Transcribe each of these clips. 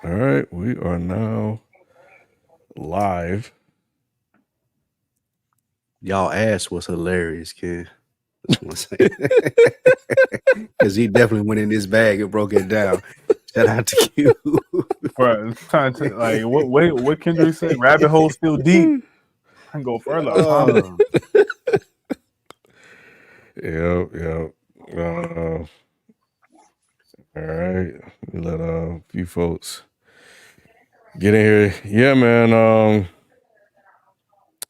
All right, we are now live. Y'all ass was hilarious, kid. Just want to say, because he definitely went in this bag and broke it down. Shout out to Q. Bro, it's trying to like what Kendrick said. Rabbit hole still deep. I can go further. I promise. Yep. All right, let a few folks get in here. Yeah, man.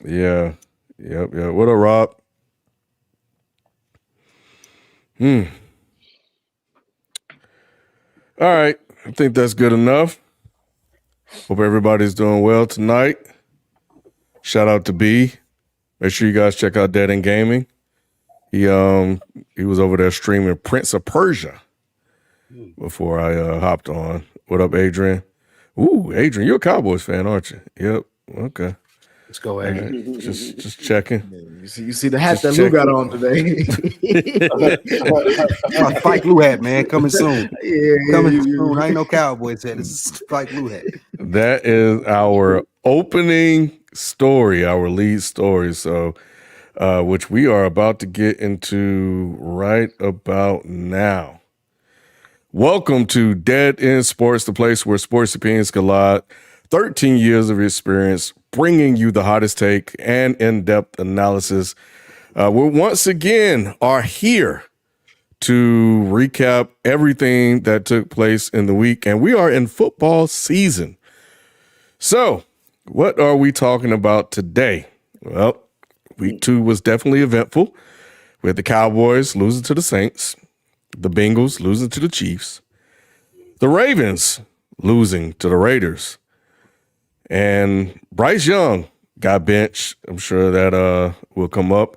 Yeah. What up, Rob? All right, I think that's good enough. Hope everybody's doing well tonight. Shout out to B. Make sure you guys check out Dead End Gaming. He was over there streaming Prince of Persia before I hopped on. What up, Adrian? Ooh, Adrian, you're a Cowboys fan, aren't you? Yep. Okay. Let's go, Adrian. Right. Just checking. You see the hat that Lou got on today. Spike Lou hat, man, coming soon. Coming soon. I ain't no Cowboys hat. It's Spike Lou hat. That is our opening story, our lead story. So, which we are about to get into right about now. Welcome to Dead End Sports, the place where sports opinions collide. 13 years of experience bringing you the hottest take and in-depth analysis. We once again are here to recap everything that took place in the week, and we are in football season. So, what are we talking about today? Well, week 2 was definitely eventful. We had the Cowboys losing to the Saints, the Bengals losing to the Chiefs, the Ravens losing to the Raiders, and Bryce Young got benched. I'm sure that will come up.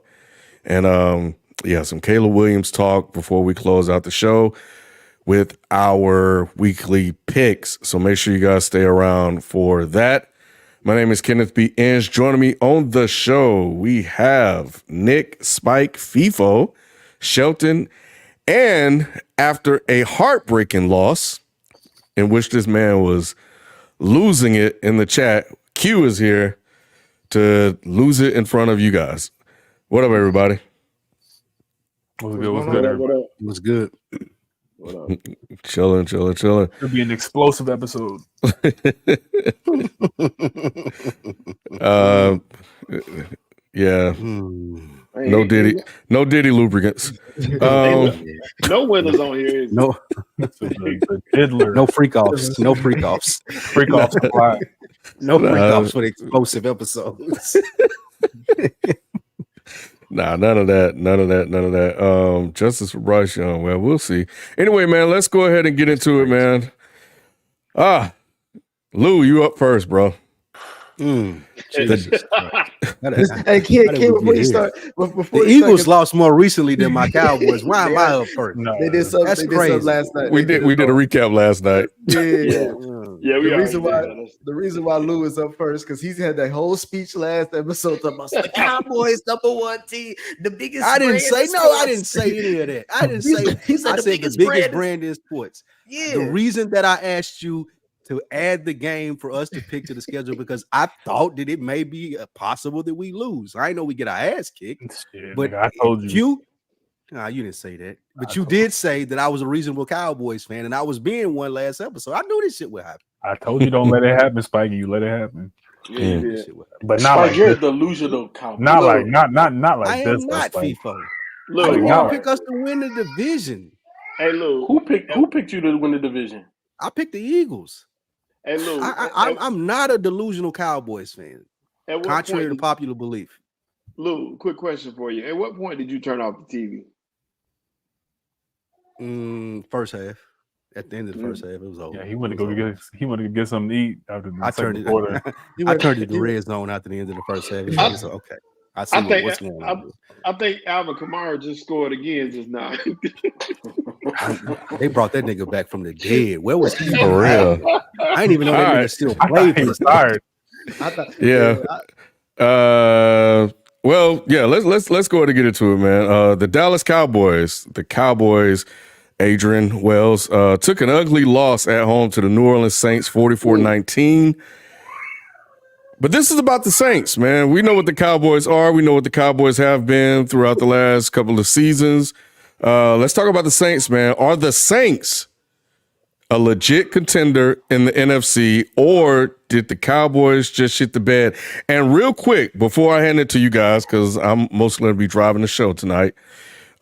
And some Caleb Williams talk before we close out the show with our weekly picks. So make sure you guys stay around for that. My name is Kenneth B. Inge. Joining me on the show, we have Nick Spike FIFO, Shelton, and after a heartbreaking loss in which this man was losing it in the chat, Q is here to lose it in front of you guys. What up, everybody? What's good? What's good? What up? Chilling. It'll be an explosive episode. Yeah. No Diddy lubricants. No winners on here. Is No, Diddler. no freak offs. No freak offs. Freak off supply. No freak offs for the explosive episodes. Nah, none of that. Justice for Bryce Young. Well, we'll see. Anyway, man, let's go ahead and get into it, man. Lou, you up first, bro. Hey, Kid, before you start, the Eagles lost more recently than my Cowboys. Why am I up first? No, they did something. That's They did crazy. something last night. We did a recap last night. Yeah, The reason why Lou is up first because he's had that whole speech last episode talking about the Cowboys #1 team, the biggest. I didn't say brand in I didn't sports. say any of that. I didn't say. He said I the said biggest the biggest brand. brand in sports. Yeah. The reason that I asked you to add the game for us to pick to the schedule because I thought that it may be possible that we lose. I know we get our ass kicked, Shit, but nigga, I told you. You didn't say that. But you did say that I was a reasonable Cowboys fan, and I was being one last episode. I knew this shit would happen. I told you don't let it happen, Spike. You let it happen, Yeah. but not Like like you're a this. delusional cowboy. Not like like I this. am not Spike. FIFO. Look, I didn't no. even pick us to win the division. Hey, Lou, who picked you to win the division? I picked the Eagles. Hey, Lou, I'm not a delusional Cowboys fan, at what contrary to point, popular belief. Lou, quick question for you. At what point did you turn off the TV? First half. At the end of the first half, it was over. Yeah, he wanted to get something to eat after the second quarter. I turned it to red zone after the end of the first half. So, okay. I see what's going on. I think Alvin Kamara just scored again just now. They brought that nigga back from the dead. Where was he? For real. I didn't even know that nigga still I played. thought he was tired. Yeah. Well, yeah, let's go ahead and get into it, man. The Dallas Cowboys, Adrian Wells, took an ugly loss at home to the New Orleans Saints, 44-19. But this is about the Saints, man. We know what the Cowboys are. We know what the Cowboys have been throughout the last couple of seasons. Let's talk about the Saints, man. Are the Saints a legit contender in the NFC, or did the Cowboys just shit the bed? And real quick, before I hand it to you guys, because I'm mostly going to be driving the show tonight,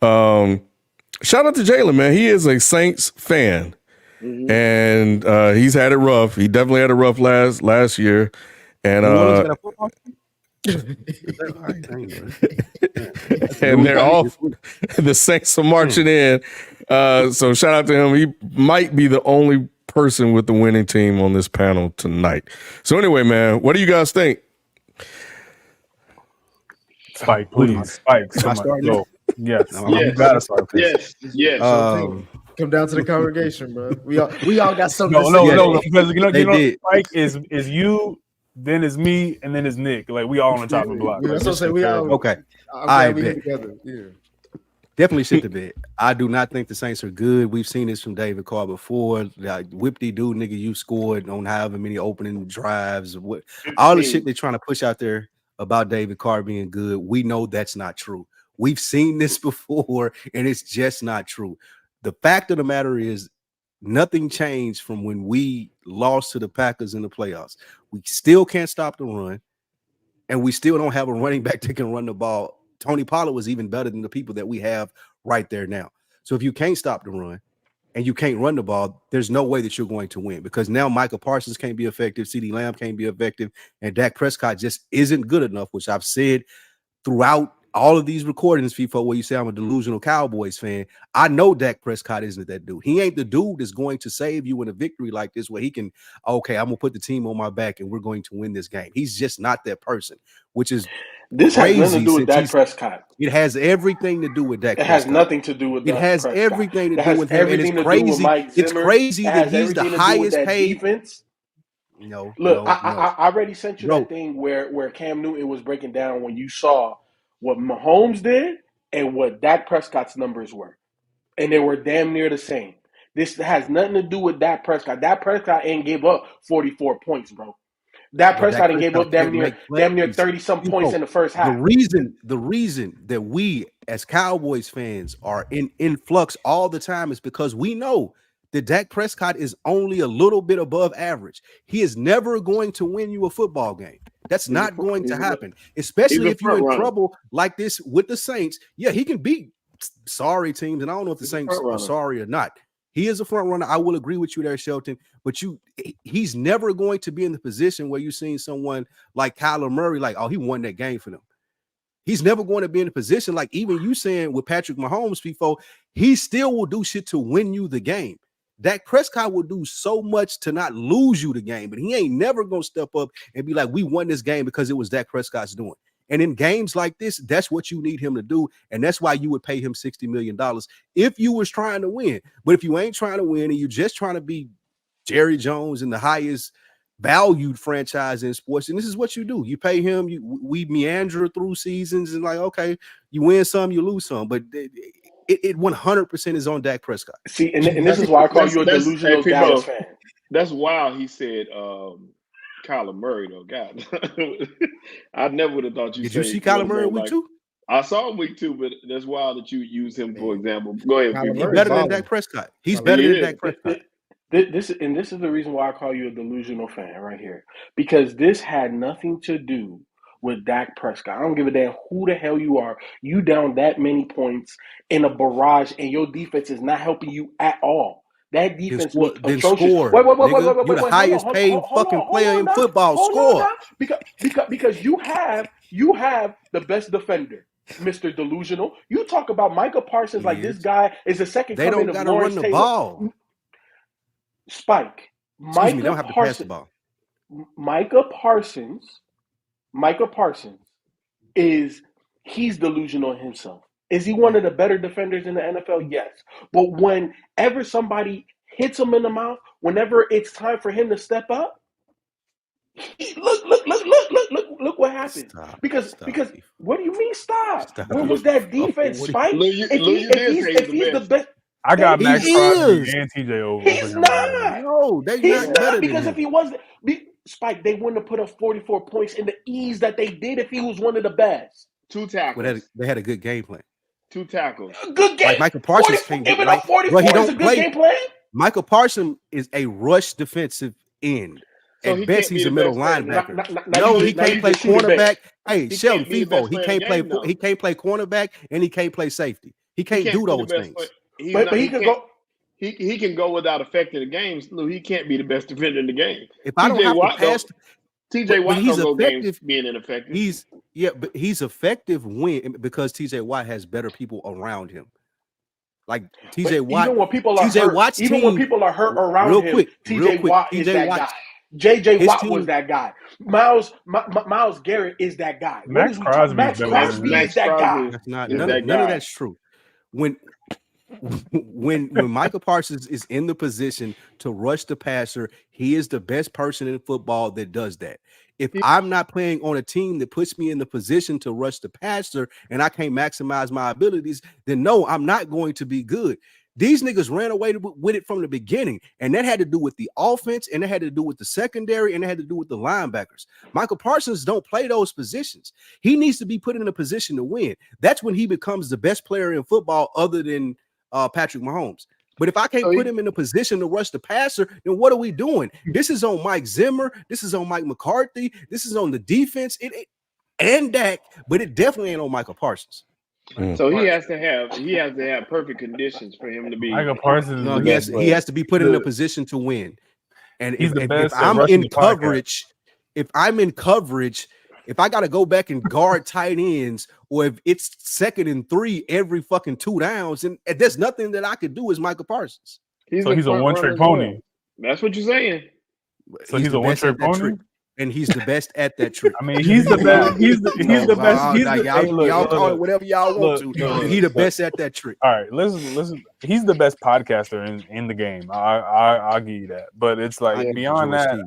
shout out to Jalen, man. He is a Saints fan, and he's had it rough. He definitely had it rough last year. And and they're all the Saints are marching in. So shout out to him. He might be the only person with the winning team on this panel tonight. So anyway, man, what do you guys think? Spike, please. Spike. Go. Yes. You gotta start this. Yes. Come down to the congregation, bro. We all got something to say. No. Because you know, Spike is you, then it's me, and then it's Nick. Like we all on the top of the block. That's what I'm saying. We all okay. I bet. Together. Yeah. Definitely shit the bed. I do not think the Saints are good. We've seen this from David Carr before. Like, whip-de-doo, nigga, you scored on however many opening drives. All the shit they're trying to push out there about David Carr being good, we know that's not true. We've seen this before, and it's just not true. The fact of the matter is, nothing changed from when we lost to the Packers in the playoffs. We still can't stop the run, and we still don't have a running back that can run the ball. Tony Pollard was even better than the people that we have right there now. So if you can't stop the run and you can't run the ball, there's no way that you're going to win, because now Micah Parsons can't be effective, CeeDee Lamb can't be effective, and Dak Prescott just isn't good enough, which I've said throughout all of these recordings, FIFA, where you say I'm a delusional Cowboys fan. I know Dak Prescott isn't that dude. He ain't the dude that's going to save you in a victory like this, where he can, okay, I'm going to put the team on my back and we're going to win this game. He's just not that person, which is this crazy. Has nothing to do with Dak Prescott. It has everything to do with Dak Prescott. It has nothing to do with Dak Prescott. It has everything to do with him. And it's crazy. It's crazy that he's the highest paid defense. No, look, I already sent you that thing where Cam Newton was breaking down when you saw what Mahomes did and what Dak Prescott's numbers were. And they were damn near the same. This has nothing to do with Dak Prescott. Dak Prescott ain't gave up 44 points, bro. Dak Prescott ain't gave up damn near 30-some points in the first half. The reason that we as Cowboys fans are in flux all the time is because we know that Dak Prescott is only a little bit above average. He is never going to win you a football game. That's not going to happen, especially if you're in trouble like this with the Saints. Yeah, he can beat sorry teams, and I don't know if the Saints are sorry or not. He is a front runner. I will agree with you there, Shelton. But he's never going to be in the position where you're seeing someone like Kyler Murray, like, oh, he won that game for them. He's never going to be in a position like even you saying with Patrick Mahomes before, he still will do shit to win you the game. Dak Prescott will do so much to not lose you the game, but he ain't never going to step up and be like, we won this game because it was Dak Prescott's doing. And in games like this, that's what you need him to do. And that's why you would pay him $60 million if you was trying to win. But if you ain't trying to win and you're just trying to be Jerry Jones in the highest valued franchise in sports, and this is what you do. You pay him, we meander through seasons and like, okay, you win some, you lose some. But it 100% is on Dak Prescott. See, and this is why I call you a delusional Dallas fan. That's wild. He said Kyler Murray, though. God, I never would have thought you. Did you see Kyler Murray week 2? I saw him week 2, but that's wild that you use him for example. Go ahead. He's better than Dak Prescott. He's better than Dak Prescott. This is the reason why I call you a delusional fan right here, because this had nothing to do with Dak Prescott. I don't give a damn who the hell you are. You down that many points in a barrage, and your defense is not helping you at all. That defense was atrocious. Score, wait. You're the highest paid fucking player in football. Score. Because you have the best defender, Mr. Delusional. You talk about Micah Parsons like this guy is the second coming of Lawrence Taylor. They don't got to run the ball. Spike. They don't have to pass the ball. Micah Parsons he's delusional himself. Is he one of the better defenders in the NFL? Yes. But whenever somebody hits him in the mouth, whenever it's time for him to step up, look what happened. Because what do you mean stop? Where was that defense, Spike? If he's the best, I got He Max He Crosby is. and TJ over He's him right now. not. No, they He's not better not, than because if him. he wasn't, Spike, they wouldn't have put up 44 points in the ease that they did if he was one of the best. 2 Well, tackles. they had a good game plan. 2 tackles. A good game. Like Michael Parsons 44, can't do giving like, up bro. He 44 is a don't good play. game plan. Michael Parsons is a rush defensive end. So At he best, can't be he's the a middle best player in the linebacker. Now No, you he can't play just shoot it back. cornerback. Hey, He Sheldon can't be the FIFO, best he player in the can't play. game, though. He can't play cornerback, and he can't play safety. He He can't do can't be the those best player. things. He's But not. he He could can't. go. He can go without affecting the games. Lou, he can't be the best defender in the game. If I don't TJ have to Watt don't. pass, TJ but Watt he's don't go games effective. being ineffective. But he's effective because TJ Watt has better people around him. Like TJ Watt, Even when people are TJ hurt, Watt's even team, when people are hurt around real him, quick, TJ Watt is that guy. JJ his Watt team- was that guy. Miles Garrett is that guy. Max What is we talking? Crosby Max is better Crosby than- is that guy. That's not Is none, that none of guy. that's true. When Michael Parsons is in the position to rush the passer, he is the best person in football that does that. If I'm not playing on a team that puts me in the position to rush the passer and I can't maximize my abilities, then no, I'm not going to be good. These niggas ran away with it from the beginning, and that had to do with the offense, and it had to do with the secondary, and it had to do with the linebackers. Michael Parsons don't play those positions. He needs to be put in a position to win. That's when he becomes the best player in football other than Patrick Mahomes. But if I can't put him in a position to rush the passer, then what are we doing? This is on Mike Zimmer. This is on Mike McCarthy. This is on the defense and Dak, but it definitely ain't on Michael Parsons. So he has to have perfect conditions for him to be. Michael Parsons. No, he has to be put in a position to win. And He's the best if at I'm rushing in the podcast. coverage, if I got to go back and guard tight ends, or if it's 2nd and 3 every fucking 2 downs, and there's nothing that I could do as Michael Parsons. He's a one-trick pony. That's what you're saying. So he's a one-trick pony. And he's the best at that trick. I mean, he's the best. He's the best. Y'all call it whatever y'all want to. He's the best at that trick. All right, listen. He's the best podcaster in the game. I'll give you that. But it's like beyond that,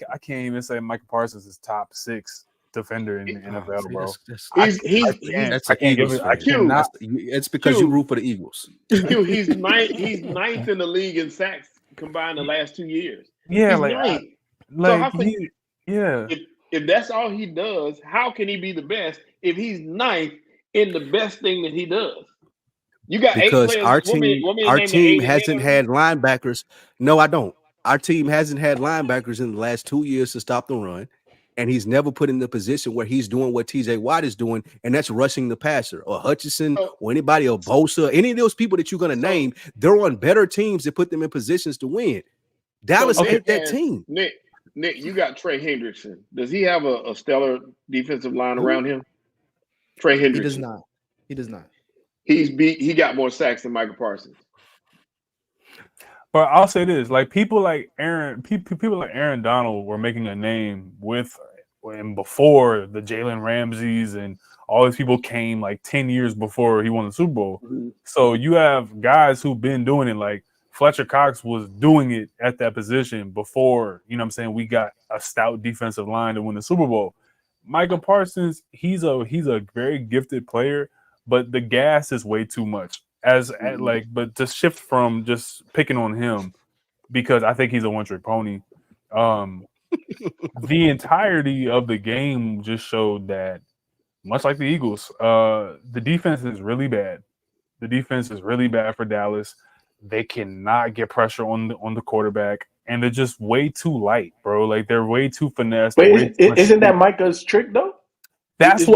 I can't even say Michael Parsons is top 6 defender in the NFL, bro. I can't give it. It's because you root for the Eagles. He's ninth in the league in sacks combined the last 2 years. Yeah, if that's all he does, how can he be the best if he's ninth in the best thing that he does? You got because 8 players. Our team hasn't had linebackers. No, I don't. Our team hasn't had linebackers in the last 2 years to stop the run. And he's never put in the position where he's doing what TJ Watt is doing, and that's rushing the passer, or Hutchinson, or anybody, or Bosa, any of those people that you're going to name. They're on better teams that put them in positions to win. Dallas ain't that team. Nick, you got Trey Hendrickson. Does he have a stellar defensive line around him? Trey Hendrickson. He does not. He got more sacks than Michael Parsons. But I'll say this: like people like Aaron Donald were making a name with and before the Jalen Ramseys and all these people came like 10 years before he won the Super Bowl. Mm-hmm. So you have guys who've been doing it. Like Fletcher Cox was doing it at that position before. You know what I'm saying? We got a stout defensive line to win the Super Bowl. Michael Parsons, he's a very gifted player, but the gas is way too much. But to shift from just picking on him, because I think he's a one-trick pony. The entirety of the game just showed that, much like the Eagles, the defense is really bad. The defense is really bad for Dallas. They cannot get pressure on the quarterback, and they're just way too light, bro. Like they're way too finesse. But isn't that Micah's trick though? That's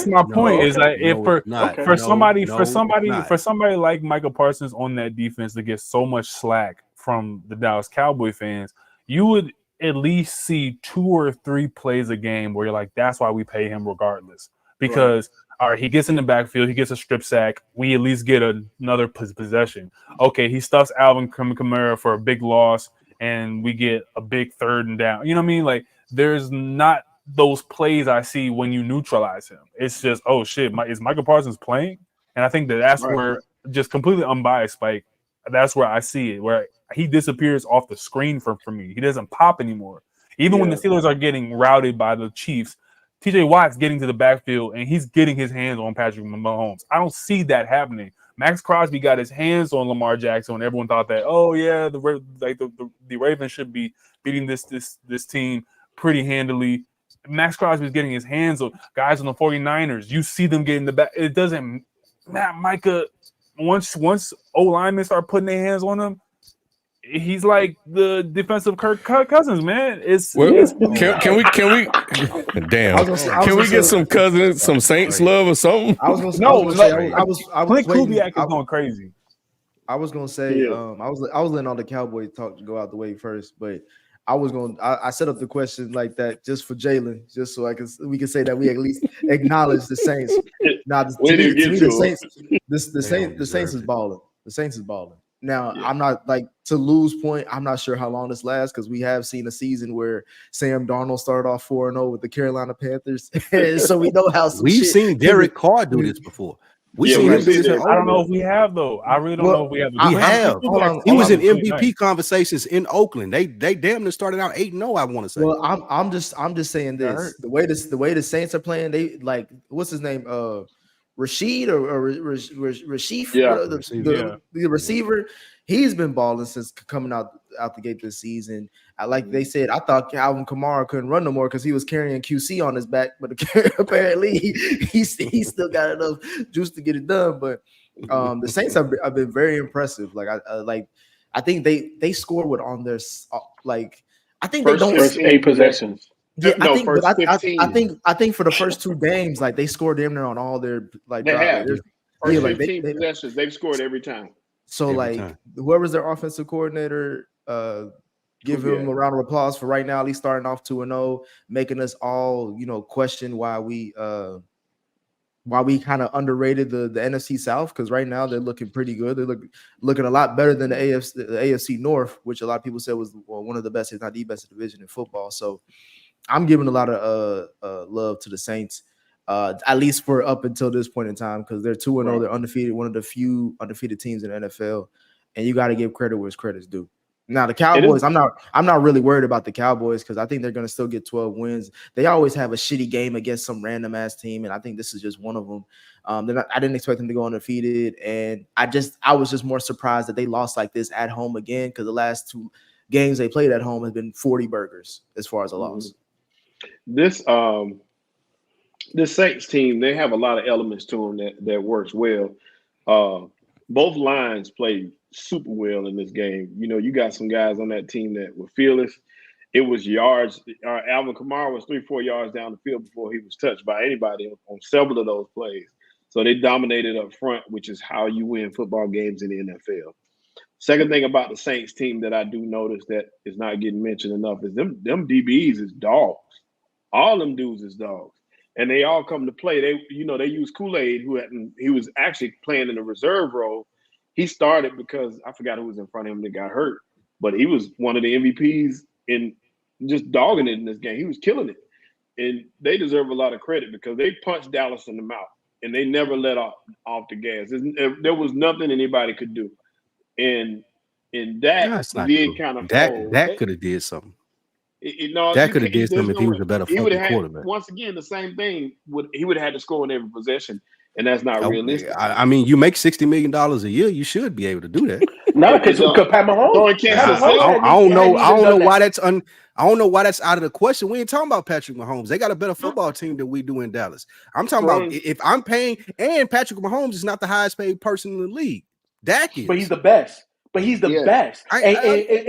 my point. Is like for somebody like Michael Parsons on that defense to get so much slack from the Dallas Cowboy fans, you would at least see 2 or 3 plays a game where you're like, that's why we pay him regardless. Because all right, he gets in the backfield, he gets a strip sack, we at least get another possession. Okay, he stuffs Alvin Kamara for a big loss, and we get a big 3rd and down. You know what I mean? Like there's not those plays I see when you neutralize him. It's just, oh shit, is Michael Parsons playing? And I think that's where, just completely unbiased, Spike, that's where I see it, where he disappears off the screen for me. He doesn't pop anymore. Even when the Steelers are getting routed by the Chiefs, TJ Watt's getting to the backfield and he's getting his hands on Patrick Mahomes. I don't see that happening. Max Crosby got his hands on Lamar Jackson, and everyone thought that, oh yeah, the Ravens should be beating this team pretty handily. Max Crosby's getting his hands on guys on the 49ers. You see them getting the back. It doesn't. Micah, once O-linemen start putting their hands on him, he's like the defensive Kirk Cousins, man. Can we get some Cousins, some Saints love or something? Clint Kubiak is going crazy. I was gonna say, I was letting all the Cowboys talk go out the way first, but I set up the question like that just for Jalen, just so we can say that we at least acknowledge the Saints. Now, the Saints is balling. The Saints is balling. Now, I'm not like to lose point. I'm not sure how long this lasts because we have seen a season where Sam Darnold started off 4-0 with the Carolina Panthers, so we know how we've seen Derek Carr do this before. I don't know if we have though. I really don't know if we have. We have. He was in MVP conversations in Oakland. They damn near started out 8-0. I want to say. Well, I'm just saying this. The way the Saints are playing, they like what's his name? Rashid or Rashif, the receiver. He's been balling since coming out the gate this season. Like they said, I thought Alvin Kamara couldn't run no more because he was carrying QC on his back, but apparently he still got enough juice to get it done. But the Saints have been very impressive. Like I think they scored with on their like I think first, they don't first 8 possessions. Yeah, I think for the first 2 games, like they scored damn near on all their like. They have. First 15 they possessions, they've scored every time. So whoever's their offensive coordinator, give him a round of applause for right now. At least starting off 2-0, making us all question why we kind of underrated the NFC South because right now they're looking pretty good. They're looking a lot better than the AFC North, which a lot of people said was one of the best, if not the best division in football. So. I'm giving a lot of love to the Saints, at least for up until this point in time, because they're 2-0, they're undefeated, one of the few undefeated teams in the NFL, and you got to give credit where credit's due. Now the Cowboys, I'm not really worried about the Cowboys because I think they're going to still get 12 wins. They always have a shitty game against some random ass team, and I think this is just one of them. I didn't expect them to go undefeated, and I was just more surprised that they lost like this at home again because the last 2 games they played at home has been 40 burgers as far as a loss. This Saints team, they have a lot of elements to them that works well. Both lines played super well in this game. You got some guys on that team that were fearless. It was yards. Alvin Kamara was 3-4 yards down the field before he was touched by anybody on several of those plays. So they dominated up front, which is how you win football games in the NFL. Second thing about the Saints team that I do notice that is not getting mentioned enough is them DBs is dogs. All them dudes is dogs, and they all come to play. They use Kool-Aid, he was actually playing in a reserve role. He started because I forgot who was in front of him that got hurt, but he was one of the MVPs in just dogging it in this game. He was killing it, and they deserve a lot of credit because they punched Dallas in the mouth, and they never let off the gas. There was nothing anybody could do, and that did kind of that could have did something. That could have did something if he was a better quarterback. Once again, the same thing. He would have had to score in every possession, and that's not realistic. I mean, you make $60 million a year, you should be able to do that. No, because Pat Mahomes. I don't know why that's I don't know why that's out of the question. We ain't talking about Patrick Mahomes. They got a better football team than we do in Dallas. I'm talking about if I'm paying, and Patrick Mahomes is not the highest paid person in the league. Dak is, but he's the best. But he's the best. And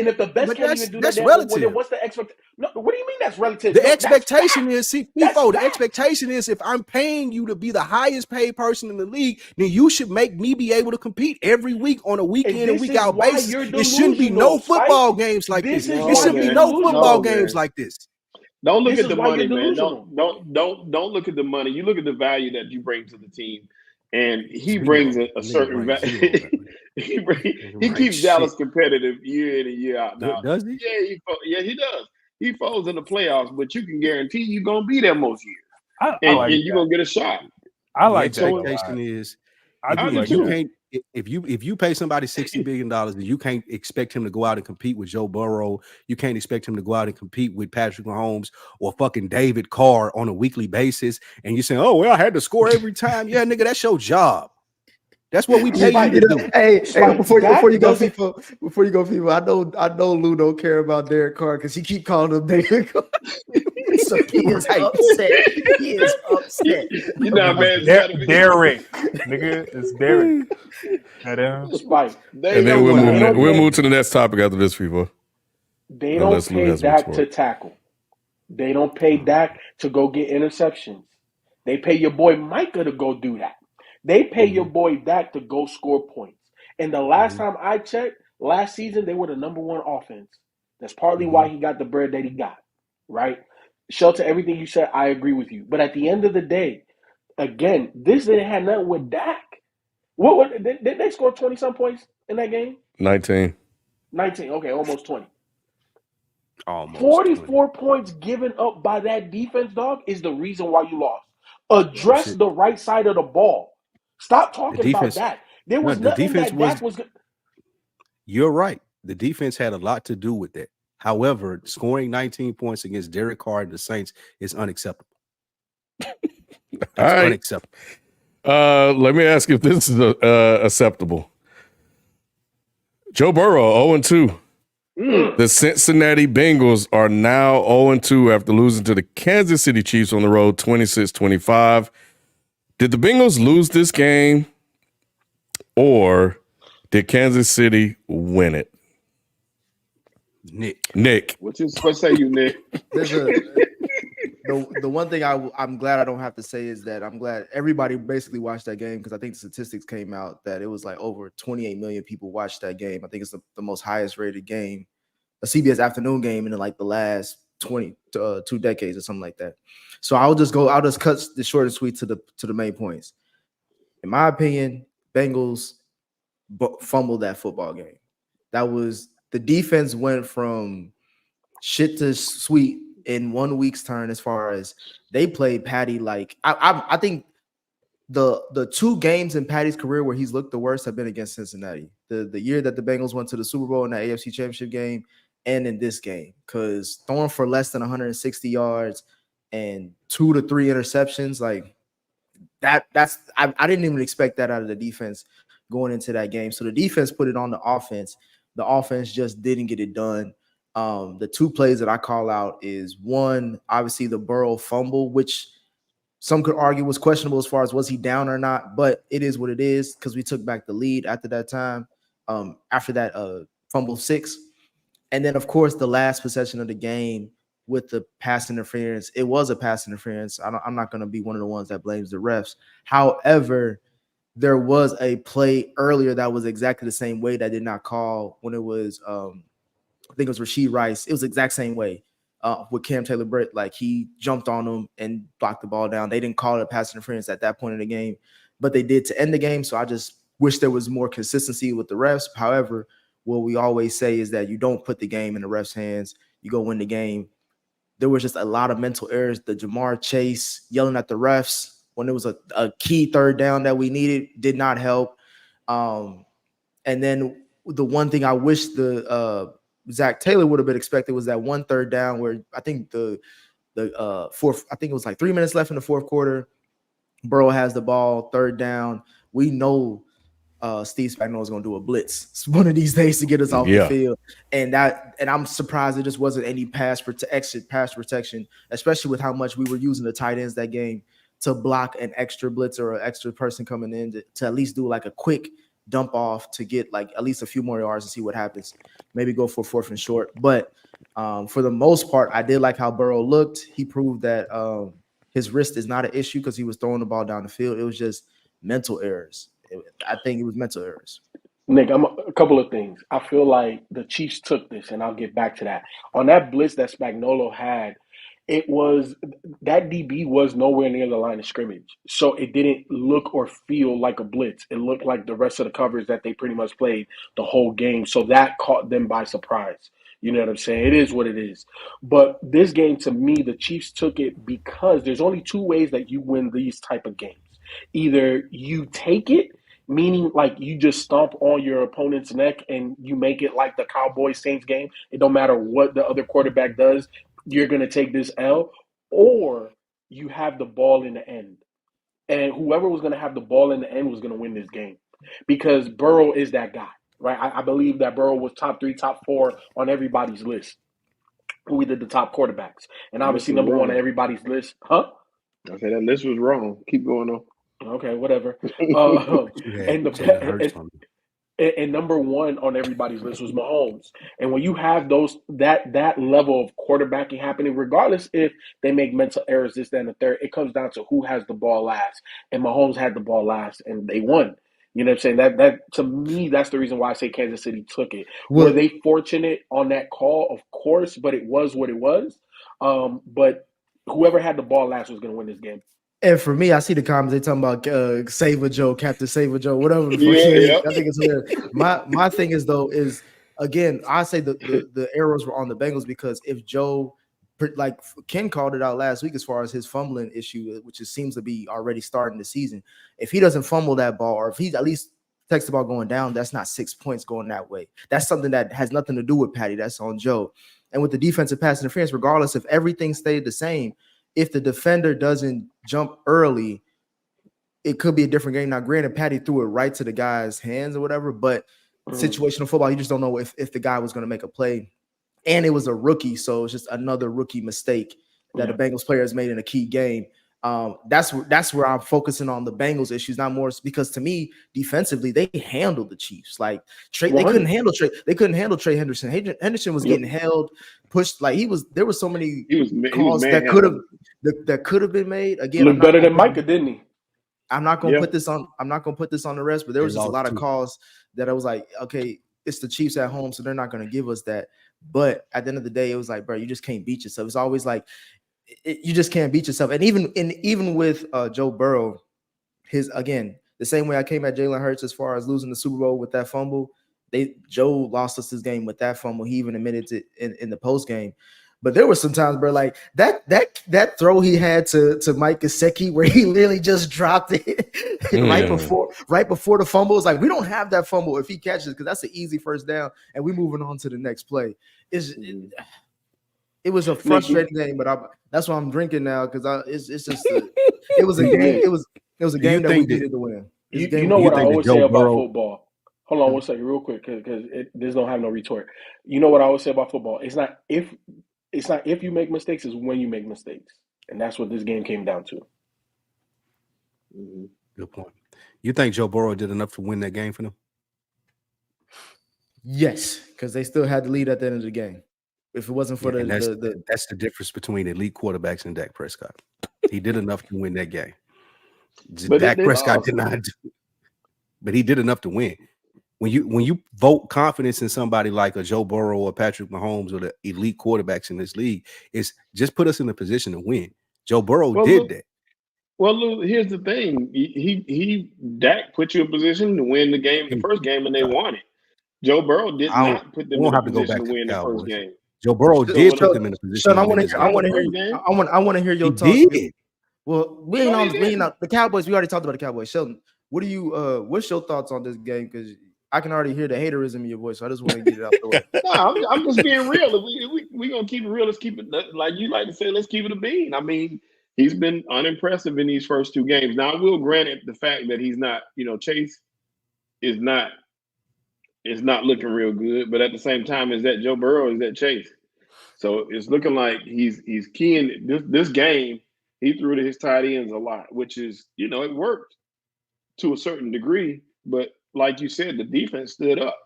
if the best can't even do that's that, relative. then what's the expectation? No, what do you mean that's relative? The expectation is, FIFO, the expectation is if I'm paying you to be the highest paid person in the league, then you should make me be able to compete every week on a weekend and week out basis. It shouldn't be no football games like this. It shouldn't be no football games like this. Don't look at the money, man. Don't look at the money. You look at the value that you bring to the team. And he brings a certain value. he keeps Dallas competitive year in and year out. Now, does he? Yeah, he does. He falls in the playoffs, but you can guarantee you're gonna be there most years, and you're gonna get a shot. I like the expectation is I do like you that. can't if you pay somebody $60 billion and you can't expect him to go out and compete with Joe Burrow, you can't expect him to go out and compete with Patrick Mahomes or fucking David Carr on a weekly basis, and you're saying, oh well, I had to score every time. Yeah, nigga, that's your job. That's what we pay you to do. Hey, before you go, people, I know Lou don't care about Derek Carr because he keep calling him David Carr. So he is upset. He is upset. You know, man, Derek, nigga, it's Derek. Spike. And then we'll move to the next topic after this, people. They don't pay Dak to tackle. They don't pay Dak to go get interceptions. They pay your boy Micah to go do that. They pay your boy Dak to go score points. And the last time I checked, last season, they were the number one offense. That's partly why he got the bread that he got, right? Shelter, everything you said, I agree with you. But at the end of the day, again, this didn't have nothing with Dak. What did they score 20-some points in that game? 19. 19, okay, almost 20. Almost 44 points given up by that defense, dog, is the reason why you lost. Address the right side of the ball. Stop talking about that. There was nothing that Dak was good. You're right. The defense had a lot to do with that. However, scoring 19 points against Derek Carr and the Saints is unacceptable. Unacceptable. Let me ask you if this is acceptable. Joe Burrow, 0-2. The Cincinnati Bengals are now 0-2 after losing to the Kansas City Chiefs on the road 26-25. Did the Bengals lose this game or did Kansas City win it? Nick. What say you, Nick? The one thing I'm glad I don't have to say is that I'm glad everybody basically watched that game because I think the statistics came out that it was like over 28 million people watched that game. I think it's the most highest rated game, a CBS afternoon game in like the last 2 decades or something like that. So I'll just cut the short and sweet to the main points. In my opinion, Bengals fumbled that football game. That was the defense went from shit to sweet in 1 week's turn as far as they played Patty like I think the 2 games in Patty's career where he's looked the worst have been against Cincinnati. The year that the Bengals went to the Super Bowl in that AFC Championship game and in this game, because throwing for less than 160 yards and 2 to 3 interceptions, like that's I didn't even expect that out of the defense going into that game. So the defense put it on the offense. The offense just didn't get it done. The 2 plays that I call out is one, obviously the Burrow fumble, which some could argue was questionable as far as was he down or not, but it is what it is because we took back the lead after that time, after that fumble 6. And then, of course, the last possession of the game with the pass interference, it was a pass interference. I'm not going to be one of the ones that blames the refs. However, there was a play earlier that was exactly the same way that did not call when it was I think it was Rashee Rice. It was the exact same way with Cam Taylor-Britt. Like he jumped on him and blocked the ball down. They didn't call it a pass interference at that point in the game, but they did to end the game. So I just wish there was more consistency with the refs. However, what we always say is that you don't put the game in the refs' hands. You go win the game. There was just a lot of mental errors. The Jamar Chase yelling at the refs when it was a key third down that we needed did not help. And then the one thing I wish the Zach Taylor would have been expected was that 1 third down where I think the fourth, I think it was like 3 minutes left in the fourth quarter. Burrow has the ball, 3rd down. We know Steve Spagnuolo is going to do a blitz one of these days to get us off the field, and I'm surprised it just wasn't any pass protection, especially with how much we were using the tight ends that game to block an extra blitz or an extra person coming in to at least do like a quick dump off to get like at least a few more yards and see what happens. Maybe go for 4th and short. But for the most part, I did like how Burrow looked. He proved that his wrist is not an issue because he was throwing the ball down the field. It was just mental errors. I think it was mental errors. Nick, a couple of things. I feel like the Chiefs took this, and I'll get back to that. On that blitz that Spagnuolo had, it was that DB was nowhere near the line of scrimmage. So it didn't look or feel like a blitz. It looked like the rest of the coverage that they pretty much played the whole game. So that caught them by surprise. You know what I'm saying? It is what it is. But this game, to me, the Chiefs took it because there's only 2 ways that you win these type of games. Either you take it meaning like you just stomp on your opponent's neck and you make it like the Cowboys Saints game. It don't matter what the other quarterback does, you're going to take this L, or you have the ball in the end. And whoever was going to have the ball in the end was going to win this game because Burrow is that guy, right? I believe that Burrow was top 3, top 4 on everybody's list. Who did the top quarterbacks. And obviously number 1 on everybody's list. Huh? I said that list was wrong. Keep going on. Okay, whatever. And number 1 on everybody's list was Mahomes. And when you have that level of quarterbacking happening, regardless if they make mental errors, this, that, and the third, it comes down to who has the ball last. And Mahomes had the ball last, and they won. You know what I'm saying? That to me, that's the reason why I say Kansas City took it. Were they fortunate on that call? Of course, but it was what it was. But whoever had the ball last was going to win this game. And for me, I see the comments they talking about Save a Joe, Captain Save a Joe, whatever the fuck. Yeah. I think it's hilarious. My thing is though is again, I say the arrows were on the Bengals because if Joe, like Ken called it out last week as far as his fumbling issue, which seems to be already starting the season. If he doesn't fumble that ball, or if he at least takes the ball going down, that's not 6 points going that way. That's something that has nothing to do with Patty. That's on Joe. And with the defensive pass interference, regardless if everything stayed the same, if the defender doesn't jump early, it could be a different game. Now, granted, Patty threw it right to the guy's hands or whatever, but situational football, you just don't know if the guy was going to make a play. And it was a rookie, so it's just another rookie mistake that the Bengals players made in a key game. That's where I'm focusing on the Bengals issues, not more because to me, defensively, they handled the Chiefs. Like they couldn't handle Trey. They couldn't handle Trey Henderson. Henderson was getting held, pushed. Like there were so many calls that could have been made. Again, looked better than Micah, didn't he? I'm not gonna put this on. I'm not gonna put this on the rest, but there was just a lot of calls that I was like, okay, it's the Chiefs at home, so they're not gonna give us that. But at the end of the day, it was like, bro, you just can't beat yourself. It's always like you just can't beat yourself. And even with Joe Burrow, the same way I came at Jalen Hurts as far as losing the Super Bowl with that fumble, Joe lost us his game with that fumble. He even admitted it in the post game. But there were some times, bro, like that throw he had to Mike Gesicki where he literally just dropped it right before the fumble. It's like we don't have that fumble if he catches because that's an easy first down, and we're moving on to the next play. It was a frustrating game, but that's why I'm drinking now because it was a game. It was a game that we needed to win. You know what I always say about football. Hold on one second, real quick, because this don't have no retort. You know what I always say about football? It's not if you make mistakes, it's when you make mistakes, and that's what this game came down to. Good point. You think Joe Burrow did enough to win that game for them? Yes, because they still had the lead at the end of the game. If it wasn't for that's the difference between elite quarterbacks and Dak Prescott. He did enough to win that game. Dak Prescott did not do it, but he did enough to win. When you vote confidence in somebody like a Joe Burrow or Patrick Mahomes or the elite quarterbacks in this league, it's just put us in a position to win. Joe Burrow did that. Well, Lou, here's the thing. Dak put you in position to win the game, the first game, and they won it. Joe Burrow did not put them in a position to win the first game. Joe Burrow did put them in a position. I want to hear your talk. Well, we ain't on the Cowboys. We already talked about the Cowboys. Sheldon, what's your thoughts on this game? Because I can already hear the haterism in your voice, so I just want to get it out the way. No, I'm just being real. If we gonna keep it real, let's keep it like you like to say. Let's keep it a bean. I mean, he's been unimpressive in these first 2 games. Now, I will grant it the fact that he's not. Chase is not looking real good, but at the same time, is that Joe Burrow? Is that Chase? So it's looking like he's keying this game. He threw to his tight ends a lot, which is it worked to a certain degree, but like you said, the defense stood up.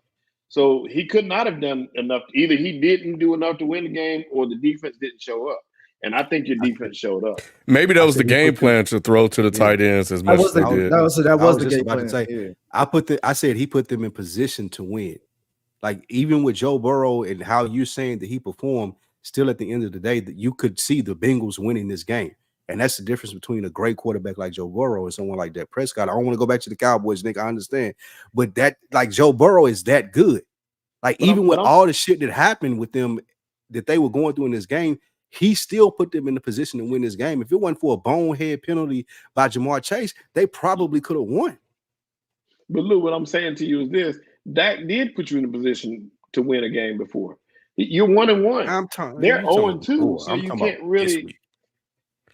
So he could not have done enough. Either he didn't do enough to win the game, or the defense didn't show up. And I think your defense showed up. Maybe that was the game plan to throw to the tight ends as much as they did. That was the game plan. I said he put them in position to win. Like even with Joe Burrow and how you're saying that he performed, still at the end of the day, that you could see the Bengals winning this game. And that's the difference between a great quarterback like Joe Burrow and someone like Dak Prescott. I don't want to go back to the Cowboys, Nick. I understand. But that, like, Joe Burrow is that good. Like, even with all the shit that happened with them that they were going through in this game, he still put them in the position to win this game. If it wasn't for a bonehead penalty by Jamar Chase, they probably could have won. But Lou, what I'm saying to you is this: Dak did put you in a position to win a game before. You're 1-1. They're 0-2, so you can't really.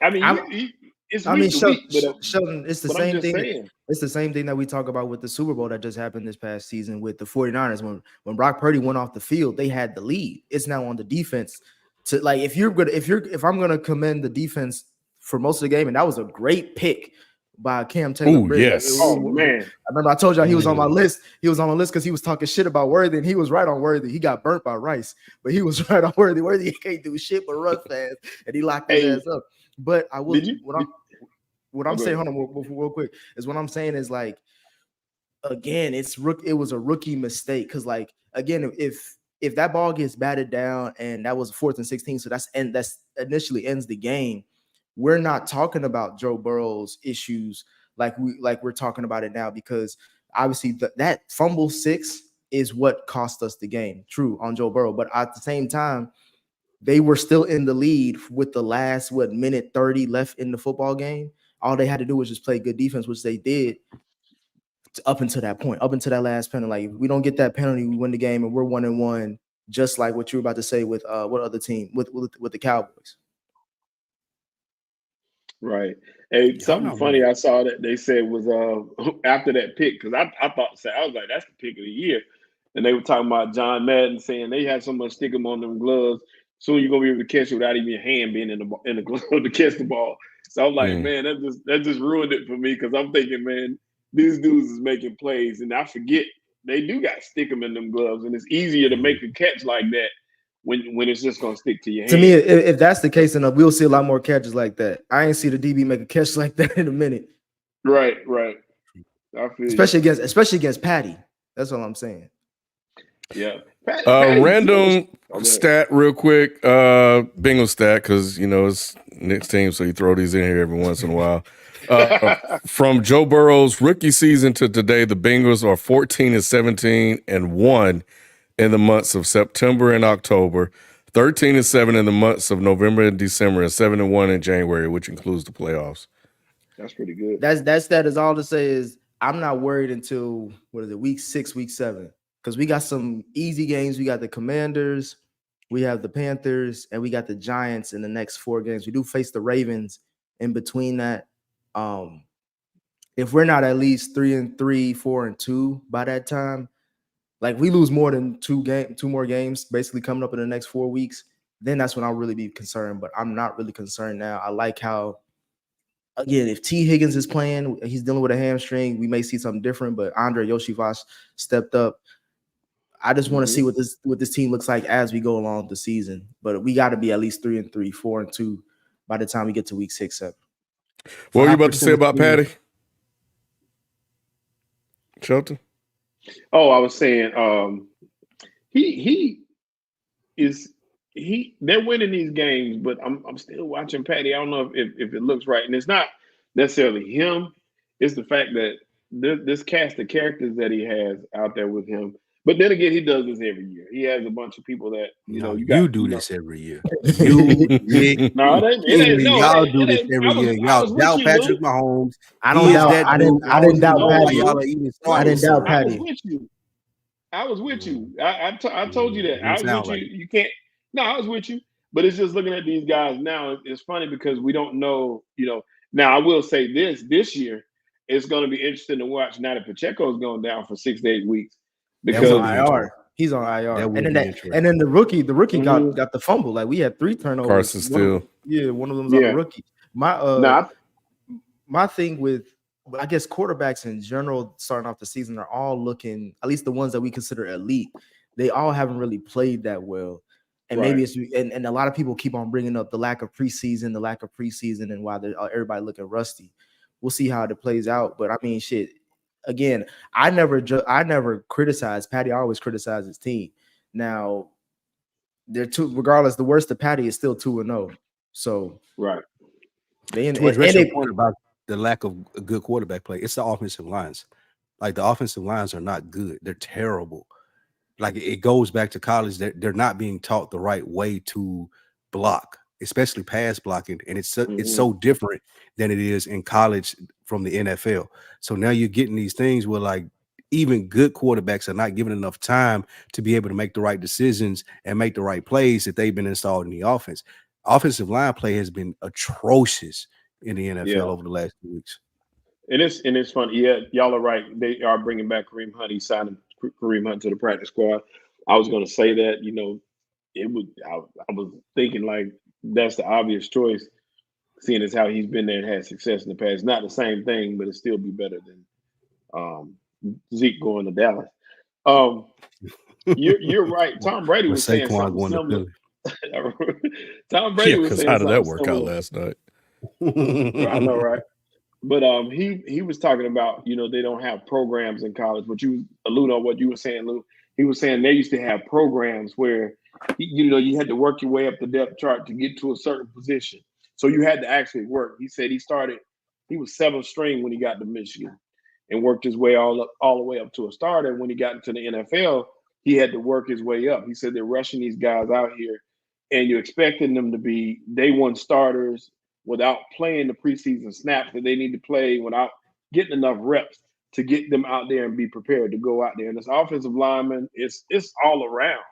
I mean, it's week to week, but Sheldon, it's the but same I'm just thing. saying. It's the same thing that we talk about with the Super Bowl that just happened this past season with the 49ers. When Brock Purdy went off the field, they had the lead. It's now on the defense to, like, if I'm gonna commend the defense for most of the game, and that was a great pick by Cam Taylor. Yes. Man. I remember I told y'all he was on my list. He was on the list because he was talking shit about Worthy, and he was right on Worthy. He got burnt by Rice, but he was right on Worthy. Worthy can't do shit but run fast, and he locked his ass up. But I will. What I'm saying, hold on, real quick, is what I'm saying is, like, again, it was a rookie mistake because, like, again, if that ball gets batted down and that was 4th and 16, so that's initially ends the game. We're not talking about Joe Burrow's issues like we're talking about it now, because obviously that fumble 6 is what cost us the game. True, on Joe Burrow, but at the same time, they were still in the lead with the last minute 30 left in the football game. All they had to do was just play good defense, which they did up until that point, up until that last penalty. Like, if we don't get that penalty, we win the game, and we're 1-1, just like what you were about to say with what other team with the Cowboys. Right. Hey, something funny I saw that they said was after that pick, because I thought, I was like, that's the pick of the year. And they were talking about John Madden saying they had so much stick 'em on them gloves. Soon you're gonna be able to catch it without even your hand being in the glove to catch the ball. So I'm like, man, that just ruined it for me, because I'm thinking, man, these dudes is making plays, and I forget they do got stick 'em in them gloves, and it's easier to make a catch like that when it's just gonna stick to your hand. To me, if that's the case, then we'll see a lot more catches like that. I ain't see the DB make a catch like that in a minute. Right. I feel especially against Patty. That's all I'm saying. Yeah. Random stat real quick. Bengals stat, because it's Nick's team, so you throw these in here every once in a while. From Joe Burrow's rookie season to today, the Bengals are 14-17-1 in the months of September and October, 13-7 in the months of November and December, and 7-1 in January, which includes the playoffs. That's pretty good. That is all to say is I'm not worried until week 6, week 7. Because we got some easy games. We got the Commanders, we have the Panthers, and we got the Giants in the next 4 games. We do face the Ravens in between that. If we're not at least 3-3, 4-2 by that time, like we lose more than 2 more games basically coming up in the next 4 weeks, then that's when I'll really be concerned. But I'm not really concerned now. I like how, again, if T. Higgins is playing, he's dealing with a hamstring, we may see something different. But Andre Yoshivas stepped up. I just want to see what this team looks like as we go along the season. But we got to be at least 3-3, 4-2 by the time we get to week 6, 7. What were you about to say about Patty? Shelton? Oh, I was saying they're winning these games, but I'm still watching Patty. I don't know if it looks right. And it's not necessarily him. It's the fact that this cast of characters that he has out there with him. But then again, he does this every year. He has a bunch of people that you do this every year. Y'all do this every year. Y'all doubt Patrick Mahomes. I didn't doubt Patty. I didn't doubt Patty. I was with you. I told you that. I was with you. You can't. No, I was with you. But it's just looking at these guys now. It's funny because we don't know. Now I will say this year, it's going to be interesting to watch now that Pacheco's going down for 6 to 8 weeks. Because IR. He's on IR. And then the rookie got the fumble. Like, we had 3 turnovers. Carson Steele. One of them was on the rookie. My thing with, I guess, quarterbacks in general starting off the season are all looking, at least the ones that we consider elite, they all haven't really played that well. And maybe it's and a lot of people keep on bringing up the lack of preseason and why everybody looking rusty. We'll see how it plays out. But I mean, shit. Again, I never criticized Patty. I always criticize his team. Now, they're regardless, the worst of Patty is still 2-0. So right. To address your point about the lack of a good quarterback play, it's the offensive lines. Like, the offensive lines are not good. They're terrible. Like, it goes back to college. They're not being taught the right way to block, especially pass blocking. And it's so different than it is in college from the NFL. So now you're getting these things where, like, even good quarterbacks are not given enough time to be able to make the right decisions and make the right plays that they've been installed in the offense. Offensive line play has been atrocious in the NFL over the last 2 weeks. And it's funny. Yeah, y'all are right. They are bringing back Kareem Hunt. He's signing Kareem Hunt to the practice squad. I was going to say that, it would. I was thinking like that's the obvious choice, seeing as how he's been there and had success in the past. Not the same thing, but it still be better than Zeke going to Dallas. You're right. Tom Brady was saying something similar. Tom Brady was saying how did that work similar. out last night? I know, right? But he was talking about, they don't have programs in college. But you allude on what you were saying, Lou. He was saying they used to have programs where, you had to work your way up the depth chart to get to a certain position. So you had to actually work. He said he was 7th string when he got to Michigan and worked his way all the way up to a starter. When he got into the NFL, he had to work his way up. He said they're rushing these guys out here and you're expecting them to be day one starters without playing the preseason snaps that they need to play, without getting enough reps to get them out there and be prepared to go out there. And this offensive lineman, it's all around,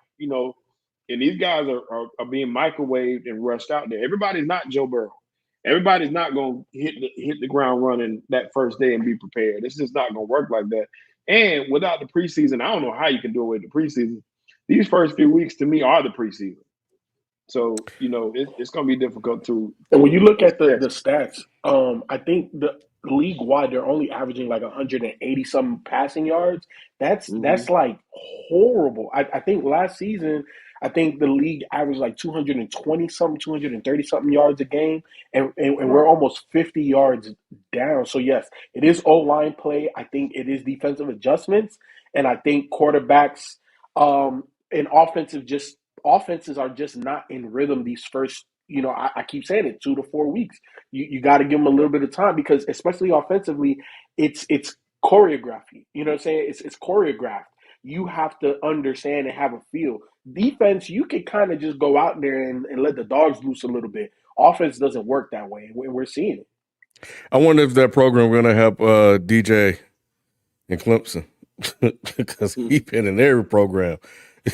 and these guys are being microwaved and rushed out there. Everybody's not Joe Burrow. Everybody's not going to hit the ground running that first day and be prepared. It's just not going to work like that. And without the preseason, I don't know how you can do it with the preseason. These first few weeks, to me, are the preseason. So, it's going to be difficult to. And when you look at the stats, I think the league wide, they're only averaging like 180 some passing yards. That's like horrible. I think last season, I think the league averaged like 220 something, 230 something yards a game, and we're almost 50 yards down. So yes, it is O-line play. I think it is defensive adjustments, and I think quarterbacks and offenses are just not in rhythm these first. I keep saying it, 2 to 4 weeks. You got to give them a little bit of time, because especially offensively, it's choreography. You know what I'm saying? It's choreographed. You have to understand and have a feel. Defense, you can kind of just go out there and let the dogs loose a little bit. Offense doesn't work that way, and we're seeing it. I wonder if that program going to help DJ in Clemson, because he's been in every program.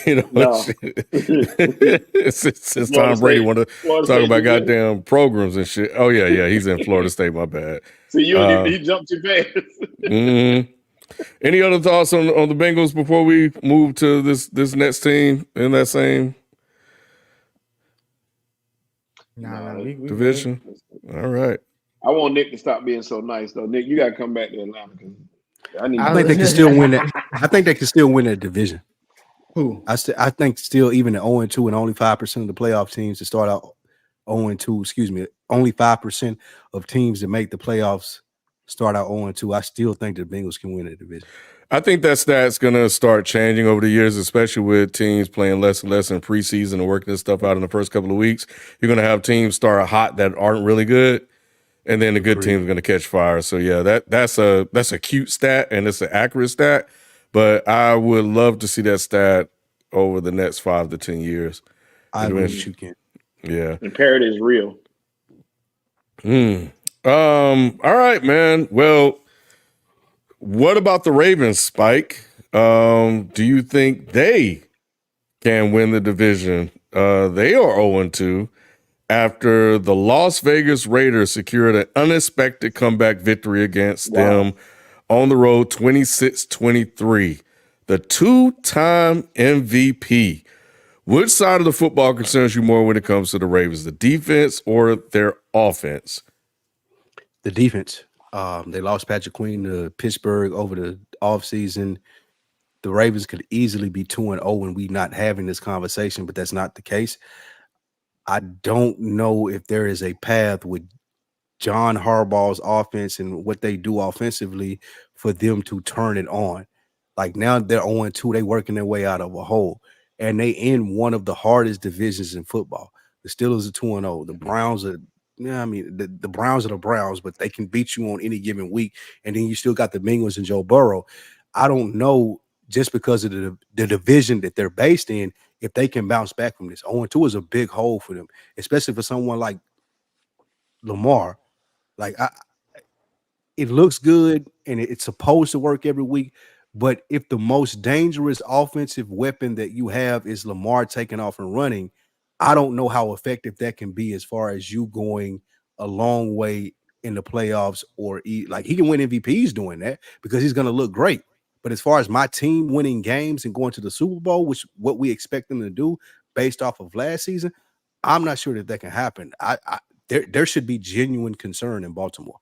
No. It's Tom Brady want to talk about goddamn programs and shit. Oh yeah, he's in Florida State. My bad. So he jumped too fast. Any other thoughts on the Bengals before we move to this next team in that same division? All right. I want Nick to stop being so nice, though. Nick, you got to come back to Atlanta. I think they can still win that. I think they can still win that division. Who? I think still, even at 0-2 and only 5% of the playoff teams to start out 0-2, only 5% of teams that make the playoffs start out 0-2. I still think the Bengals can win the division. I think that stat's going to start changing over the years, especially with teams playing less and less in preseason and working this stuff out in the first couple of weeks. You're going to have teams start hot that aren't really good, and then the good teams are going to catch fire. So yeah, that's a cute stat and it's an accurate stat, but I would love to see that stat over the next 5 to 10 years. I wish you can. Yeah, and parity is real. All right, man. Well, what about the Ravens, Spike? Do you think they can win the division? They are 0-2 after the Las Vegas Raiders secured an unexpected comeback victory against them on the road, 26-23. The 2-time MVP. Which side of the football concerns you more when it comes to the Ravens, the defense or their offense? The defense. They lost Patrick Queen to Pittsburgh over the offseason. The Ravens could easily be 2-0 and we not having this conversation, but that's not the case. I don't know if there is a path with John Harbaugh's offense and what they do offensively for them to turn it on. Like now they're 0-2, they working their way out of a hole. And they in one of the hardest divisions in football. The Steelers are 2-0. The Browns are, the Browns are the Browns, but they can beat you on any given week. And then you still got the Bengals and Joe Burrow. I don't know, just because of the division that they're based in, if they can bounce back from this. 0-2 is a big hole for them, especially for someone like Lamar. Like, it looks good and it's supposed to work every week, But if the most dangerous offensive weapon that you have is Lamar taking off and running, I don't know how effective that can be as far as you going a long way in the playoffs or like he can win MVPs doing that because he's going to look great. But as far as my team winning games and going to the Super Bowl, which what we expect them to do based off of last season, I'm not sure that can happen. There should be genuine concern in Baltimore.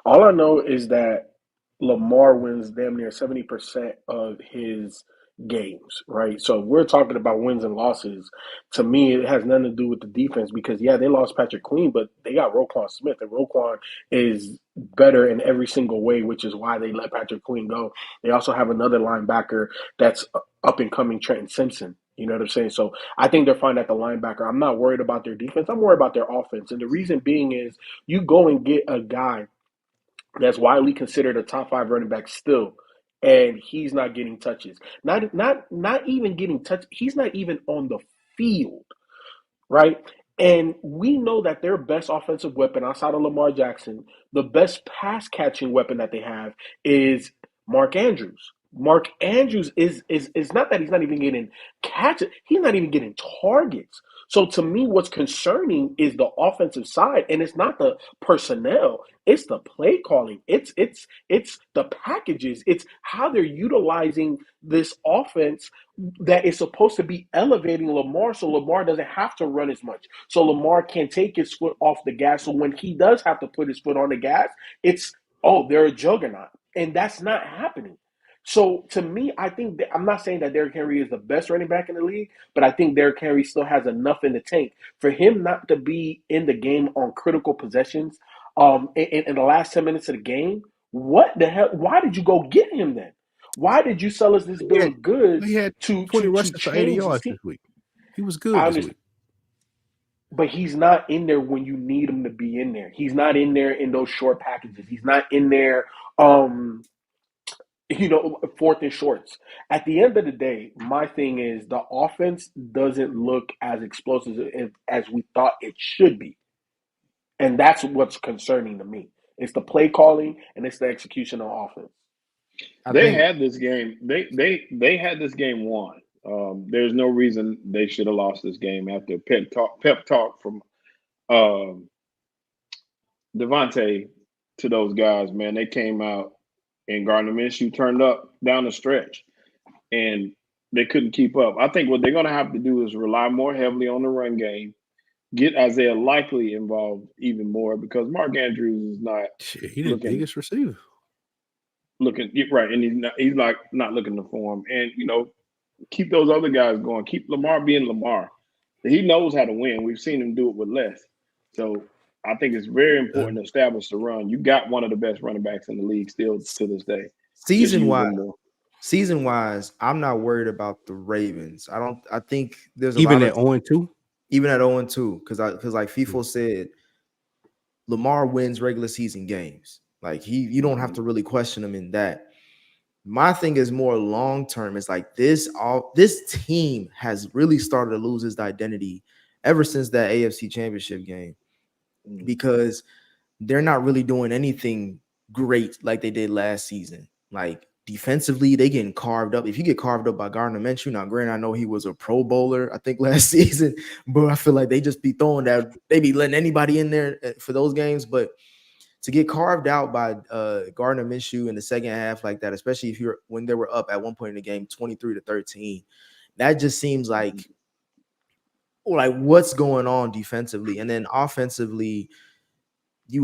All I know is that Lamar wins damn near 70% of his games, right? So if we're talking about wins and losses, to me, it has nothing to do with the defense because, yeah, they lost Patrick Queen, but they got Roquan Smith, and Roquan is better in every single way, which is why they let Patrick Queen go. They also have another linebacker that's up and coming, Trenton Simpson. You know what I'm saying? So I think they're fine at the linebacker. I'm not worried about their defense. I'm worried about their offense. And the reason being is you go and get a guy that's widely considered a top 5 running back still, and he's not getting touches. Not even getting touches. He's not even on the field, right? And we know that their best offensive weapon outside of Lamar Jackson, the best pass catching weapon that they have is Mark Andrews. Mark Andrews is not that he's not even getting catches, he's not even getting targets. So to me, what's concerning is the offensive side, and it's not the personnel, it's the play calling, it's the packages, it's how they're utilizing this offense that is supposed to be elevating Lamar so Lamar doesn't have to run as much. So Lamar can take his foot off the gas. So when he does have to put his foot on the gas, it's, oh, they're a juggernaut. And that's not happening. So to me, I think that, I'm not saying that Derrick Henry is the best running back in the league, but I think Derrick Henry still has enough in the tank for him not to be in the game on critical possessions. In the last 10 minutes of the game, what the hell? Why did you go get him then? Why did you sell us this bill of goods He had to 20 to rushes for 80 change this yards team? this week. He was good I this understand, week. but he's not in there when you need him to be in there. He's not in there in those short packages. He's not in there, fourth and shorts. At the end of the day, my thing is the offense doesn't look as explosive as we thought it should be, and that's what's concerning to me. It's the play calling and it's the execution on offense. They had this game. They had this game won. There's no reason they should have lost this game after pep talk from Devontae to those guys. Man, they came out and Gardner Minshew turned up down the stretch, and they couldn't keep up. I think what they're going to have to do is rely more heavily on the run game. Get Isaiah Likely involved even more because Mark Andrews is not he the biggest receiver. Looking right, and he's not looking to form. And keep those other guys going. Keep Lamar being Lamar. He knows how to win. We've seen him do it with less. So I think it's very important to establish the run. You got one of the best running backs in the league still to this day. Season wise, I'm not worried about the Ravens. I think there's even at 0-2. Even at 0-2, because like FIFO said, Lamar wins regular season games. Like you don't have to really question him in that. My thing is more long term. It's like this team has really started to lose its identity ever since that AFC Championship game, because they're not really doing anything great like they did last season. Like defensively, they getting carved up. If you get carved up by Gardner Minshew, now granted, I know he was a Pro Bowler, I think last season, but I feel like they just be throwing that, they be letting anybody in there for those games. But to get carved out by Gardner Minshew in the second half like that, especially when they were up at one point in the game, 23-13, that just seems like what's going on defensively. And then offensively,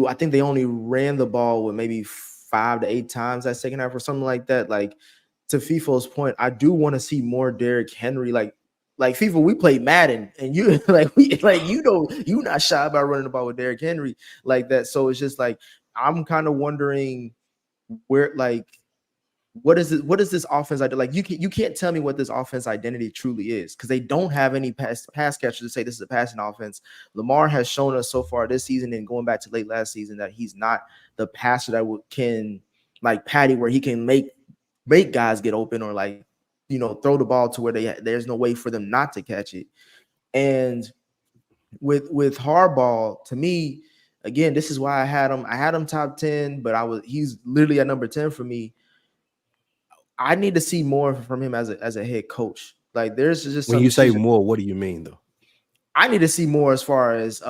I think they only ran the ball with maybe 5 to 8 times that second half or something like that. Like, to FIFO's point, I do want to see more Derrick Henry. Like FIFA, we play Madden, and you you're not shy about running the ball with Derrick Henry like that. So it's just like I'm kind of wondering where, what is this offense identity? Like you can't tell me what this offense identity truly is, because they don't have any pass catchers to say this is a passing offense. Lamar has shown us so far this season and going back to late last season that he's not the passer that can, like Patty, where he can make guys get open or throw the ball to where there's no way for them not to catch it. And with Harbaugh, to me, again, this is why I had him top 10, but he's literally at number 10 for me. I need to see more from him as a head coach. Like there's just when you say more, what do you mean though? I need to see more as far as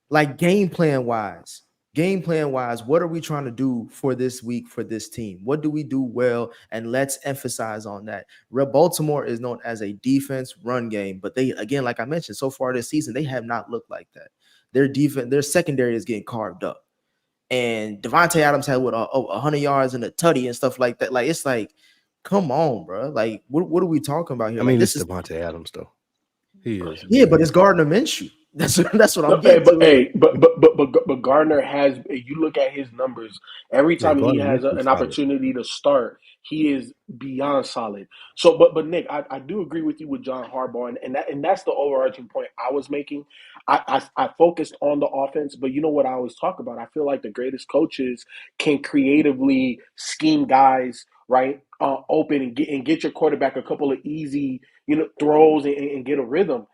like game plan wise. Game plan wise, what are we trying to do for this week for this team? What do we do well? And let's emphasize on that. Baltimore is known as a defense run game, but they, again, like I mentioned, so far this season, they have not looked like that. Their defense, their secondary is getting carved up. And Devontae Adams had 100 yards and a tutty and stuff like that. Like, it's like, come on, bro. Like, what are we talking about here? I mean, like, this is Devontae Adams, though. He is. Yeah, but it's Gardner Minshew. That's what I'm getting. But Gardner has. You look at his numbers. Every time he has an opportunity to start, he is beyond solid. So, but Nick, I do agree with you with John Harbaugh, and that's the overarching point I was making. I focused on the offense, but you know what I always talk about? I feel like the greatest coaches can creatively scheme guys right open and get your quarterback a couple of easy throws and get a rhythm.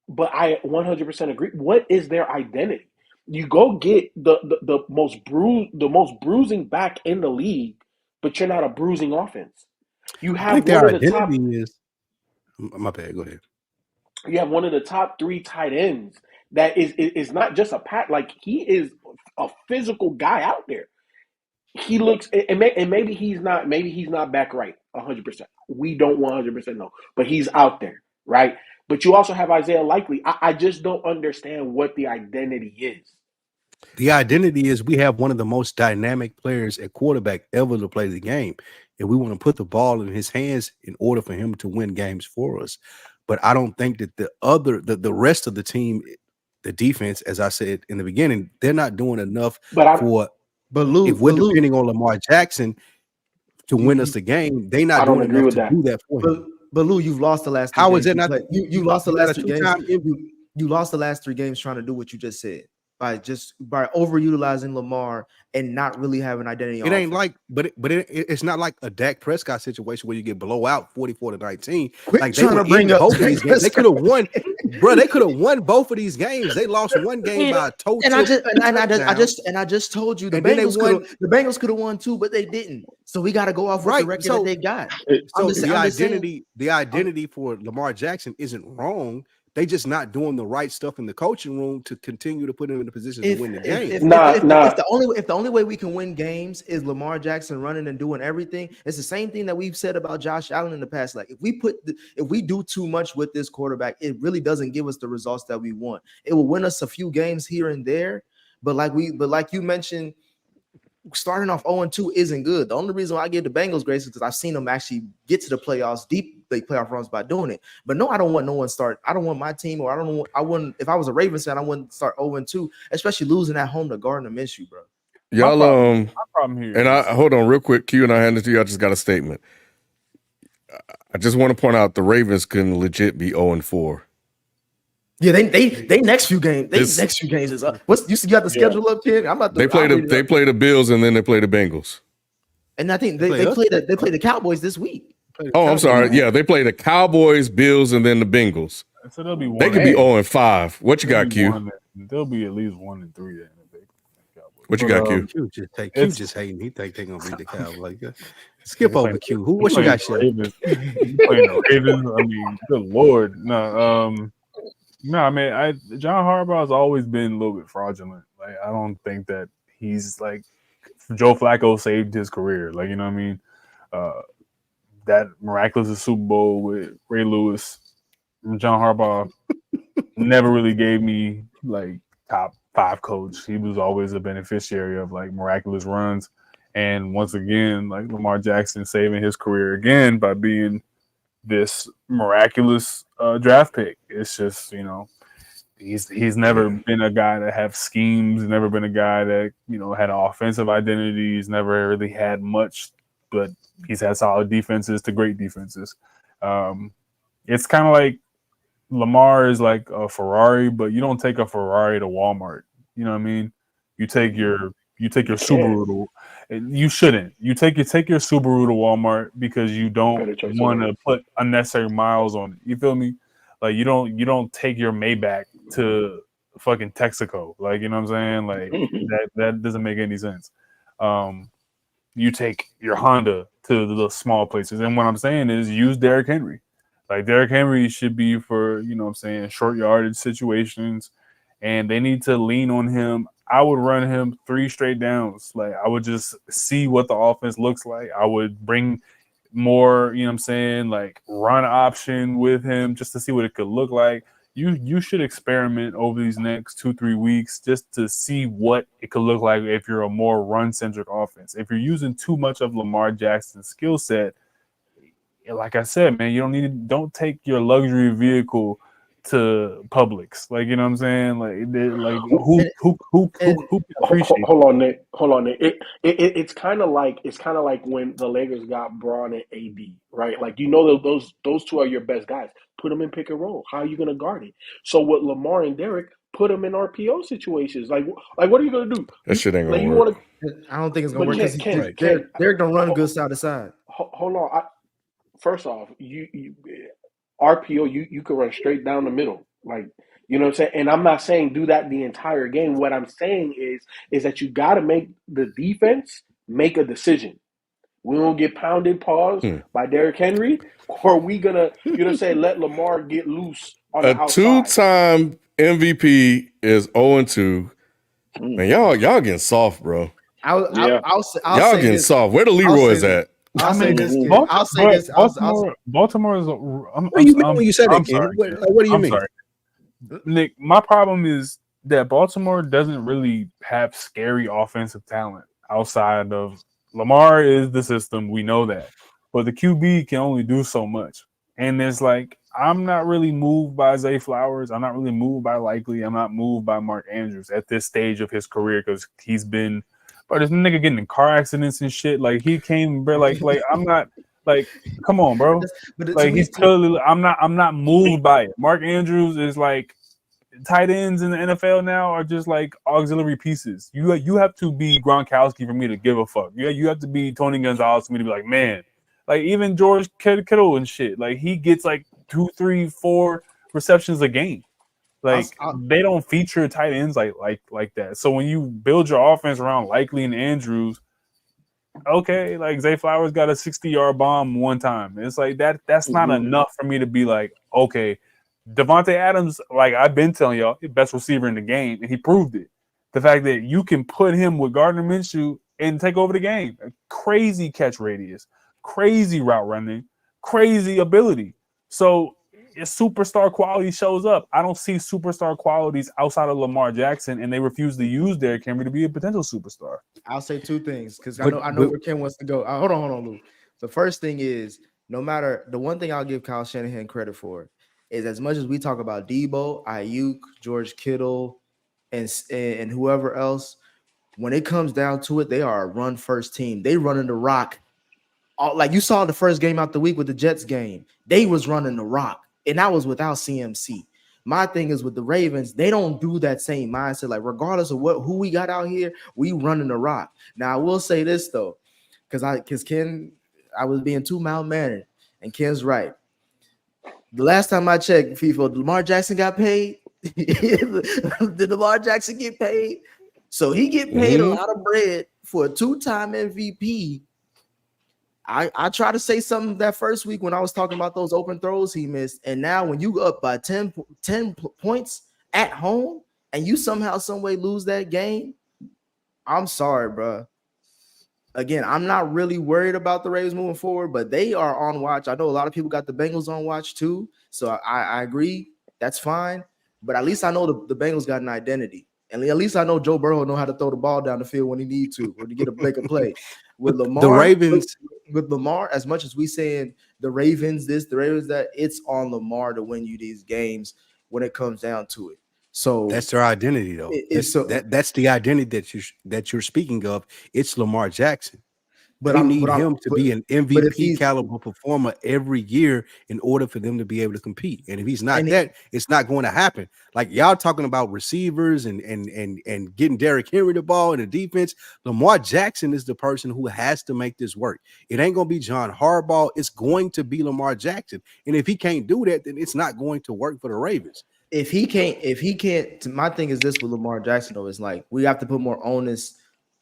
But I 100% agree. What is their identity? You go get the most bruising back in the league, but you're not a bruising offense. You have one of the top. My bad. Go ahead. You have one of the top 3 tight ends that is not just a pat. Like he is a physical guy out there. He looks and maybe he's not back right 100%. We don't 100% know, but he's out there, right? But you also have Isaiah Likely. I just don't understand what the identity is. The identity is we have one of the most dynamic players at quarterback ever to play the game, and we want to put the ball in his hands in order for him to win games for us. But I don't think that the rest of the team, the defense, as I said in the beginning, they're not doing enough for. But Lou, if we're depending on Lamar Jackson to win us the game, they're not doing enough to do that for him. But Lou, you've lost the last. How is it not? You lost the last 3 games. You lost the last 3 games trying to do what you just said by overutilizing Lamar and not really having identity. It ain't like, but it's not like a Dak Prescott situation where you get blow out 44-19. Like they were in both of these games. They could have won, bro. They could have won both of these games. They lost one game by a total. And I just told you the Bengals could have won 2, but they didn't. So we got to go off with the record that they got. So the identity for Lamar Jackson isn't wrong. They just not doing the right stuff in the coaching room to continue to put him in the position to win the game. If the only way we can win games is Lamar Jackson running and doing everything, it's the same thing that we've said about Josh Allen in the past. Like if we do too much with this quarterback, it really doesn't give us the results that we want. It will win us a few games here and there, but like you mentioned, starting off 0-2 isn't good. The only reason why I give the Bengals grace is because I've seen them actually get to the playoffs, deep playoff runs by doing it. But no, I don't want no one start. I don't want my team, or I wouldn't. If I was a Ravens fan, I wouldn't start 0-2, especially losing at home to Gardner Minshew, bro. Y'all, my problem here. And I hold on real quick, Q, and I hand it to you. I just got a statement. I just want to point out the Ravens can legit be 0-4. Yeah, they next few games. Next few games is up. You got the schedule up, kid? I'm about to. They play the Bills and then they play the Bengals. And I think they play the Cowboys this week. Oh, I'm sorry. Yeah, they play the Cowboys, Bills, and then the Bengals. So they'll be. They could be 0-5. What you got, Q? They'll be at least 1-3. Then. What you got, Q? Q just hating. He think they're gonna beat the Cowboys. Skip over Q. What you got, Chef? Playing the Ravens. I mean, good Lord, no. No, I mean, John Harbaugh has always been a little bit fraudulent. Like, I don't think that he's like Joe Flacco saved his career. Like, you know what I mean? That miraculous Super Bowl with Ray Lewis, John Harbaugh never really gave me like top 5 coach. He was always a beneficiary of like miraculous runs. And once again, like Lamar Jackson saving his career again by being this miraculous draft pick. It's just, he's never been a guy that have schemes, never been a guy that, had an offensive identity. He's never really had much, but he's had solid defenses to great defenses. It's kind of like Lamar is like a Ferrari, but you don't take a Ferrari to Walmart. You know what I mean? You take your Subaru to, you shouldn't. You take your Subaru to Walmart because you don't want to put unnecessary miles on it. You feel me? Like you don't take your Maybach to fucking Texaco. Like, you know what I'm saying? Like that doesn't make any sense. you take your Honda to the small places. And what I'm saying is use Derrick Henry. Like Derrick Henry should be for, you know what I'm saying, short yardage situations, and they need to lean on him. I would run him 3 straight downs. Like I would just see what the offense looks like. I would bring more, you know what I'm saying, like run option with him just to see what it could look like. You should experiment over these next 2-3 weeks just to see what it could look like if you're a more run-centric offense. If you're using too much of Lamar Jackson's skill set, like I said, man, don't take your luxury vehicle to Publix. Like, you know what I'm saying? Like who appreciate hold on, Nick. It's kind of like when the Lakers got Braun and AD, right? Like, you know, those two are your best guys. Put them in pick and roll. How are you going to guard it? So with Lamar and Derrick, put them in RPO situations. Like what are you going to do? That shit ain't like gonna work. I don't think it's gonna work because Derrick don't run good side to side. Hold on. First off, you RPO, you can run straight down the middle. Like, you know what I'm saying? And I'm not saying do that the entire game. What I'm saying is that you got to make the defense make a decision. We don't get pounded paws by Derrick Henry, or we gonna, you know what I'm saying, let Lamar get loose on the outside. 2-time MVP is 0-2. Man, y'all getting soft, bro. I'll say getting this. soft. Where the Leroy's at? I'll say this. Baltimore is. What do you mean when you said that, Ken? What do you mean? Sorry. Nick, my problem is that Baltimore doesn't really have scary offensive talent outside of Lamar is the system. We know that. But the QB can only do so much. And it's like, I'm not really moved by Zay Flowers. I'm not really moved by Likely. I'm not moved by Mark Andrews at this stage of his career because he's been, bro, this nigga getting in car accidents and shit. Like, he came, bro, like I'm not, like, come on, bro. Like, he's totally, I'm not moved by it. Mark Andrews is like, tight ends in the NFL now are just like auxiliary pieces. You have to be Gronkowski for me to give a fuck. You have to be Tony Gonzalez for me to be like, man. Like, even George Kittle and shit. Like, he gets like 2, 3, 4 receptions a game. Like, they don't feature tight ends like that. So when you build your offense around Likely and Andrews, okay, like Zay Flowers got a 60-yard bomb one time. It's like that's not enough for me to be like, okay, Devontae Adams, like I've been telling y'all, the best receiver in the game, and he proved it. The fact that you can put him with Gardner Minshew and take over the game. Crazy catch radius, crazy route running, crazy ability. So if superstar quality shows up, I don't see superstar qualities outside of Lamar Jackson, and they refuse to use Derrick Henry to be a potential superstar. I'll say 2 things because I know where Ken wants to go. Hold on, Lou. The first thing is, no matter the one thing I'll give Kyle Shanahan credit for is as much as we talk about Debo, Ayuk, George Kittle, and whoever else, when it comes down to it, they are a run-first team. They running the rock. Like you saw the first game out the week with the Jets game. They was running the rock, and that was without CMC. My thing is with the Ravens, they don't do that same mindset. Like, regardless of who we got out here, we running the rock. Now, I will say this, though, because Ken, I was being too mild-mannered, and Ken's right. The last time I checked, FIFA, Lamar Jackson got paid. Did Lamar Jackson get paid? So he get paid a lot of bread for a 2-time MVP. I tried to say something that first week when I was talking about those open throws he missed. And now when you up by 10 points at home and you somehow, some way lose that game, I'm sorry, bro. Again, I'm not really worried about the Ravens moving forward, but they are on watch. I know a lot of people got the Bengals on watch too, so I agree. That's fine, but at least I know the Bengals got an identity, and at least I know Joe Burrow know how to throw the ball down the field when he need to or to make a play. With Lamar, the Ravens, with Lamar, as much as we saying the Ravens this, the Ravens that, it's on Lamar to win you these games when it comes down to it. So that's their identity, though. That's the identity that you're speaking of. It's Lamar Jackson. But I need him to be an MVP caliber performer every year in order for them to be able to compete. And if he's not it's not going to happen. Like, y'all talking about receivers and getting Derrick Henry the ball in the defense. Lamar Jackson is the person who has to make this work. It ain't going to be John Harbaugh. It's going to be Lamar Jackson. And if he can't do that, then it's not going to work for the Ravens. If he can't, my thing is this with Lamar Jackson, though, is like we have to put more onus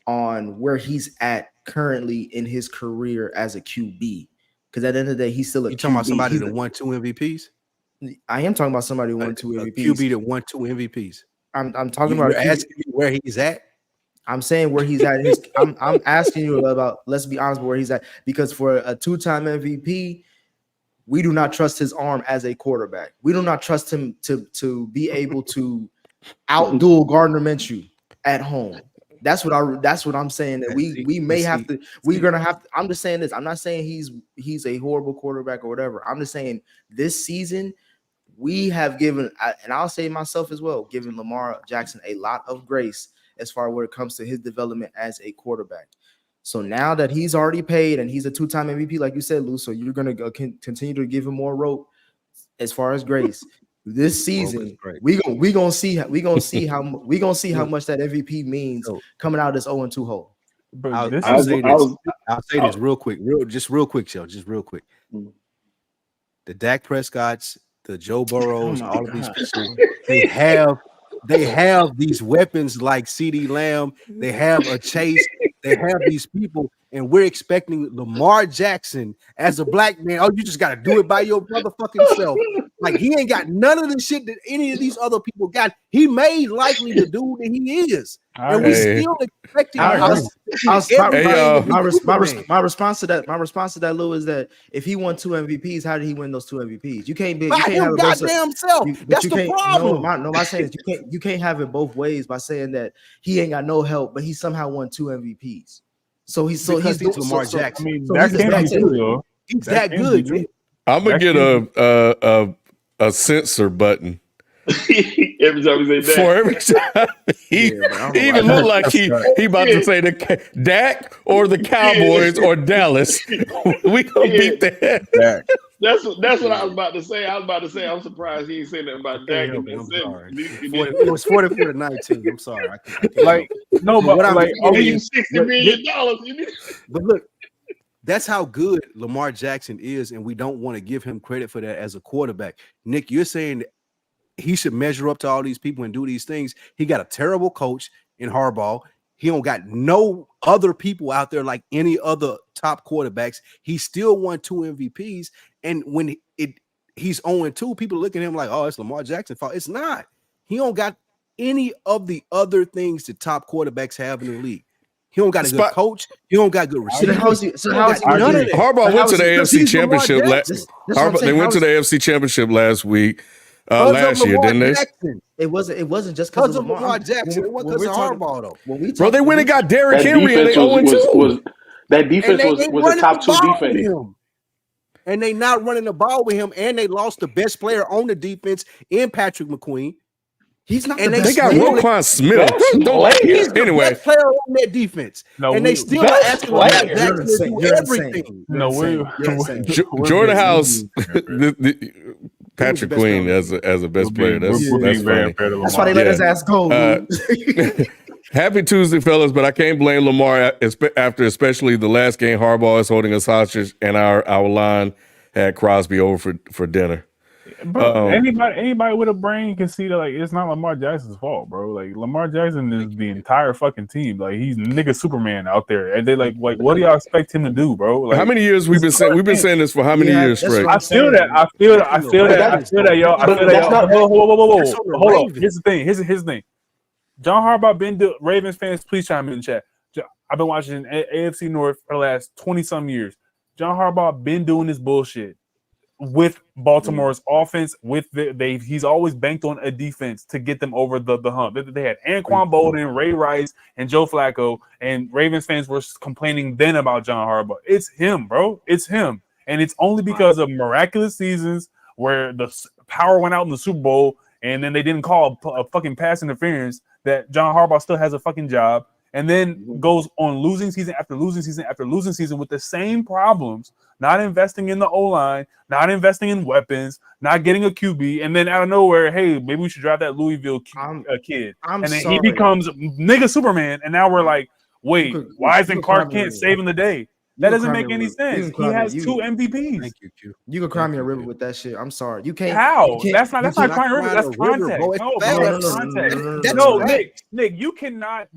on where he's at currently in his career as a QB. Because at the end of the day, he's still a You QB. talking about somebody that won 2 MVPs? I am talking about somebody who won 2 MVPs. QB that won 2 MVPs. I'm talking about asking me where he's at. I'm saying where he's at. I'm asking you about. Let's be honest, where he's at, because for a 2-time MVP, we do not trust his arm as a quarterback. We do not trust him to be able to outduel Gardner Minshew at home. That's what I'm saying. That we're gonna have to. I'm just saying this. I'm not saying he's a horrible quarterback or whatever. I'm just saying this season we have given, and I'll say myself as well, given Lamar Jackson a lot of grace as far as where it comes to his development as a quarterback. So now that he's already paid and he's a 2-time MVP, like you said, Lou, so you're going to continue to give him more rope as far as grace. This season, we gonna see how much that MVP means coming out of this 0-2 hole. I'll say this real quick, Chill, just real quick. The Dak Prescotts, the Joe Burrows, all of these people, they have these weapons like CeeDee Lamb. They have a Chase. They have these people, and we're expecting Lamar Jackson as a black man. Oh, you just got to do it by your motherfucking self. Like, he ain't got none of the shit that any of these other people got. He made likely the dude that he is, and we still expecting. My response to that, Lou, is that if he won 2 MVPs, how did he win those 2 MVPs? You can't have it goddamn self. That's the problem. No, my saying is you can't have it both ways by saying that he ain't got no help, but he somehow won 2 MVPs. So he's Lamar Jackson. I mean, that can't be true, though. He's that good, man. I'm gonna get a censor button. Every time he say that. For every time he even looked like he about to say the Dak or the Cowboys or Dallas. We gonna beat the head. That's what I was about to say. I'm surprised he ain't saying nothing about Dak. It was 44-19. I'm sorry. I can't. Like, no, but like, $60 million. But look, that's how good Lamar Jackson is, and we don't want to give him credit for that as a quarterback. Nick, you're saying that he should measure up to all these people and do these things. He got a terrible coach in Harbaugh. He don't got no other people out there like any other top quarterbacks. He still won 2 MVPs, and when he's 0-2, people look at him like, oh, it's Lamar Jackson's fault. It's not. He don't got any of the other things that top quarterbacks have in the league. He don't got a good coach. He don't got good receivers. Harbaugh went to the AFC Championship. They went to the AFC Championship last week. Last year, didn't they? It wasn't just because of Lamar Jackson. It wasn't because of Harbaugh, though. Bro, they went and got Derrick Henry and they 0-2. That defense was a top 2 defense. And they not running the ball with him, and they lost the best player on the defense in Patrick McQueen. He's not. And they got Roquan Smith. He's the best player on that defense. And they still are asking Lamar Jackson to do everything. Jordan House, Patrick Queen as a best player. That's funny. That's why they let his ass go. Happy Tuesday, fellas, but I can't blame Lamar after especially the last game. Harbaugh is holding us hostage, and our line had Crosby over for dinner. Bro, anybody with a brain can see that, like, it's not Lamar Jackson's fault, bro. Like, Lamar Jackson is the entire fucking team. Like, he's nigga Superman out there, and they like what do y'all expect him to do, bro? Like, how many years we've been saying this for how many years straight? I feel that, y'all. Whoa. Hold on. Here's the thing. Here's the thing. John Harbaugh Ravens fans, please chime in the chat. I've been watching AFC North for the last 20-some years. John Harbaugh been doing this bullshit with Baltimore's offense. He's always banked on a defense to get them over the hump. They had Anquan Bolden, Ray Rice, and Joe Flacco, and Ravens fans were complaining then about John Harbaugh. It's him, bro. It's him, and it's only because of miraculous seasons where the power went out in the Super Bowl, and then they didn't call a fucking pass interference that John Harbaugh still has a fucking job. And then goes on losing season after losing season after losing season with the same problems, not investing in the O-line, not investing in weapons, not getting a QB, and then out of nowhere, hey, maybe we should draft that Louisville kid. And then he becomes nigga Superman, and now we're like, wait, why isn't Clark Kent saving the day? That doesn't make any sense. He has 2 MVPs. Thank you, Q. You can cry me a river with that shit. I'm sorry. You can't. How? You That's can't, not crying a river. That's context. No, Nick, you cannot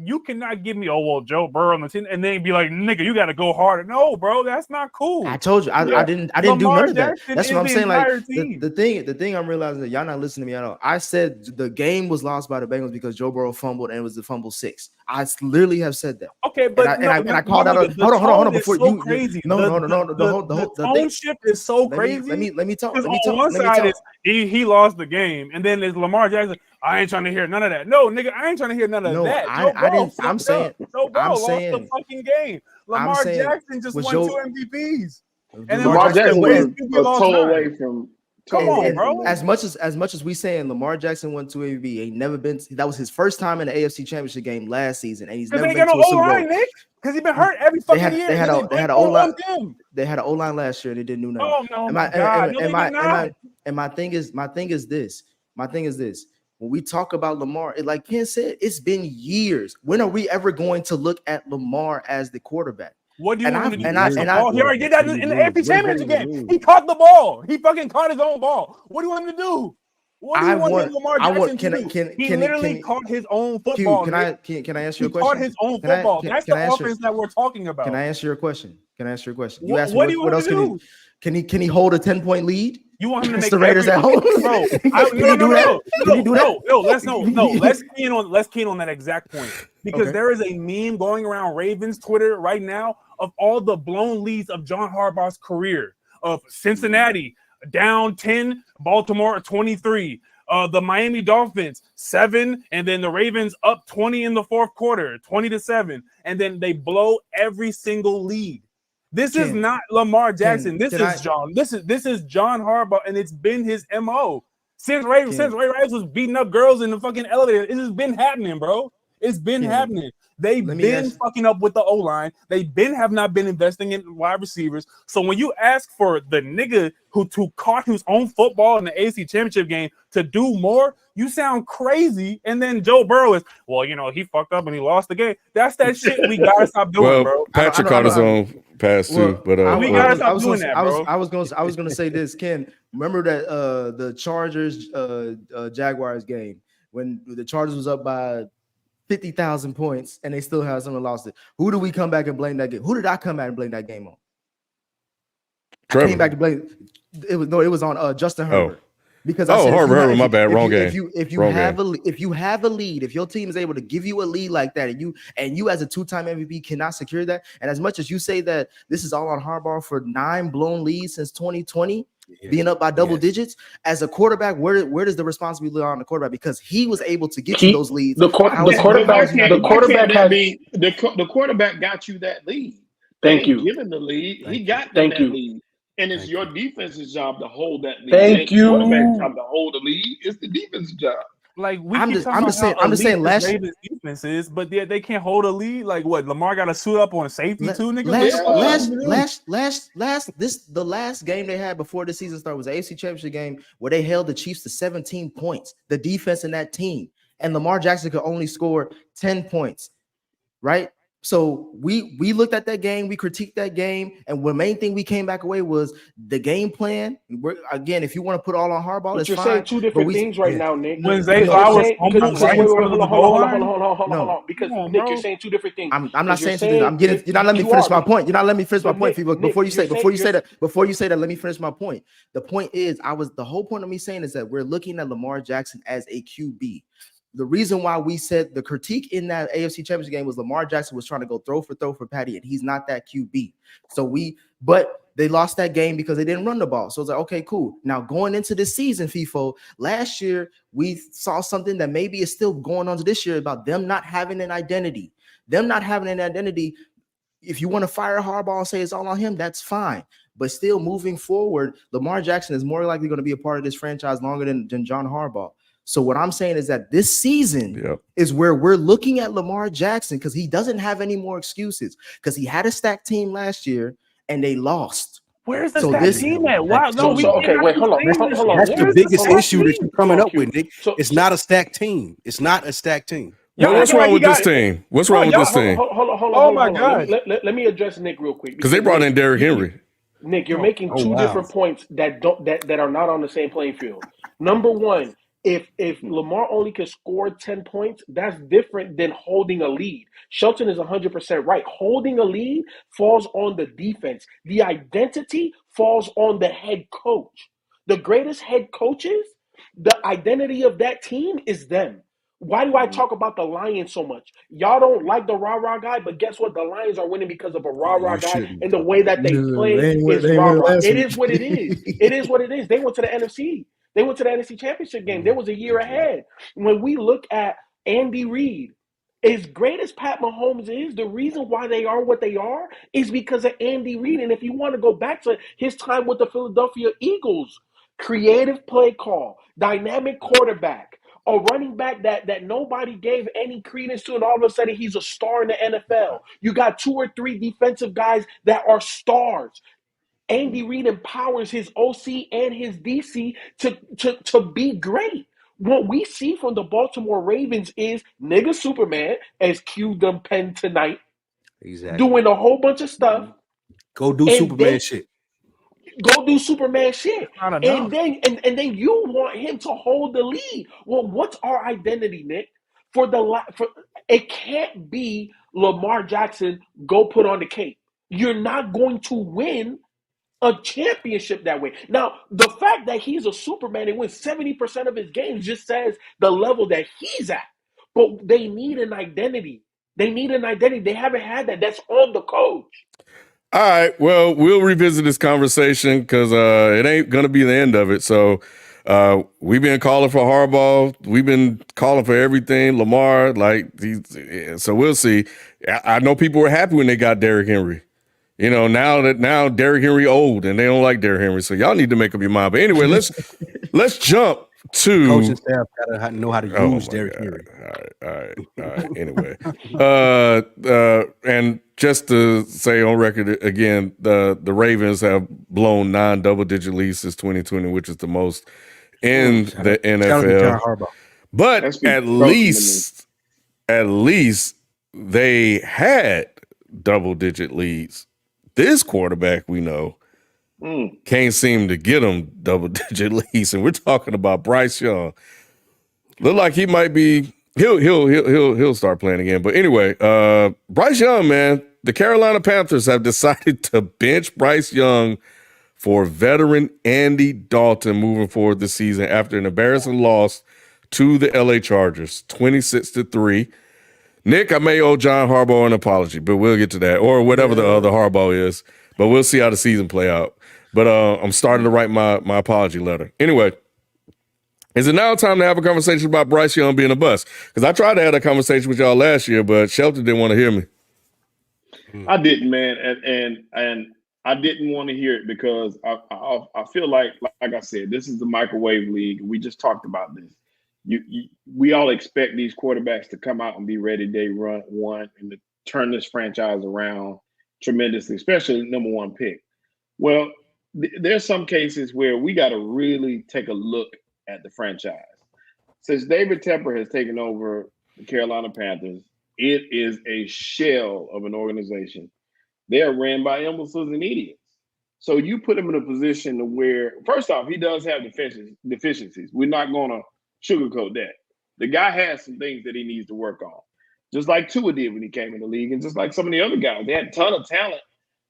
give me, oh well, Joe Burrow on the team, and then be like, nigga, you got to go harder. No, bro, that's not cool. I told you, I didn't do none of that. That's what I'm saying. Like the thing I'm realizing that y'all not listening to me at all. I said the game was lost by the Bengals because Joe Burrow fumbled and it was the fumble 6. I literally have said that. Okay, but and I called out. Hold on. Before you, crazy. No. The tone shift is so crazy. Let me talk. Because on one side is he lost the game, and then there's Lamar Jackson. I ain't trying to hear none of that. No, nigga, I ain't trying to hear none of that. I didn't. I'm saying. Joe Burrow lost the fucking game. Lamar Jackson just won 2 MVPs. And then Lamar Jackson was a toe away from. Come on, bro. As much as we saying Lamar Jackson won 2 MVP, ain't never been. That was his first time in the AFC Championship game last season, and he's never been to a Super Bowl. Nick, because he's been hurt every fucking year. They had an O-line. They had an O-line last year, and they didn't do nothing. Oh no, and my thing is this. When we talk about Lamar, like Ken said, it's been years. When are we ever going to look at Lamar as the quarterback? What do you want him to do? He already did that in the AFC Championship game. He caught the ball. He fucking caught his own ball. What do you want him to do? What do you want Lamar Jackson to do? He literally caught his own football. Can I answer your question? He caught his own football. That's the offense that we're talking about. Can I answer your question? You asked me what else can he hold a 10-point lead? You want him to make the Raiders at home, bro? Let's key in on that exact point because there is a meme going around Ravens Twitter right now of all the blown leads of John Harbaugh's career of Cincinnati down 10, Baltimore 23, the Miami Dolphins 7, and then the Ravens up 20 in the fourth quarter, 20-7, and then they blow every single lead. This is not Lamar Jackson. This is John Harbaugh, and it's been his MO since Ray Rice was beating up girls in the fucking elevator. It has been happening, bro. It's been happening. They've been fucking up with the O-line. They have not been investing in wide receivers. So when you ask for the nigga who caught his own football in the AFC Championship game to do more, you sound crazy. And then Joe Burrow is, well, he fucked up and he lost the game. That's that shit we gotta stop doing, bro. Patrick caught his own pass too, but we gotta stop doing that, bro. I was gonna say this, Ken. Remember that the Chargers Jaguars game when the Chargers was up by 50,000 points and they still have someone lost it. Who do we come back and blame that game? Who did I come back and blame that game on? Trevor. I came back to blame. It was on Justin Herbert. Because Herbert, my bad, wrong game. If you have a lead, if your team is able to give you a lead like that, and you as a 2-time MVP cannot secure that, and as much as you say that this is all on Harbaugh for 9 blown leads since 2020. Being up by double digits as a quarterback, where does the responsibility lie on the quarterback? Because he was able to get you those leads. The quarterback got you that lead. Thank you. Given the lead, he got that lead, and it's your defense's job to hold that lead. Thank you. Quarterback's job to hold the lead. It's the defense's job. Like I'm just saying last Ravens defense is, but they can't hold a lead. Like what? Lamar got to suit up on safety too, nigga. The last game they had before the season started was the AFC Championship game where they held the Chiefs to 17 points. The defense in that team, and Lamar Jackson could only score 10 points, right? So we looked at that game, we critiqued that game, and the main thing we came back away was the game plan. Again, if you want to put all on Harbaugh, but you're saying two different things right now, Nick. When Zay Flowers, hold on, because Nick, you're saying two different things. I'm not saying two different. You're not letting me finish my point. You're not letting me finish my point. Before you say that, let me finish my point. The point is, the whole point of me saying is that we're looking at Lamar Jackson as a QB. The reason why we said the critique in that AFC Championship game was Lamar Jackson was trying to go throw for Patty, and he's not that QB. But they lost that game because they didn't run the ball. So it's like, okay, cool. Now going into this season, FIFO, last year we saw something that maybe is still going on to this year about them not having an identity. If you want to fire Harbaugh and say it's all on him, that's fine. But still moving forward, Lamar Jackson is more likely going to be a part of this franchise longer than John Harbaugh. So what I'm saying is that this season is where we're looking at Lamar Jackson because he doesn't have any more excuses because he had a stacked team last year and they lost. Where's the stacked team at? Wow, hold on. That's the biggest issue that you're coming up with, Nick. It's not a stacked team. It's not a stacked team. But what's wrong with this team? What's wrong with this team? Hold on. Oh my God! Let me address Nick real quick because they brought in Derrick Henry. Nick, you're making two different points that are not on the same playing field. Number one, if Lamar only can score 10 points, that's different than holding a lead. Shelton is 100% right. Holding a lead falls on the defense. The identity falls on the head coach. The greatest head coaches, the identity of that team is them. Why do I talk about the Lions so much? Y'all don't like the rah-rah guy, but guess what? The Lions are winning because of a rah-rah guy, and the way that they play is rah-rah. It is what it is. It is what it is. They went to the NFC. They went to the NFC Championship game. There was a year ahead. When we look at Andy Reid, as great as Pat Mahomes is, the reason why they are what they are is because of Andy Reid. And if you want to go back to his time with the Philadelphia Eagles, creative play call, dynamic quarterback, a running back that nobody gave any credence to, and all of a sudden he's a star in the NFL. You got 2 or 3 defensive guys that are stars. Andy Reid empowers his OC and his DC to be great. What we see from the Baltimore Ravens is nigga Superman, as Q done penned tonight, doing a whole bunch of stuff. Go do Superman shit. Go do Superman shit. And then you want him to hold the lead. Well, what's our identity, Nick? It can't be Lamar Jackson, go put on the cape. You're not going to win a championship that way. Now, the fact that he's a Superman and wins 70% of his games just says the level that he's at. But they need an identity. They haven't had that. That's on the coach. All right. Well, we'll revisit this conversation because it ain't going to be the end of it. So we've been calling for Harbaugh. We've been calling for everything. Lamar, so we'll see. I know people were happy when they got Derrick Henry. You know, now Derrick Henry old and they don't like Derrick Henry. So y'all need to make up your mind. But anyway, let's jump to coaching staff gotta know how to use Derrick Henry. All right. Anyway, and just to say on record again, the Ravens have blown 9 double-digit leads since 2020, which is the most in the NFL. But at least they had double-digit leads. This quarterback we know can't seem to get them double-digit leads, and we're talking about Bryce Young. Look like he might be. He'll start playing again. But anyway, Bryce Young, man, the Carolina Panthers have decided to bench Bryce Young for veteran Andy Dalton moving forward this season after an embarrassing loss to the LA Chargers, 26-3. Nick, I may owe John Harbaugh an apology, but we'll get to that, or whatever the other Harbaugh is. But we'll see how the season play out. But I'm starting to write my apology letter. Anyway, is it now time to have a conversation about Bryce Young being a bust? Because I tried to have a conversation with y'all last year, but Shelton didn't want to hear me. I didn't, man, and I didn't want to hear it because I feel like I said, this is the microwave league. We just talked about this. We all expect these quarterbacks to come out and be ready day one and to turn this franchise around tremendously, especially number 1 pick. Well, there's some cases where we got to really take a look at the franchise. Since David Tepper has taken over the Carolina Panthers, it is a shell of an organization. They are ran by imbeciles and idiots. So you put him in a position to where, first off, he does have deficiencies. We're not going to sugarcoat that. The guy has some things that he needs to work on, just like Tua did when he came in the league, and just like some of the other guys. They had a ton of talent,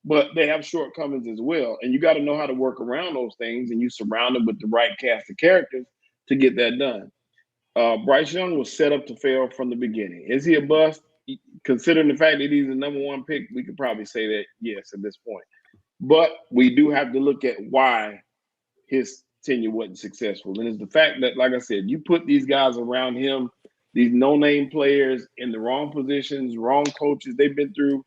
but they have shortcomings as well. And you got to know how to work around those things, and you surround them with the right cast of characters to get that done. Bryce Young was set up to fail from the beginning. Is he a bust? Considering the fact that he's the number 1 pick, we could probably say that yes at this point. But we do have to look at why his tenure wasn't successful. And it's the fact that, like I said, you put these guys around him, these no-name players in the wrong positions, wrong coaches they've been through.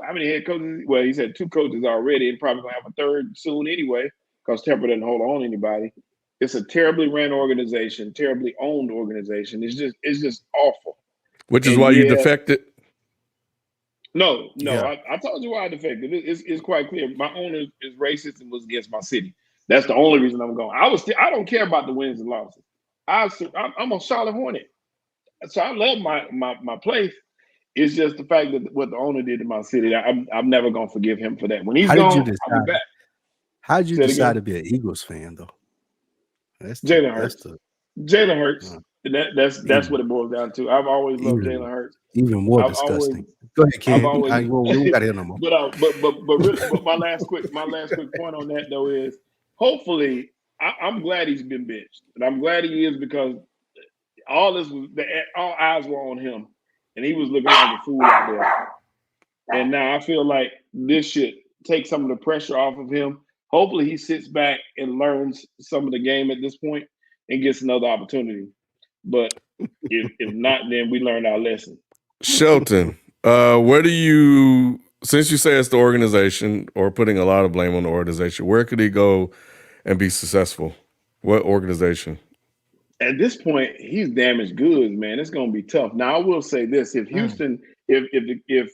How many head coaches? Well, he's had 2 coaches already and probably going to have a 3rd soon anyway because Tepper doesn't hold on to anybody. It's a terribly ran organization, terribly owned organization. It's just awful. Which is why you defected? No. Yeah. I told you why I defected. It's quite clear. My owner is racist and was against my city. That's the only reason I'm going. I don't care about the wins and losses. I'm a Charlotte Hornet. So I love my place. It's just the fact that what the owner did to my city. I'm never gonna forgive him for that. When he's gone, I'll be back. How did you decide to be an Eagles fan, though? Jalen Hurts. Jalen Hurts. That's what it boils down to. I've always loved Jalen Hurts. Even more disgusting. Go ahead, Ken. We got to hear no more. But my last quick point on that though is hopefully I'm glad he's been benched, and I'm glad he is because all eyes were on him, and he was looking like a fool out there. And now I feel like this should take some of the pressure off of him. Hopefully he sits back and learns some of the game at this point and gets another opportunity. But if not, then we learned our lesson. Shelton, where do you, since you say it's the organization or putting a lot of blame on the organization, where could he go and be successful? What organization? At this point, he's damaged goods, man. It's going to be tough. Now, I will say this: if Houston, if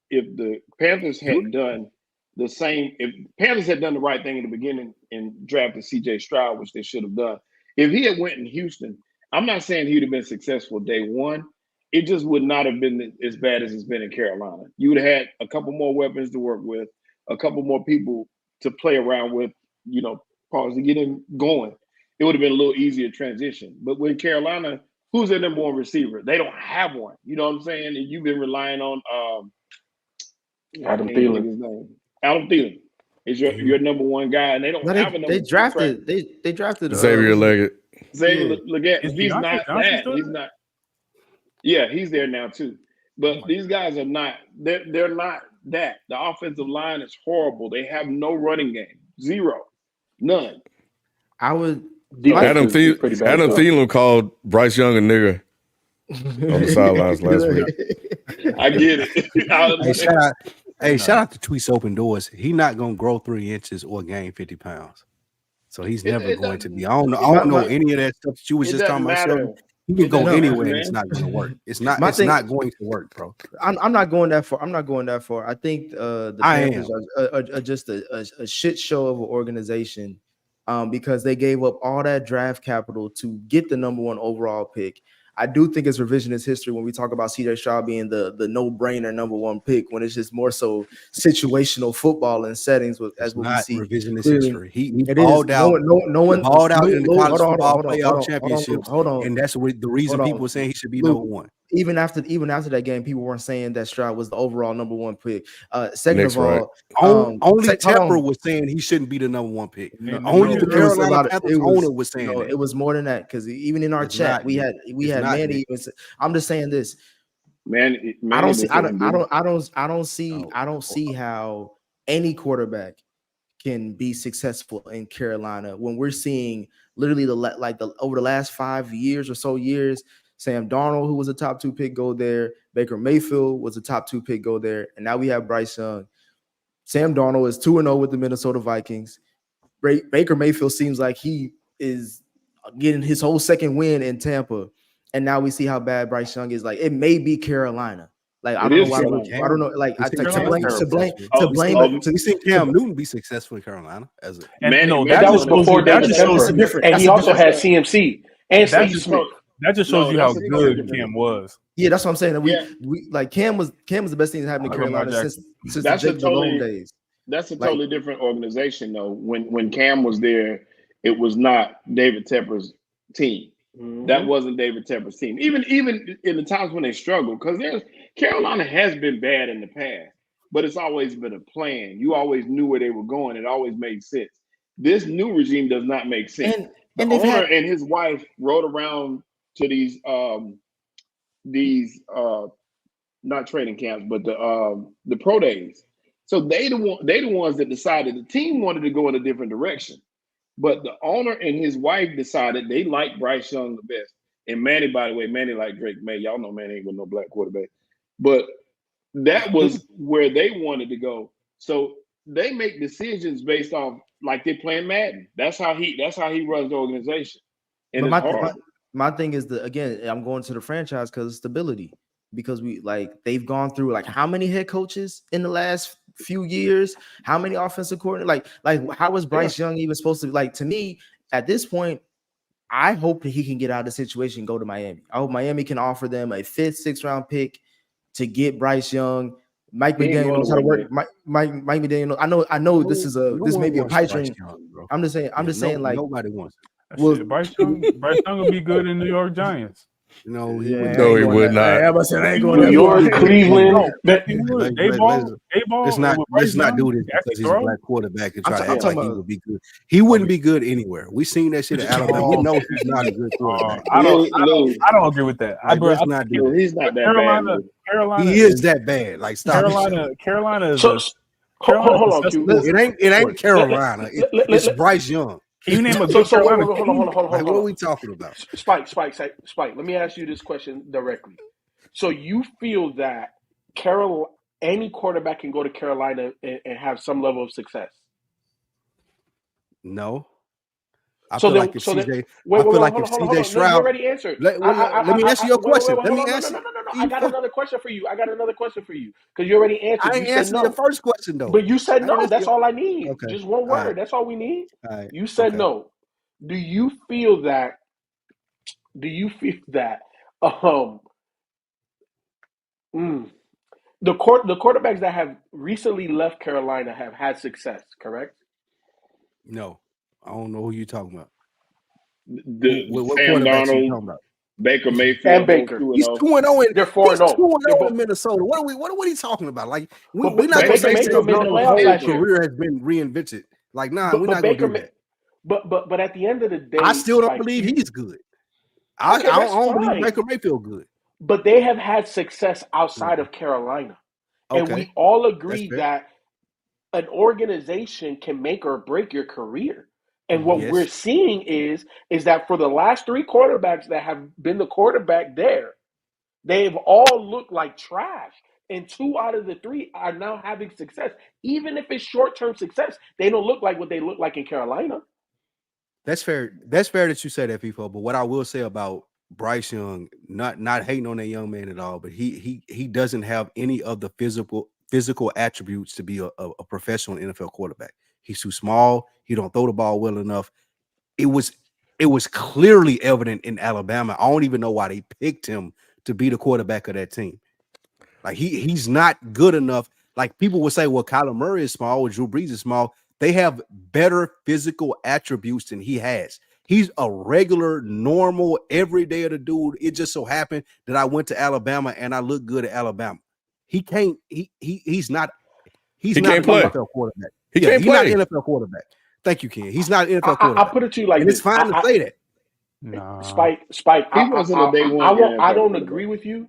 the Panthers had done the same, if Panthers had done the right thing in the beginning and drafted C.J. Stroud, which they should have done, if he had went in Houston, I'm not saying he'd have been successful day one. It just would not have been as bad as it's been in Carolina. You would have had a couple more weapons to work with, a couple more people to play around with, to get him going. It would have been a little easier transition. But with Carolina, who's their number one receiver? They don't have one. You know what I'm saying? And you've been relying on Adam Thielen. Adam Thielen is your number one guy, and they don't have a number. They drafted Xavier Leggett. Xavier Leggett. He's not that. He's not. Yeah, he's there now too. But these guys are not. They're not that. The offensive line is horrible. They have no running game. Zero. None. Adam Thielen called Bryce Young a nigger on the sidelines last week. I get it. Shout out to Tweets Open Doors. He's not gonna grow 3 inches or gain 50 pounds. So he's never going to be. I don't know any of that stuff that you was just talking about. He can go anywhere and it's not gonna work. It's not going to work, bro. I'm not going that far. I think the Panthers are just a shit show of an organization. Because they gave up all that draft capital to get the number 1 overall pick. I do think it's revisionist history when we talk about C.J. Stroud being the no-brainer number 1 pick, when it's just more so situational football and settings as what we see. Revisionist history. He balled out. No one balled out in the college football playoff championships. And that's the reason people were saying he should be number 1. Even after that game, people weren't saying that Stroud was the overall number 1 pick. Second of all, only Tepper was saying he shouldn't be the number 1 pick. Only the Carolina Panthers owner was saying that. It was more than that, because even in our chat, we had Manny. I'm just saying this. I don't see how any quarterback can be successful in Carolina when we're seeing literally over the last 5 years or so years. Sam Darnold, who was a top 2 pick, go there. Baker Mayfield was a top 2 pick, go there. And now we have Bryce Young. Sam Darnold is 2-0 with the Minnesota Vikings. Baker Mayfield seems like he is getting his whole second win in Tampa. And now we see how bad Bryce Young is. Like, it may be Carolina. Like, I don't know why. I don't know. Like, to blame. So you see Cam Newton be successful in Carolina as a that was before December. And he also had CMC and Steve Smith. That just shows you how good Cam was. Yeah, that's what I'm saying. We like Cam was the best thing that happened in Carolina since the Jake Malone days. That's a totally different organization, though. When Cam was there, it was not David Tepper's team. Mm-hmm. That wasn't David Tepper's team. Even in the times when they struggled, because Carolina has been bad in the past, but it's always been a plan. You always knew where they were going. It always made sense. This new regime does not make sense. And the owner and his wife rode around to these not training camps, but the pro days. So they the ones that decided. The team wanted to go in a different direction, but the owner and his wife decided they liked Bryce Young the best. And Manny, by the way, Manny like Drake May. Y'all know Manny ain't with no black quarterback, but that was where they wanted to go. So they make decisions based off like they're playing Madden. That's how he runs the organization. And my thing is again, I'm going to the franchise because of stability. Because they've gone through how many head coaches in the last few years? How many offensive coordinators? Like how was Bryce Young even supposed to to me at this point? I hope that he can get out of the situation and go to Miami. I hope Miami can offer them a 5th, 6th round pick to get Bryce Young. Mike McDaniel knows how to work. Mike McDaniel. I know this may be a pipe dream. I'm just saying, like, nobody wants it. Well, Bryce Young will be good in New York Giants. No, he would not. New York, Cleveland. Let's not do this because he's a black quarterback and try to act like he would be good. He wouldn't be good anywhere. We seen that shit at Alabama. We know he's not a good quarterback. I don't agree with that. He's not that bad. Carolina, he is that bad. Like, stop. Carolina is. Hold on, Q. It ain't Carolina. It's Bryce Young. Can you name a good Carolina? Hold on. What are we talking about? Spike. Let me ask you this question directly. So you feel that any quarterback can go to Carolina and have some level of success? No. I feel like if CJ Stroud. You already answered. Let me answer your question. No. I got another question for you. Because you already answered. I ain't answering the first question, though. But you said no. That's all I need. Okay. Just one word. Right. That's all we need. Right. You said no. Do you feel that? The quarterbacks that have recently left Carolina have had success, correct? No. I don't know who you're talking about. What quarterbacks you talking about? Baker Mayfield and Baker. He's 2-0. They're 4-0. 2-0 in Minnesota. What are we talking about? Like, we're not going to say his career has been reinvented. Like, nah, we're not going to do that. But at the end of the day, I still don't believe he's good. I don't believe Baker Mayfield good. But they have had success outside of Carolina, and we all agree that an organization can make or break your career. And what we're seeing is that for the last 3 quarterbacks that have been the quarterback there, they've all looked like trash. And 2 out of the 3 are now having success. Even if it's short-term success, they don't look like what they look like in Carolina. That's fair. That's fair that you say that, FIFO. But what I will say about Bryce Young, not hating on that young man at all, but he doesn't have any of the physical attributes to be a professional NFL quarterback. He's too small. He don't throw the ball well enough. It was clearly evident in Alabama. I don't even know why they picked him to be the quarterback of that team. Like, he's not good enough. Like, people would say, well, Kyler Murray is small or Drew Brees is small. They have better physical attributes than he has. He's a regular, normal, every day of the dude. It just so happened that I went to Alabama and I look good at Alabama. He can't. He's not. He's not an NFL quarterback. He's not an NFL quarterback. Thank you, Ken. He's not an NFL quarterback. I'll put it to you like this. It's fine to say that. No. Spike. I don't agree with you.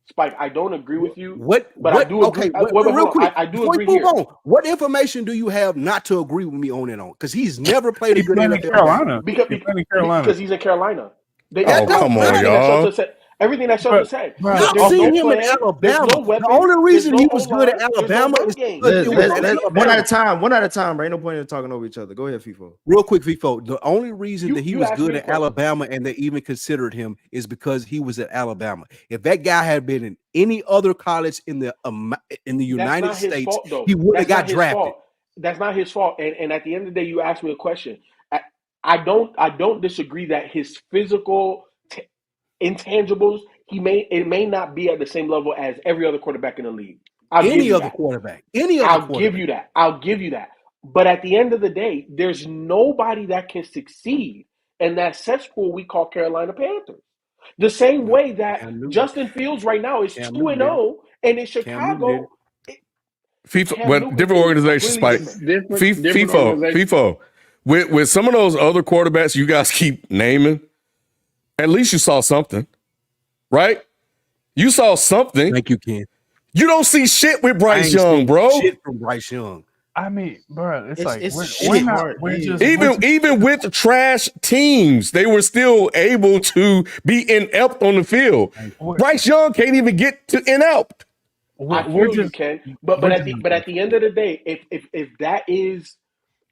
Spike, I don't agree with you. I do agree. Real quick, I do agree here. What information do you have not to agree with me on and on? Because he's never played a good NFL Carolina. Because he's in Carolina. Come on, y'all. Everything that Shelton said. I've seen him in Alabama. The only reason he was good at Alabama is one at a time. One at a time. Ain't no point in talking over each other. Go ahead, FIFO. Real quick, FIFO. The only reason that he was good at Alabama and they even considered him is because he was at Alabama. If that guy had been in any other college in the United States, he would have got drafted. That's not his fault. And at the end of the day, you asked me a question. I don't disagree that his physical intangibles, it may not be at the same level as every other quarterback in the league. I'll give you that. I'll give you that. But at the end of the day, there's nobody that can succeed in that cesspool we call Carolina Panthers. The same way that Justin Fields right now is 2-0, and in Chicago, FIFA, different organizations, Spike. FIFA. With some of those other quarterbacks you guys keep naming, at least you saw something, right? You saw something. Thank you, Ken. You don't see shit with Bryce Young, bro. Shit from Bryce Young. I mean, bro, Even with the trash teams, they were still able to be inept on the field. Bryce Young can't even get to inept. I feel you, Ken. But at the end of the day, if that is,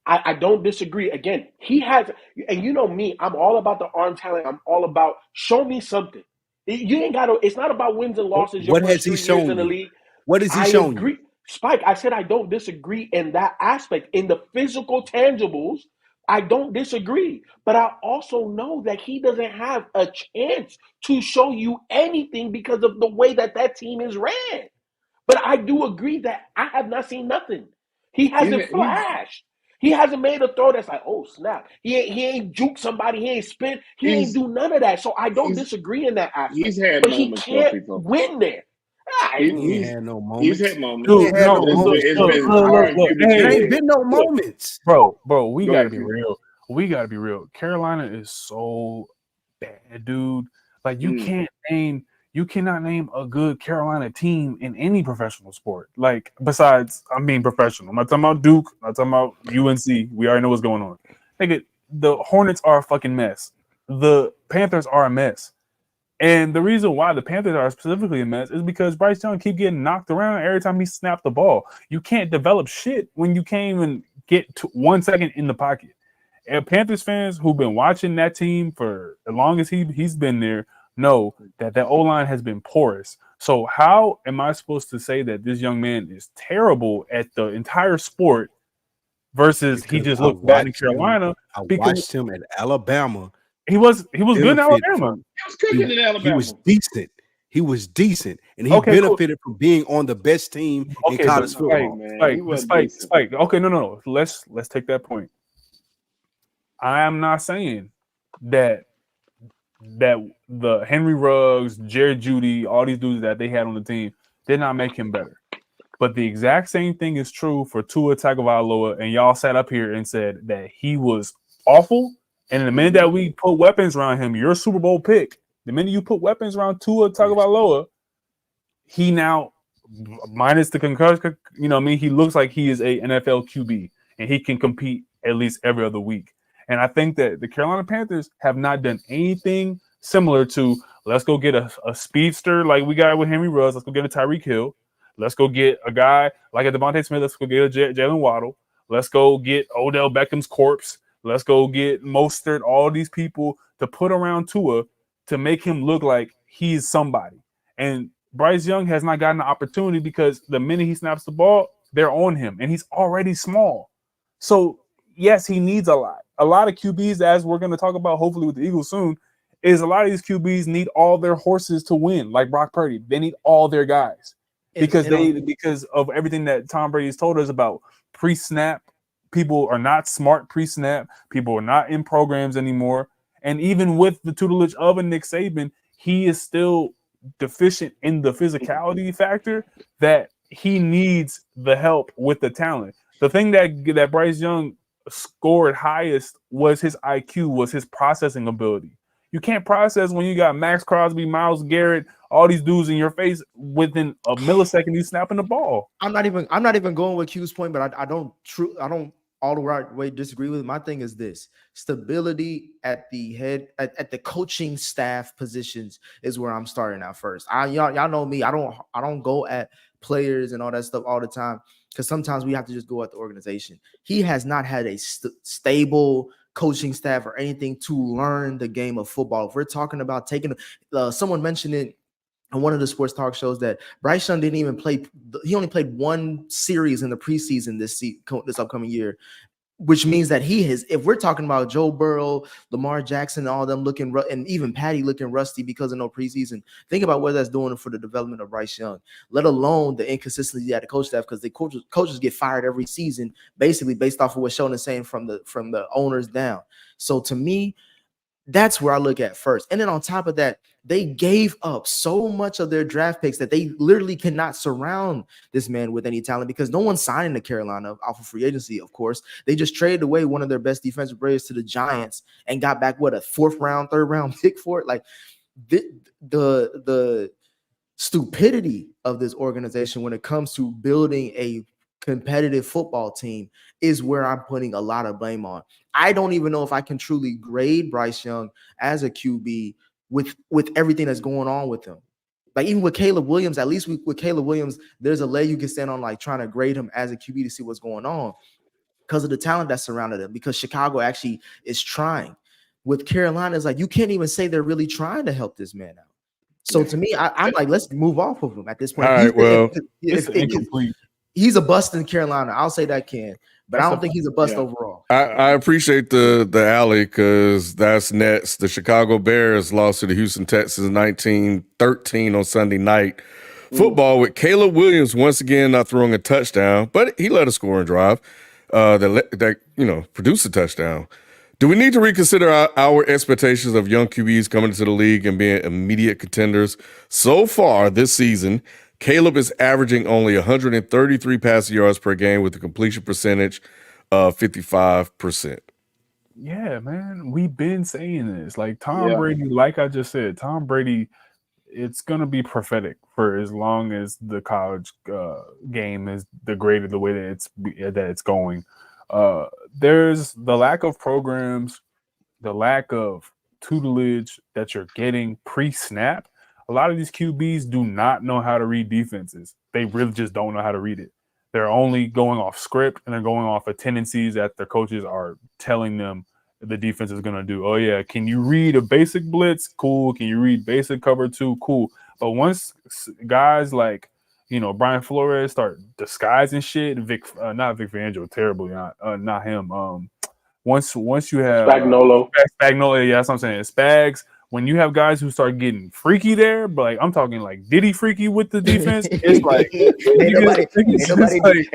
I don't disagree. Again, he has, and you know me, I'm all about the arm talent. I'm all about show me something. You ain't got to. It's not about wins and losses. What has he shown in the league? What has he shown you? Spike, I said I don't disagree in that aspect. In the physical tangibles, I don't disagree, but I also know that he doesn't have a chance to show you anything because of the way that team is ran. But I do agree that I have not seen nothing. He hasn't flashed. He hasn't made a throw that's like, oh snap. He ain't juke somebody. He ain't spin. He ain't do none of that. So I don't disagree in that aspect. He's had but he moments, can't win there. He ain't had no moments. He's had moments. Dude, no, it's been hard. There ain't been no moments, bro. We gotta be real. We gotta be real. Carolina is so bad, dude. Like you cannot name a good Carolina team in any professional sport. Like besides, I mean professional. I'm not talking about Duke. I'm not talking about UNC. We already know what's going on. The Hornets are a fucking mess. The Panthers are a mess. And the reason why the Panthers are specifically a mess is because Bryce Young keep getting knocked around every time he snapped the ball. You can't develop shit when you can't even get to 1 second in the pocket. And Panthers fans who've been watching that team for as long as he's been there know that O-line has been porous. So how am I supposed to say that this young man is terrible at the entire sport versus he just looked bad in Carolina? I watched him at Alabama. He was good in Alabama. He was cooking in Alabama. He was decent. And he benefited from being on the best team in college football. Spike. Okay, no. Let's take that point. I am not saying that the Henry Ruggs, Jared Jeudy, all these dudes that they had on the team did not make him better. But the exact same thing is true for Tua Tagovailoa, and y'all sat up here and said that he was awful. And in the minute that we put weapons around him, your Super Bowl pick, the minute you put weapons around Tua Tagovailoa, he now, minus the concussion, he looks like he is a NFL QB, and he can compete at least every other week. And I think that the Carolina Panthers have not done anything similar to, let's go get a speedster like we got with Henry Ruggs. Let's go get a Tyreek Hill. Let's go get a guy like a Devontae Smith. Let's go get a Jalen Waddle. Let's go get Odell Beckham's corpse. Let's go get Mostert, all these people to put around Tua to make him look like he's somebody. And Bryce Young has not gotten the opportunity because the minute he snaps the ball, they're on him, and he's already small. So, yes, he needs a lot. A lot of QBs, as we're going to talk about hopefully with the Eagles soon, is a lot of these QBs need all their horses to win, like Brock Purdy. They need all their guys because of everything that Tom Brady has told us about pre-snap. People are not smart pre-snap. People are not in programs anymore. And even with the tutelage of a Nick Saban, he is still deficient in the physicality factor that he needs the help with the talent. The thing that Bryce Young scored highest was his IQ, was his processing ability. You can't process when you got Max Crosby, Myles Garrett, all these dudes in your face within a millisecond you snapping the ball. I'm not even going with Q's point, but I don't all the right way disagree with it. My thing is this: stability at the head, at the coaching staff positions is where I'm starting out first. Y'all know me. I don't go at players and all that stuff all the time because sometimes we have to just go at the organization. He has not had a stable coaching staff or anything to learn the game of football. If we're talking about taking, someone mentioned it on one of the sports talk shows that Bryce Young didn't even play. He only played one series in the preseason this upcoming year, which means that he has, if we're talking about Joe Burrow, Lamar Jackson, all them looking, and even Patty looking rusty because of no preseason, think about what that's doing for the development of Bryce Young, let alone the inconsistency at the coach staff, because the coaches get fired every season, basically based off of what Sheldon is saying from the owners down. So to me, that's where I look at first. And then on top of that, they gave up so much of their draft picks that they literally cannot surround this man with any talent because no one's signing to Carolina off of free agency, of course. They just traded away one of their best defensive players to the Giants and got back, a fourth round, third round pick for it? Like the stupidity of this organization when it comes to building a competitive football team is where I'm putting a lot of blame on. I don't even know if I can truly grade Bryce Young as a QB with everything that's going on with him. Like even with Caleb Williams, at least with Caleb Williams, there's a leg you can stand on, like trying to grade him as a QB to see what's going on because of the talent that surrounded him, because Chicago actually is trying. With Carolina, it's like you can't even say they're really trying to help this man out. So to me, I'm like, let's move off of him at this point. All right, well, it's incomplete. he's a bust in Carolina. I'll say that, Ken, but I don't think he's a bust overall. I appreciate the alley because that's Nets. The Chicago Bears lost to the Houston Texans 19-13 on Sunday night football with Caleb Williams once again not throwing a touchdown, but he led a scoring drive that produced a touchdown. Do we need to reconsider our expectations of young QBs coming into the league and being immediate contenders? So far this season, Caleb is averaging only 133 passing yards per game with a completion percentage of 55%. Yeah, man. We've been saying this. Like Tom Brady, like I just said, Tom Brady, it's gonna be prophetic for as long as the college game is degraded the way that it's going. There's the lack of programs, the lack of tutelage that you're getting pre-snap. A lot of these QBs do not know how to read defenses. They really just don't know how to read it. They're only going off script and they're going off of tendencies that their coaches are telling them the defense is going to do. Oh, yeah, can you read a basic blitz? Cool. Can you read basic cover two? Cool. But once guys like, Brian Flores start disguising shit, not Vic Fangio, terribly, not him. Once you have Spagnuolo, yeah, that's what I'm saying. Spags. When you have guys who start getting freaky there, but like I'm talking like Diddy freaky with the defense, it's like ain't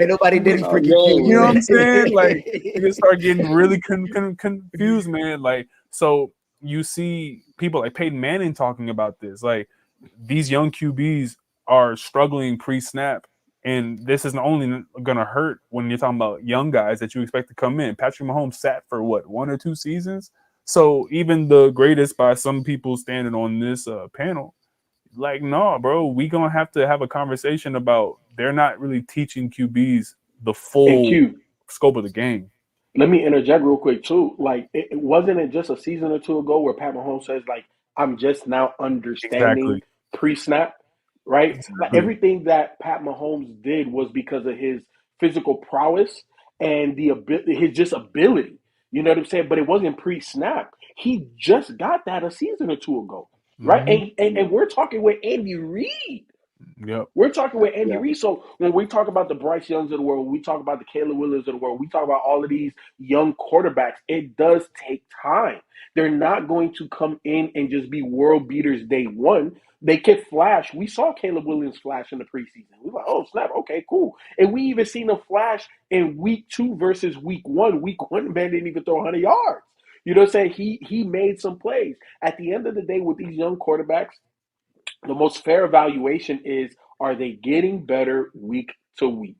nobody Diddy freaky. You know what I'm saying? Like you start getting really confused, man. Like so you see people like Peyton Manning talking about this. Like these young QBs are struggling pre-snap. And this is not only going to hurt when you're talking about young guys that you expect to come in. Patrick Mahomes sat for, 1 or 2 seasons? So even the greatest by some people standing on this panel, like, no, bro, we going to have a conversation about they're not really teaching QBs the full scope of the game. Let me interject real quick, too. Like, it wasn't just a season or two ago where Pat Mahomes says, like, I'm just now understanding pre-snap. Right? Exactly. Like everything that Pat Mahomes did was because of his physical prowess and his just ability. You know what I'm saying? But it wasn't pre-snap. He just got that a season or two ago, right? Mm-hmm. And we're talking with Andy Reid. Yep. We're talking with Andy Reid. So when we talk about the Bryce Youngs of the world, when we talk about the Caleb Williams of the world, we talk about all of these young quarterbacks, it does take time. They're not going to come in and just be world beaters day one. They can flash. We saw Caleb Williams flash in the preseason. We were like, oh, snap. Okay, cool. And we even seen him flash in week 2 versus week 1. Week 1, man didn't even throw 100 yards. You know what I'm saying? He made some plays. At the end of the day, with these young quarterbacks, the most fair evaluation is, are they getting better week to week?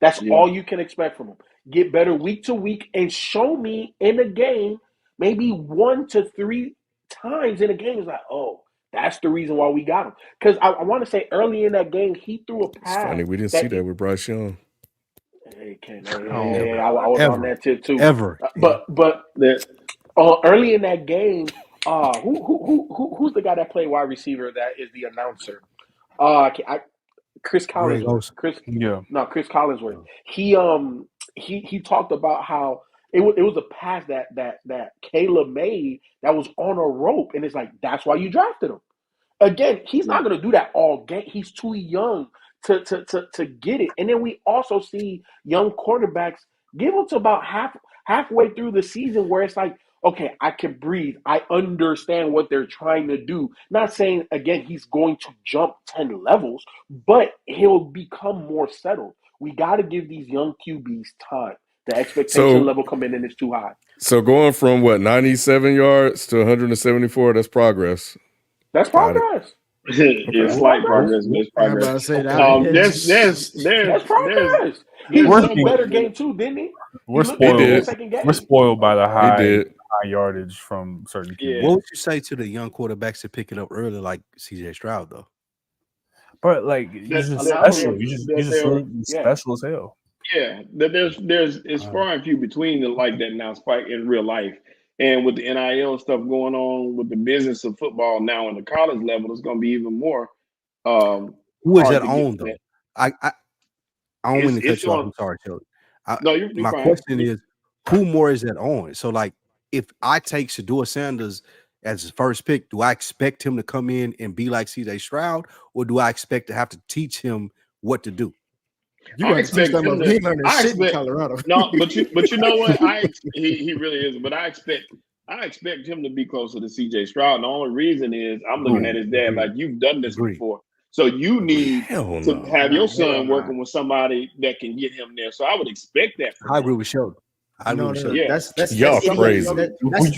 That's all you can expect from them. Get better week to week and show me in a game maybe 1 to 3 times in a game. It's like, oh, that's the reason why we got him. Because I want to say early in that game, he threw a pass. It's funny, we didn't see that with Bryce Young. Hey, Ken, I was on that tip too. Ever. But early in that game, who's the guy that played wide receiver that is the announcer? Chris Collinsworth. Chris Collinsworth. He talked about how it was a pass that Caleb made that was on a rope, and it's like that's why you drafted him. Again, he's not going to do that all game. He's too young to get it. And then we also see young quarterbacks give them to about halfway through the season where it's like, okay, I can breathe. I understand what they're trying to do. Not saying, again, he's going to jump 10 levels, but he'll become more settled. We got to give these young QBs time. The expectation level coming in is too high. So going from 97 yards to 174, that's progress. That's progress. It's slight progress. There's progress. There's progress. He was a better game too, didn't he? We're spoiled by the high yardage from certain people. What would you say to the young quarterbacks to pick it up early, like CJ Stroud, though? But like he's just special. He's just special as hell. Yeah, there's it's far and few between the like that now, Spike, in real life. And with the NIL stuff going on with the business of football now in the college level, it's going to be even more. Who is that on, though? I don't mean to cut you off. I'm sorry, Kelly. My question is, who more is that on? So, like, if I take Shedeur Sanders as his first pick, do I expect him to come in and be like CJ Stroud, or do I expect to have to teach him what to do? You got to teach them up. He learning shit in Colorado. No, but you know what? He really is. But I expect him to be closer to CJ Stroud. And the only reason is I'm looking at his dad like, you've done this before. So you need to have your son working with somebody that can get him there. So I would expect that from him. I agree with Sheldon. That's y'all crazy.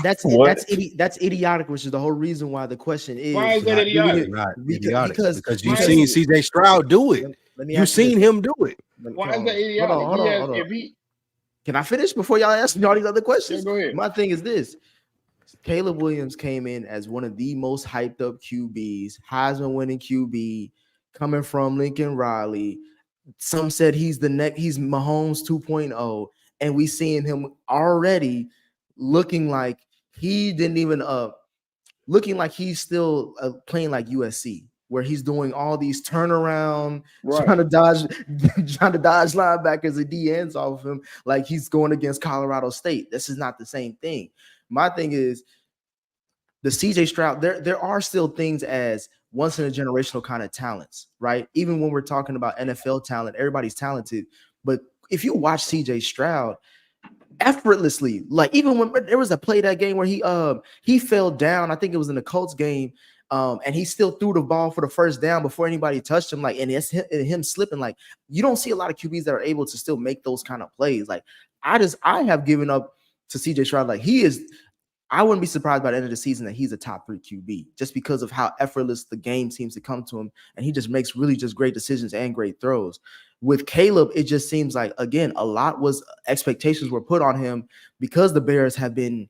That's idiotic, which is the whole reason why the question is. Why is that idiotic? Because you've seen CJ Stroud do it. You've seen him do it. Why is that idiotic? Hold on. Can I finish before y'all ask me all these other questions? Yeah, go ahead. My thing is this. Caleb Williams came in as one of the most hyped up QBs, Heisman winning QB, coming from Lincoln Riley. Some said he's Mahomes 2.0, and we seeing him already looking like he didn't even looking like he's still playing like USC, where he's doing all these turnaround, trying to dodge linebackers and D ends off of him, like he's going against Colorado State. This is not the same thing. My thing is the CJ Stroud, there are still things as once in a generational kind of talents, right? Even when we're talking about NFL talent, everybody's talented. But if you watch CJ Stroud effortlessly, like even when there was a play that game where he fell down, I think it was in the Colts game, and he still threw the ball for the first down before anybody touched him. Like, and it's him slipping. Like, you don't see a lot of QBs that are able to still make those kind of plays. Like, I have given up to CJ Stroud. Like, he is. I wouldn't be surprised by the end of the season that he's a top 3 QB just because of how effortless the game seems to come to him. And he just makes really just great decisions and great throws. With Caleb, it just seems like, again, expectations were put on him because the Bears have been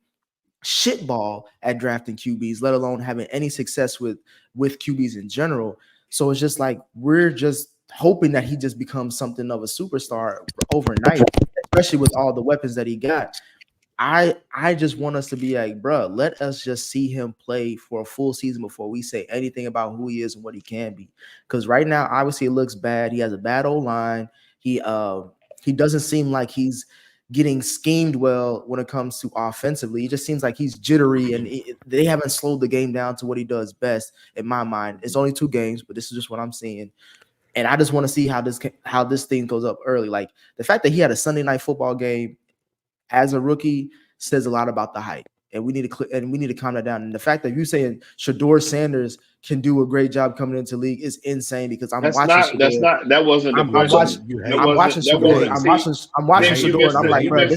shitball at drafting QBs, let alone having any success with QBs in general. So it's just like, we're just hoping that he just becomes something of a superstar overnight, especially with all the weapons that he got. I just want us to be like, bro, let us just see him play for a full season before we say anything about who he is and what he can be. Because right now, obviously, it looks bad. He has a bad O-line. He doesn't seem like he's getting schemed well when it comes to offensively. It just seems like he's jittery, and they haven't slowed the game down to what he does best, in my mind. It's only 2 games, but this is just what I'm seeing. And I just want to see how this thing goes up early. Like, the fact that he had a Sunday night football game as a rookie says a lot about the hype, and we need to calm that down. And the fact that you're saying Shedeur Sanders can do a great job coming into the league is insane, because I'm watching Shedeur, and I'm like, bro,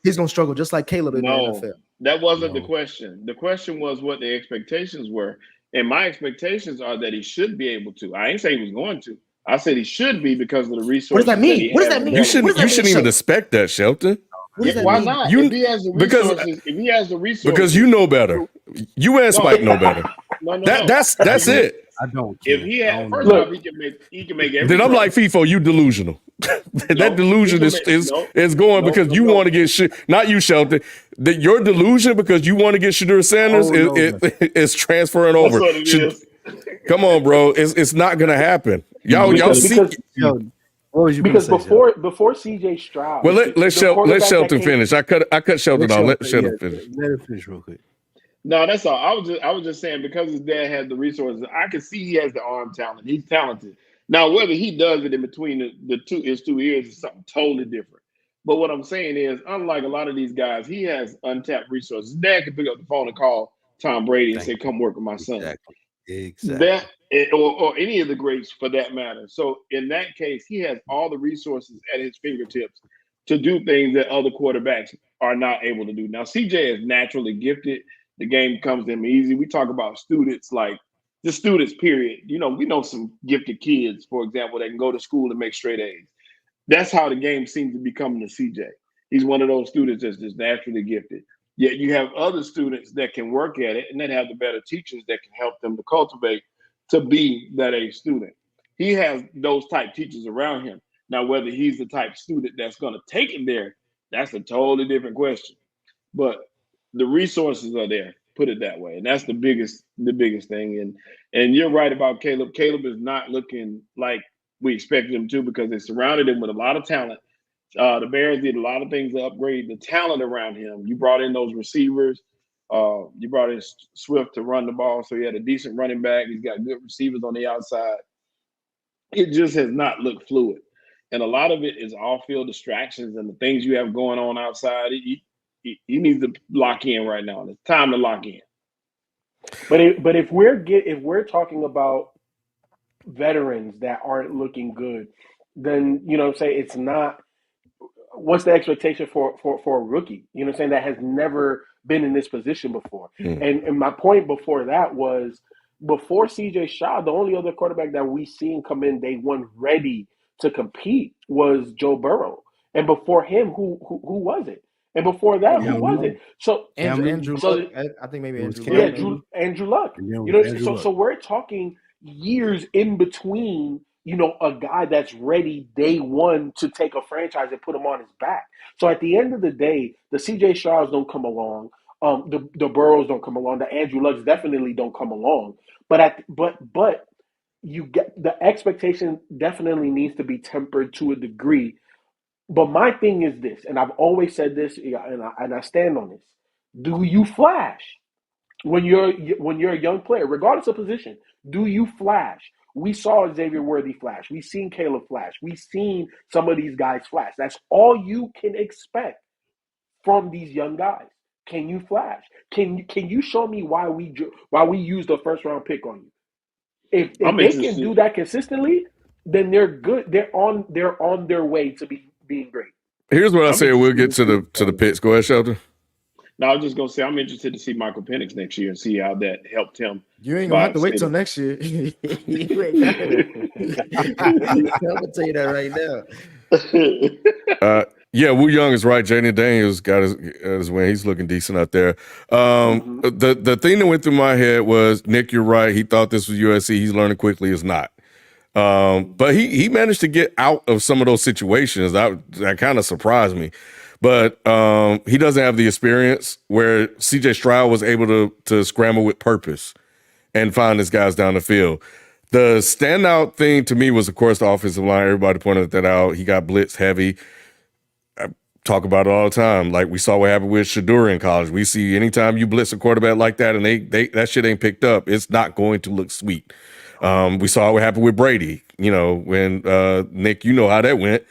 he's gonna struggle just like Caleb in the NFL. That wasn't the question. The question was what the expectations were, and my expectations are that he should be able to. I ain't saying he was going to. I said he should be because of the resources. What does that mean? What does that mean? You shouldn't even expect that, Shelton. Why not? If he has the resources, because you know better. You and Spike know better. That's it. I don't. If he had, first off, he can make everything. Then I'm like, FIFO, you delusional. That delusion is going because you want to get shit. Not you, Shelton. Your delusion because you want to get Shedeur Sanders is transferring over. Come on, bro. It's not gonna happen. Y'all see. What was you because say, before CJ Stroud? Well, let Shelton finish. I cut Shelton off. Let Shelton finish. Let him finish real quick. No, that's all. I was just saying because his dad had the resources. I can see he has the arm talent. He's talented. Now, whether he does it in between his 2 ears is something totally different. But what I'm saying is, unlike a lot of these guys, he has untapped resources. His dad can pick up the phone and call Tom Brady and say, "Come work with my son." Exactly. Or any of the greats for that matter. So in that case, he has all the resources at his fingertips to do things that other quarterbacks are not able to do. Now, CJ is naturally gifted. The game comes to him easy. We talk about students, like the students, period. You know, we know some gifted kids, for example, that can go to school and make straight A's. That's how the game seems to be coming to CJ. He's one of those students that's just naturally gifted. Yet you have other students that can work at it and then have the better teachers that can help them to cultivate to be that A student. He has those type teachers around him. Now, whether he's the type student that's going to take him there, that's a totally different question. But the resources are there, put it that way. And that's the biggest thing. And you're right about Caleb. Caleb is not looking like we expected him to because they surrounded him with a lot of talent. The Bears did a lot of things to upgrade the talent around him. You brought in those receivers. You brought in Swift to run the ball, so he had a decent running back. He's got good receivers on the outside. it just has not looked fluid. And a lot of it is off-field distractions and the things you have going on outside. He needs to lock in right now. It's time to lock in. But if we're talking about veterans that aren't looking good, then say it's not. What's the expectation for a rookie? That has never been in this position before. And my point before that was, before CJ Stroud, the only other quarterback that we seen come in day one ready to compete was Joe Burrow. And before him, who was it? And before that, who was it? So Andrew Luck, I think maybe Andrew Luck. Andrew Luck. So we're talking years in between, a guy that's ready day one to take a franchise and put him on his back. So at the end of the day, the CJ Strouds don't come along. The Burrows don't come along. The Andrew Lucks definitely don't come along. But you get the expectation definitely needs to be tempered to a degree. But my thing is this, and I've always said this, and I stand on this: do you flash when you're a young player, regardless of position? Do you flash? We saw Xavier Worthy flash. We've seen Caleb flash. We've seen some of these guys flash. That's all you can expect from these young guys. Can you flash? Can you show me why we used a first round pick on you? If they can do that consistently, then they're good. They're on their way to being great. Here's what I say. We'll get to the picks. Go ahead, Shelton. No, I was just gonna say I'm interested to see Michael Penix next year and see how that helped him. You ain't gonna have to wait till next year. I'm gonna tell you that right now. Yeah, Wu Young is right. Jaden Daniels got his win. He's looking decent out there. The thing that went through my head was, Nick, you're right. He thought this was USC. He's learning quickly. It's not. But he managed to get out of some of those situations. That kind of surprised me. But he doesn't have the experience where CJ Stroud was able to scramble with purpose and find his guys down the field. The standout thing to me was, of course, the offensive line. Everybody pointed that out. He got blitz heavy. I talk about it all the time. Like we saw what happened with Shadura in college. We see anytime you blitz a quarterback like that and they that shit ain't picked up, it's not going to look sweet. We saw what happened with Brady, when Nick, you know how that went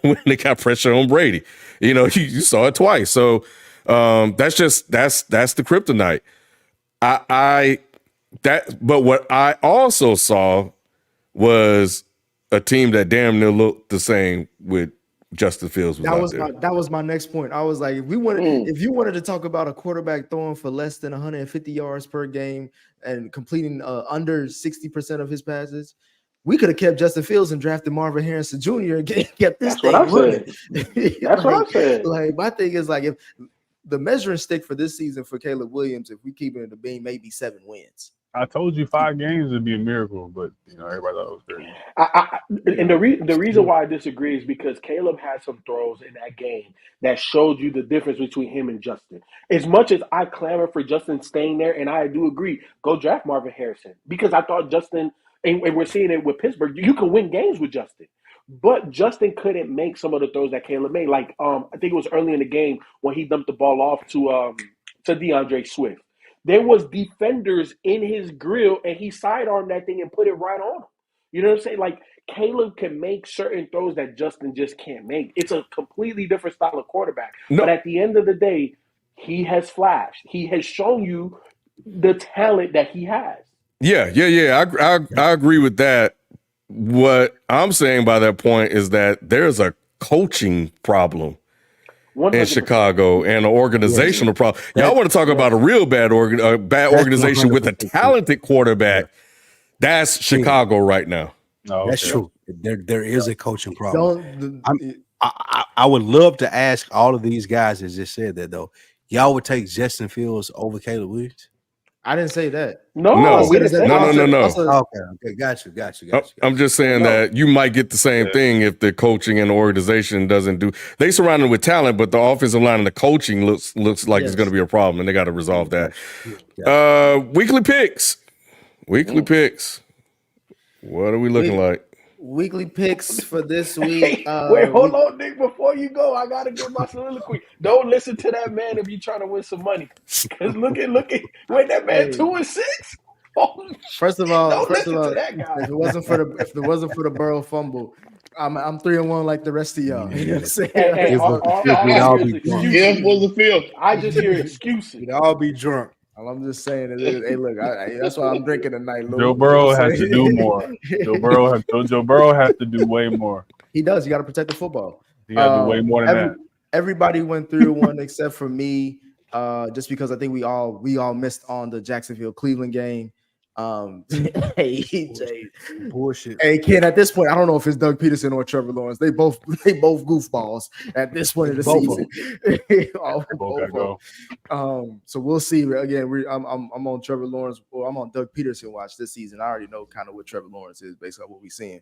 when they got pressure on Brady. You saw it twice. So that's the kryptonite. But what I also saw was a team that damn near looked the same with Justin Fields. That was my next point. I was like, if you wanted to talk about a quarterback throwing for less than 150 yards per game and completing under 60% of his passes, we could have kept Justin Fields and drafted Marvin Harrison Jr. and kept this thing running. That's what I said. Like my thing is like, if the measuring stick for this season for Caleb Williams, if we keep it in the beam, maybe 7 wins. I told you 5 games would be a miracle, but everybody thought it was 30. And the reason why I disagree is because Caleb had some throws in that game that showed you the difference between him and Justin. As much as I clamor for Justin staying there, and I do agree, go draft Marvin Harrison, because I thought Justin, and we're seeing it with Pittsburgh, you can win games with Justin. But Justin couldn't make some of the throws that Caleb made. Like I think it was early in the game when he dumped the ball off to DeAndre Swift. There was defenders in his grill, and he sidearmed that thing and put it right on him. You know what I'm saying? Like, Caleb can make certain throws that Justin just can't make. It's a completely different style of quarterback. No. But at the end of the day, he has flashed. He has shown you the talent that he has. Yeah. I agree with that. What I'm saying by that point is that there's a coaching problem 100%. In Chicago and an organizational problem. Y'all want to talk about a real bad organization 100%. With a talented quarterback. That's Chicago right now. Oh, okay. That's true. There is a coaching problem. I would love to ask all of these guys that just said that, though. Y'all would take Justin Fields over Caleb Williams? I didn't say that. No. Okay. Got you. I'm just saying that you might get the same thing if the coaching and the organization doesn't do. They surround it with talent, but the offensive line and the coaching looks like it's going to be a problem, and they got to resolve that. Weekly picks. What are we looking like? Weekly picks for this week. Wait, hold on, Nick. Before you go, I gotta give my soliloquy. Don't listen to that man if you're trying to win some money. Because look at when that man 2-6. First of all, if it wasn't for the Burrow fumble, I'm 3-1 like the rest of y'all. You know what I'm saying? Hey, all I hear is excuses. If was a field. I just hear excuses. We'd all be drunk. All I'm just saying is, hey, look, that's why I'm drinking tonight. Joe Burrow has to do more. Joe Burrow has to do way more. He does. You got to protect the football. You got to do way more than that. Everybody went 3-1 except for me, just because I think we all missed on the Jacksonville Cleveland game. Hey, Jay, bullshit. Hey, Ken. At this point, I don't know if it's Doug Peterson or Trevor Lawrence. They both goofballs at this point of the season. So we'll see. Again, I'm on Trevor Lawrence, or I'm on Doug Peterson watch this season. I already know kind of what Trevor Lawrence is based on what we're seeing.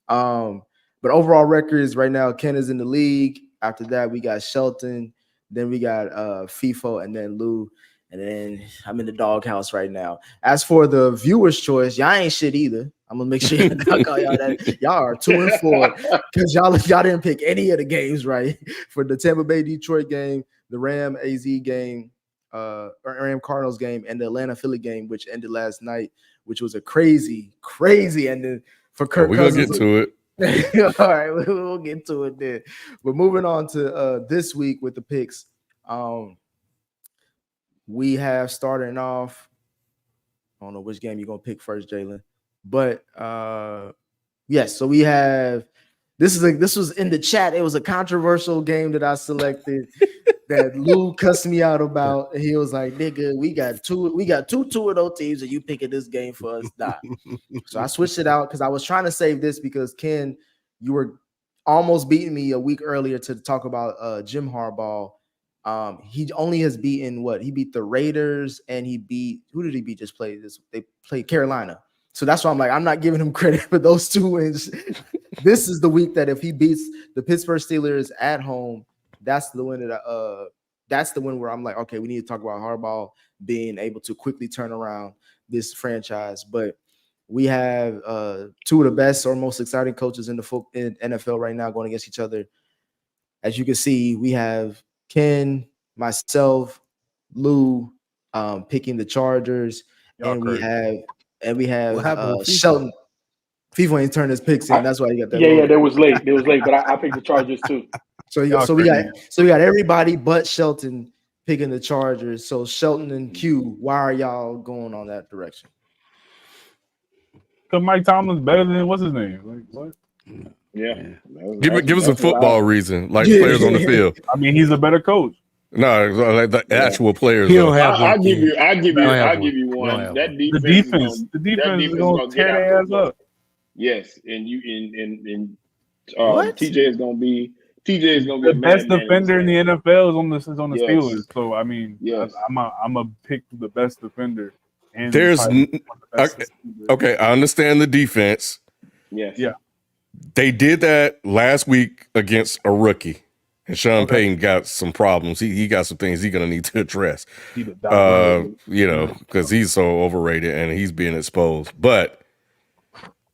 But overall records right now, Ken is in the league. After that, we got Shelton, then we got FIFO, and then Lou. And then I'm in the doghouse right now. As for the viewers' choice, y'all ain't shit either. I'm gonna make sure I call y'all that. Y'all are 2-4 because y'all didn't pick any of the games right for the Tampa Bay Detroit game, the Ram AZ game, or Ram Cardinals game, and the Atlanta Philly game, which ended last night, which was a crazy ending for Kirk Cousins. We're gonna get to it. All right, we'll get to it then. But moving on to this week with the picks. We have starting off. I don't know which game you're gonna pick first, Jalen. But yes, so we have this was in the chat. It was a controversial game that I selected that Lou cussed me out about. And he was like, nigga, we got two of those teams, and you picking this game for us. Nah. So I switched it out because I was trying to save this because Ken, you were almost beating me a week earlier to talk about Jim Harbaugh. He only has beaten he beat the Raiders, and he beat who did he beat? Just played this. They played Carolina. So that's why I'm like, I'm not giving him credit for those 2 wins. This is the week that if he beats the Pittsburgh Steelers at home, that's the win where I'm like, okay, we need to talk about Harbaugh being able to quickly turn around this franchise. But we have 2 of the best or most exciting coaches in NFL right now going against each other. As you can see, we have Ken, myself, Lou, picking the Chargers, and we have Shelton. FIFA ain't turned his picks in. That's why you got that. Yeah, that was late. But I picked the Chargers too. So we got everybody but Shelton picking the Chargers. So Shelton and Q, why are y'all going on that direction? Because Mike Tomlin's better than what's his name? Like what? Yeah. Give us a football reason, like players on the field. I mean, he's a better coach. No, like the actual players. I'll give you one. The defense is going to tear their ass up. Yes, and TJ is going to be the best defender in the NFL is on the Steelers. So I mean, I'm a pick the best defender. And okay, I understand the defense. Yes. Yeah. They did that last week against a rookie, and Sean Payton got some problems. He got some things he's gonna need to address. Because he's so overrated and he's being exposed. But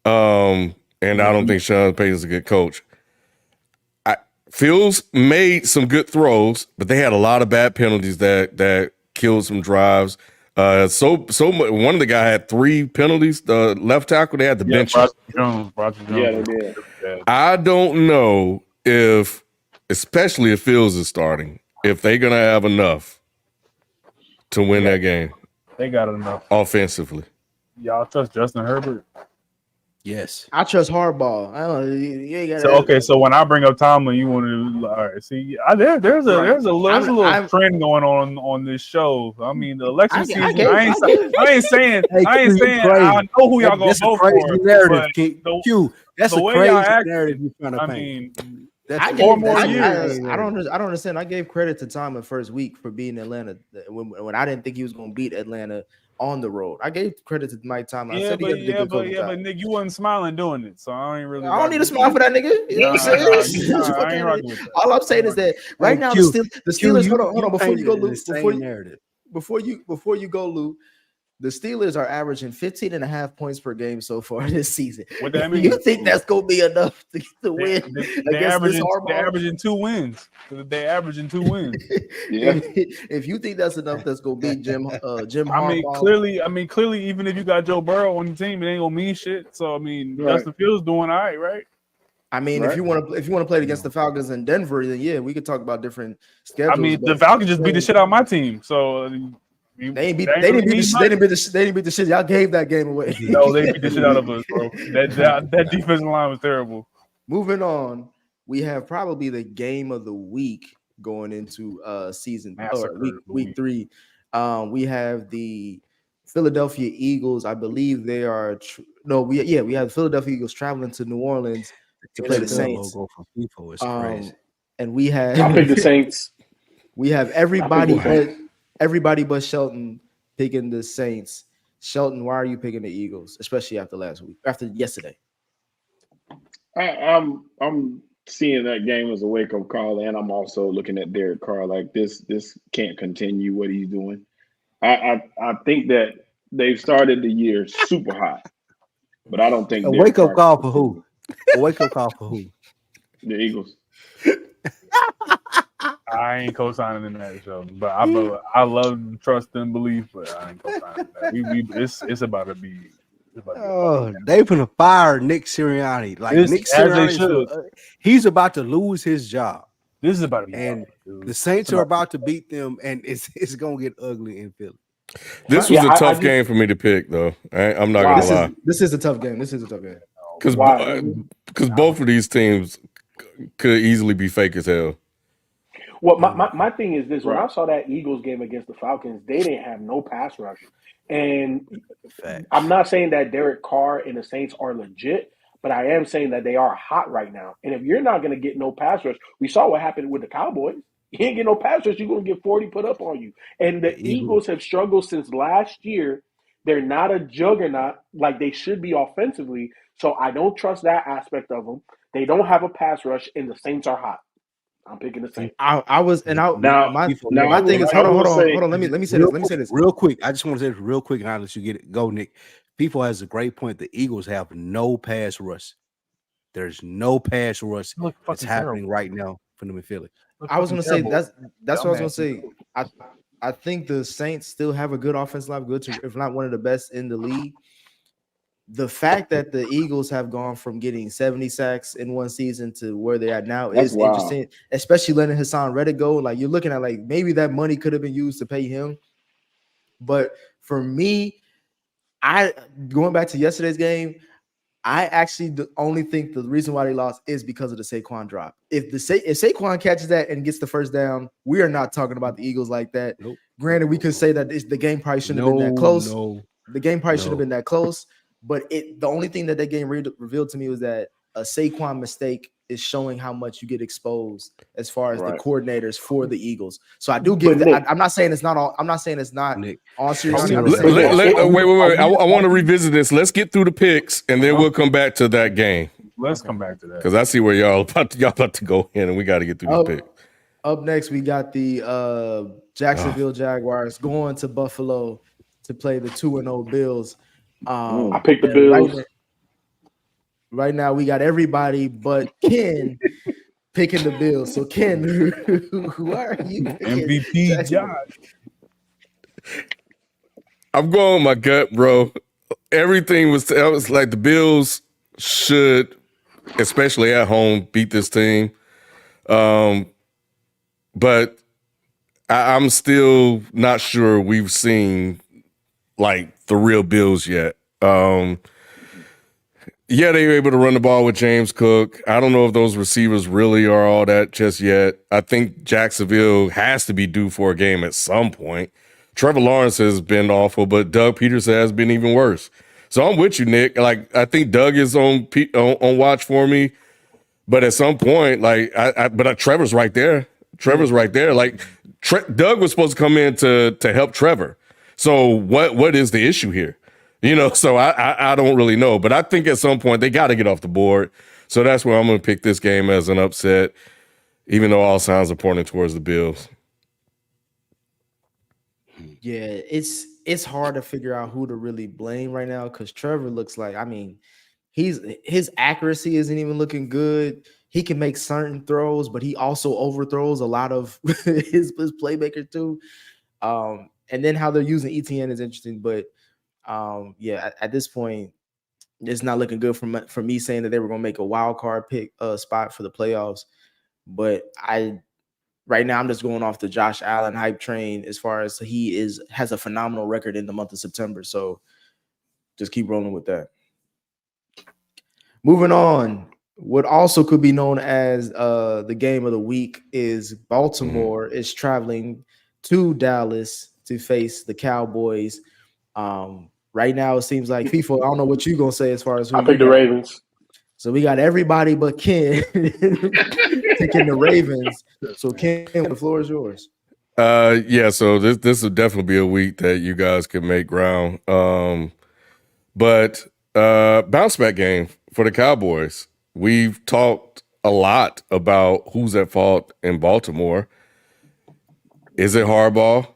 and I don't think Sean Payton's a good coach. Fields made some good throws, but they had a lot of bad penalties that killed some drives. So one of the guy had 3 penalties. The left tackle, they had the bench. Bryce Young. Yeah, they did. I don't know especially if Fields is starting, if they're gonna have enough to win that game. They got enough offensively. Y'all trust Justin Herbert? Yes, I trust Harbaugh. I don't know. You ain't gotta, so when I bring up Tomlin, you want to all right? See, there's a little trend going on this show. I mean, the election season. I ain't saying I know who y'all gonna vote for. Narrative, that's the a way crazy y'all act, narrative you're trying to paint. I mean, that's 4 more years. I don't understand. I gave credit to Tomlin first week for beating Atlanta when I didn't think he was going to beat Atlanta on the road. I gave credit to Mike Tomlin. But Nick, you wasn't smiling doing it, so I ain't really. I don't need a smile for that nigga. You know what I'm saying? All I'm saying is that right now the Steelers. Hold on. Before you go, Lou. Before you go, Lou. The Steelers are averaging 15.5 points per game so far this season. What that mean? You think that's gonna be enough to win they're averaging 2 wins. They're averaging 2 wins. Yeah. If you think that's enough, that's gonna beat Jim Harbaugh. Clearly, even if you got Joe Burrow on your team, it ain't gonna mean shit. So I mean, Justin Fields doing all right? I mean, if you want to play against the Falcons in Denver, then yeah, we could talk about different schedules. I mean, the Falcons just beat the shit out of my team, so they didn't beat the shit. Y'all gave that game away. No, they beat the shit out of us, bro. That defensive line was terrible. Moving on, we have probably the game of the week going into season week 3. We have the Philadelphia Eagles. I believe they are we have the Philadelphia Eagles traveling to New Orleans to play the Saints. Logo from FIFA is crazy. And we have I picked the Saints. We have everybody but Shelton picking the Saints. Shelton, why are you picking the Eagles, especially after yesterday? I'm seeing that game as a wake-up call, and I'm also looking at Derek Carr like this can't continue what he's doing. I think that they've started the year super hot, but I don't think a wake-up call for who? A wake-up call for who? The Eagles. I ain't co-signing in that show, but I love, trust, and belief, but I ain't co-signing that. It's about to be. They finna fire Nick Sirianni. Like Nick Sirianni, he's about to lose his job. This is about to be, and the Saints are about to beat them, and it's gonna get ugly in Philly. This was a tough game for me to pick, though. I'm not gonna lie. This is a tough game. Because both of these teams could easily be fake as hell. Well, my thing is this: when I saw that Eagles game against the Falcons, they didn't have no pass rush, and I'm not saying that Derek Carr and the Saints are legit, but I am saying that they are hot right now. And if you're not going to get no pass rush, we saw what happened with the Cowboys. You ain't get no pass rush, you're going to get 40 put up on you. And the Eagles have struggled since last year. They're not a juggernaut like they should be offensively, so I don't trust that aspect of them. They don't have a pass rush, and the Saints are hot. I'm picking the Saints. My thing is, hold on. Let me say this real quick. I just want to say this real quick, and I'll let you get it. Go, Nick. People has a great point. The Eagles have no pass rush. There's no pass rush that's happening right now for them in Philly. I was going to say that's what I was going to say. I think the Saints still have a good offensive line, if not one of the best in the league. The fact that the Eagles have gone from getting 70 sacks in one season to where they're at now is interesting, especially letting Hassan Reddick go. Like, you're looking at, like, maybe that money could have been used to pay him. But for me, going back to yesterday's game, I actually only think the reason why they lost is because of the Saquon drop. If Saquon catches that and gets the first down, we are not talking about the Eagles like that. Nope. Granted, we could say that the game probably shouldn't have been that close. The game probably should have been that close. But the only thing that game revealed to me was that a Saquon mistake is showing how much you get exposed as far as the coordinators for the Eagles. So I do give that. I'm not saying it's not all. I'm not saying it's not all serious. Wait. I want to revisit this. Let's get through the picks, and then we'll come back to that game. Let's come back to that because I see where y'all about to go in, and we got to get through the pick. Up next, we got the Jacksonville Jaguars going to Buffalo to play the 2-0 Bills. I picked the Bills. Right now, we got everybody but Ken picking the Bills. So, Ken, who are you picking? MVP Josh. I'm going with my gut, bro. Everything was like the Bills should, especially at home, beat this team. But I'm still not sure we've seen like the real Bills yet. Yeah, they were able to run the ball with James Cook. I don't know if those receivers really are all that just yet. I think Jacksonville has to be due for a game at some point. Trevor Lawrence has been awful, but Doug Peterson has been even worse. So I'm with you, Nick. Like, I think Doug is on watch for me, but at some point, like, Trevor's right there. Trevor's right there. Like, Doug was supposed to come in to help Trevor. So what is the issue here? You know, so I don't really know, but I think at some point they got to get off the board. So that's where I'm going to pick this game as an upset, even though all signs are pointing towards the Bills. Yeah, it's it's hard to figure out who to really blame right now because Trevor looks like, I mean, his accuracy isn't even looking good. He can make certain throws, but he also overthrows a lot of his playmakers too. And then how they're using ETN is interesting, but yeah, at this point, it's not looking good for me saying that they were going to make a wild card pick spot for the playoffs. But right now I'm just going off the Josh Allen hype train as far as has a phenomenal record in the month of September. So just keep rolling with that. Moving on, what also could be known as the game of the week is Baltimore is traveling to Dallas to face the Cowboys. Right now, it seems like FIFA. I don't know what you're gonna say as far as who I picked the Ravens. So we got everybody but Ken picking the Ravens. So Ken, the floor is yours. Yeah. So this will definitely be a week that you guys can make ground. But bounce back game for the Cowboys. We've talked a lot about who's at fault in Baltimore. Is it Harbaugh?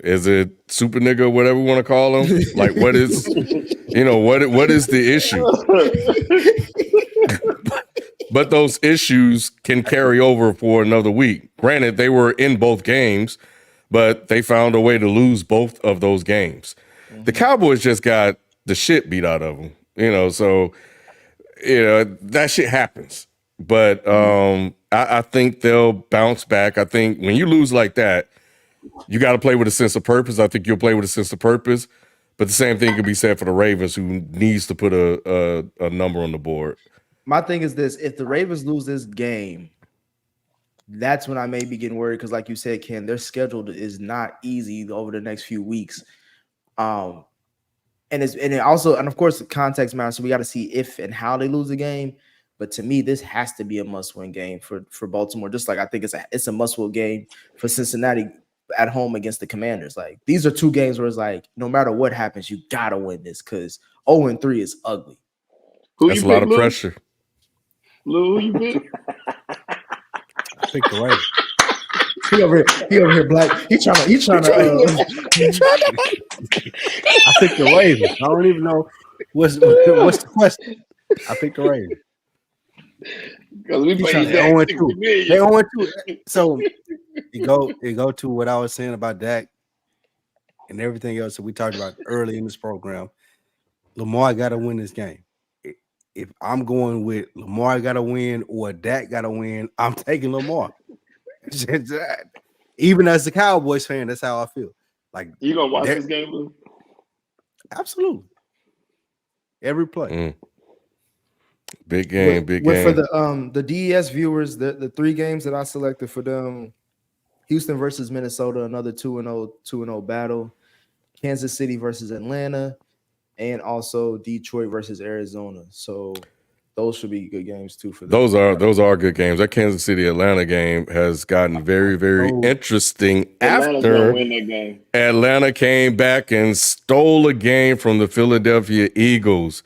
Is it Super Nigga, whatever we want to call him? Like, what is, what is the issue? But those issues can carry over for another week. Granted, they were in both games, but they found a way to lose both of those games. The Cowboys just got the shit beat out of them, so, that shit happens. But I think they'll bounce back. I think when you lose like that, you got to play with a sense of purpose. I think you'll play with a sense of purpose. But the same thing can be said for the Ravens, who needs to put a number on the board. My thing is this: if the Ravens lose this game, that's when I may be getting worried because, like you said, Ken, their schedule is not easy over the next few weeks. And of course the context matters. So we got to see if and how they lose the game. But to me, this has to be a must-win game for Baltimore. Just like I think it's a must-win game for Cincinnati at home against the Commanders. Like these are two games where it's like no matter what happens, you gotta win this because 0-3 is ugly. That's a lot of pressure. Lou, who you pick? I picked the Ravens. He over here black. He trying to. I picked the Ravens. I don't even know what's the question. I picked the Ravens. Because we played Dak 0-2. They 0-2. So it go to what I was saying about Dak and everything else that we talked about early in this program. Lamar got to win this game. If I'm going with Lamar got to win or Dak got to win, I'm taking Lamar. Even as a Cowboys fan, that's how I feel. Like you gonna watch this game, Lou? Absolutely. Every play. Big game. For the DES viewers, the three games that I selected for them: Houston versus Minnesota, another 2-0 battle; Kansas City versus Atlanta, and also Detroit versus Arizona. So those should be good games too for them. Those are good games. That Kansas City Atlanta game has gotten very, very interesting after win that game. Atlanta came back and stole a game from the Philadelphia Eagles.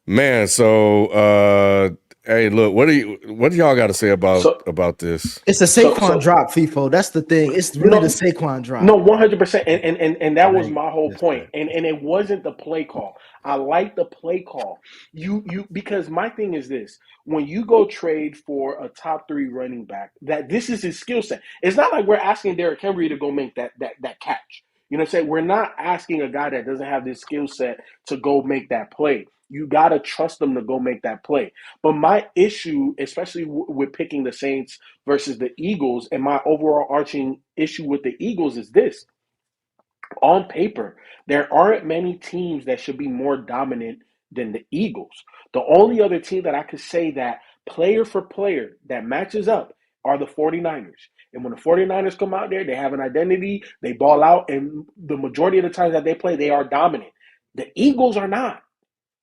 Man, so hey, look, what do y'all got to say about this? It's a Saquon drop, FIFO. That's the thing. It's really the Saquon drop. No, 100%. And that was my whole point. And it wasn't the play call. I like the play call. You because my thing is this: when you go trade for a top 3 running back, that this is his skill set. It's not like we're asking Derrick Henry to go make that catch. You know what I'm saying? We're not asking a guy that doesn't have this skill set to go make that play. You got to trust them to go make that play. But my issue, especially with picking the Saints versus the Eagles, and my overall arching issue with the Eagles is this. On paper, there aren't many teams that should be more dominant than the Eagles. The only other team that I could say that player for player that matches up are the 49ers. And when the 49ers come out there, they have an identity, they ball out, and the majority of the times that they play, they are dominant. The Eagles are not.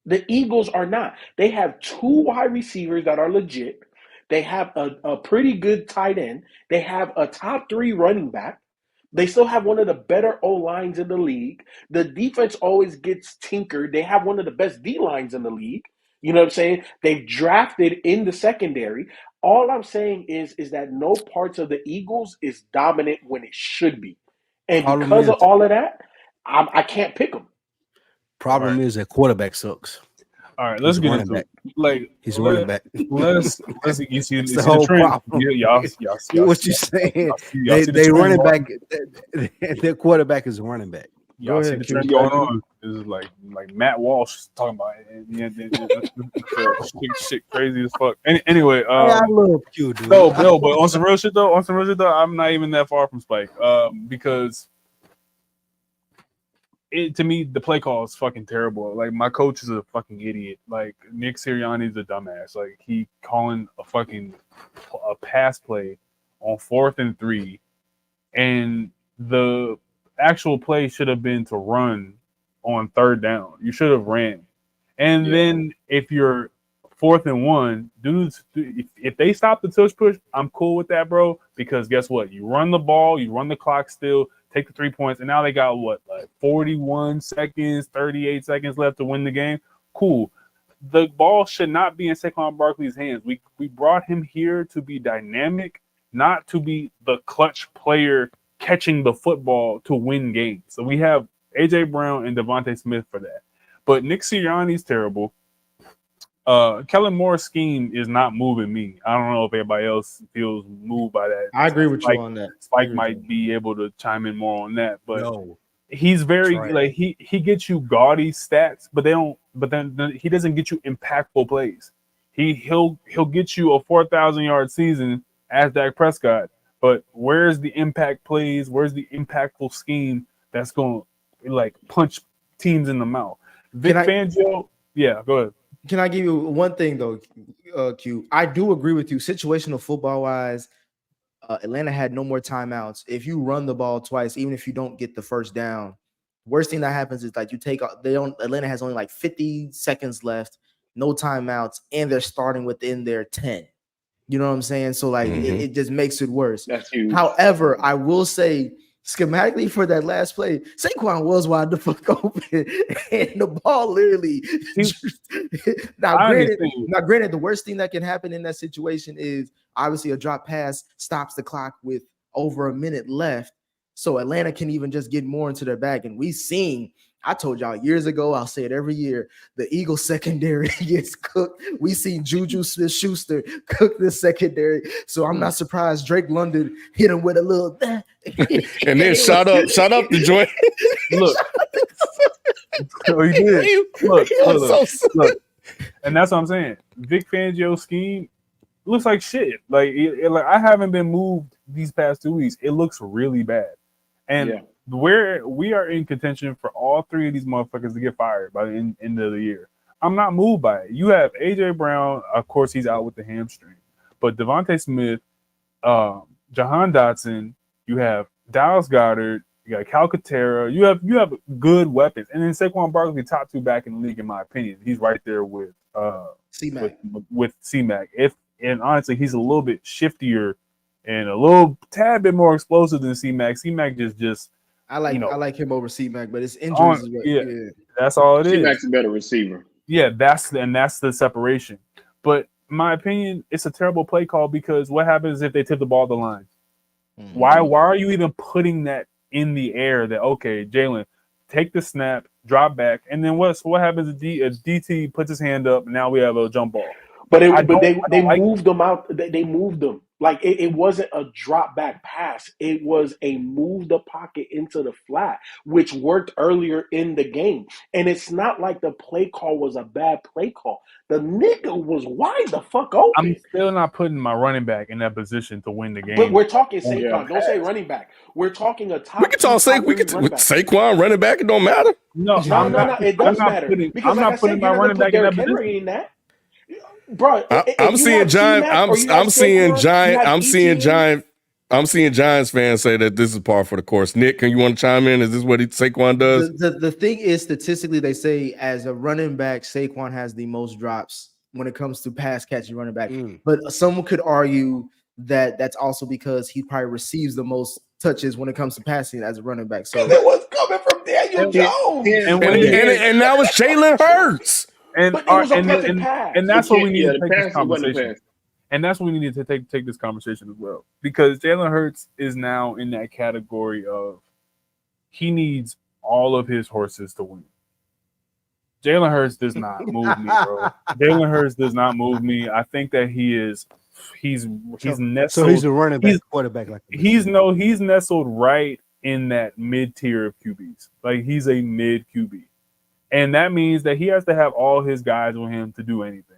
The Eagles are not. They have 2 wide receivers that are legit. They have a pretty good tight end. They have a top 3 running back. They still have one of the better O-lines in the league. The defense always gets tinkered. They have one of the best D-lines in the league. You know what I'm saying? They've drafted in the secondary. All I'm saying is that no parts of the Eagles is dominant when it should be. And because of all of that, I can't pick him. Problem is that quarterback sucks. All right, let's get into back. He's a running back. Let's you see the whole the trend. problem. Y'all, what you saying? They running back. Their quarterback is a running back. Y'all see the trend going on. This is like Matt Walsh talking about it. shit crazy as fuck. Anyway, I love Q, dude. No, but on some real shit though, I'm not even that far from Spike. Because to me, the play call is fucking terrible. Like, my coach is a fucking idiot. Like, Nick Sirianni's a dumbass. Like, he calling a pass play on 4th and 3, and the actual play should have been to run on 3rd down. You should have ran. And then if you're 4th and 1, dudes, if they stop the tush push, I'm cool with that, bro. Because guess what? You run the ball, you run the clock still, take the 3 points, and now they got 41 seconds, 38 seconds left to win the game. Cool. The ball should not be in Saquon Barkley's hands. We brought him here to be dynamic, not to be the clutch player catching the football to win games. So we have AJ Brown and Devontae Smith for that. But Nick Sirianni's terrible. Kellen Moore's scheme is not moving me. I don't know if everybody else feels moved by that. I agree with you on that. Spike might be able to chime in more on that, but he's very he gets you gaudy stats, but then he doesn't get you impactful plays. He'll get you a 4,000-yard season as Dak Prescott, but where's the impact plays? Where's the impactful scheme that's going to punch teams in the mouth? Vic Fangio, go ahead. Can I give you one thing though, Q? I do agree with you. Situational football wise, Atlanta had no more timeouts. If you run the ball twice, even if you don't get the first down, worst thing that happens is Atlanta has only 50 seconds left, no timeouts, and they're starting within their 10. You know what I'm saying? So it just makes it worse. That's huge. However, I will say, schematically for that last play, Saquon was wide the fuck open, and the ball literally. Now, granted, the worst thing that can happen in that situation is obviously a drop pass stops the clock with over a minute left, so Atlanta can even just get more into their bag. And we've seen. I told y'all years ago, I'll say it every year, the Eagles secondary gets cooked. We seen Juju Smith-Schuster cook the secondary. So I'm not surprised Drake London hit him with a little and then shot up the joint. Look. He did. Look. And that's what I'm saying. Vic Fangio's scheme looks like shit. I haven't been moved these past 2 weeks. It looks really bad. And where we are in contention for all 3 of these motherfuckers to get fired by the end of the year. I'm not moved by it. You have AJ Brown, of course, he's out with the hamstring, but Devontae Smith, Jahan Dotson, you have Dallas Goedert, you got Calcaterra, you have good weapons, and then Saquon Barkley, top 2 back in the league, in my opinion. He's right there with C-Mac. with C-Mac. And honestly, he's a little bit shiftier and a little tad bit more explosive than C-Mac. C-Mac just I like him over C-Mac, but it's injuries. That's all it is. C-Mac's a better receiver. Yeah, that's the separation. But in my opinion, it's a terrible play call because what happens if they tip the ball at the line? Mm-hmm. Why are you even putting that in the air that, okay, Jalen, take the snap, drop back, and then what happens if DT puts his hand up and now we have a jump ball? But they moved them out. They moved them. It wasn't a drop back pass. It was a move the pocket into the flat, which worked earlier in the game. And it's not like the play call was a bad play call. The nigga was wide the fuck open. I'm still not putting my running back in that position to win the game. But we're talking Saquon. Don't say running back. We're talking a top. We can talk Saquon running back. It don't matter. No. It does matter. I'm not putting my running back in that position. Bro, I'm seeing Giants fans say that this is par for the course. Nick, can you want to chime in? Is this what Saquon does? The thing is, statistically, they say as a running back, Saquon has the most drops when it comes to pass catching running back. But someone could argue that that's also because he probably receives the most touches when it comes to passing as a running back. So it was coming from Daniel Jones, and now it's Jalen Hurts. And that's what we need to take this conversation. And that's what we need to take this conversation as well. Because Jalen Hurts is now in that category of he needs all of his horses to win. Jalen Hurts does not move me, bro. Jalen Hurts does not move me. I think that he's nestled. So he's a running back quarterback. Like he's nestled right in that mid tier of QBs. Like he's a mid QB, and that means that he has to have all his guys with him to do anything.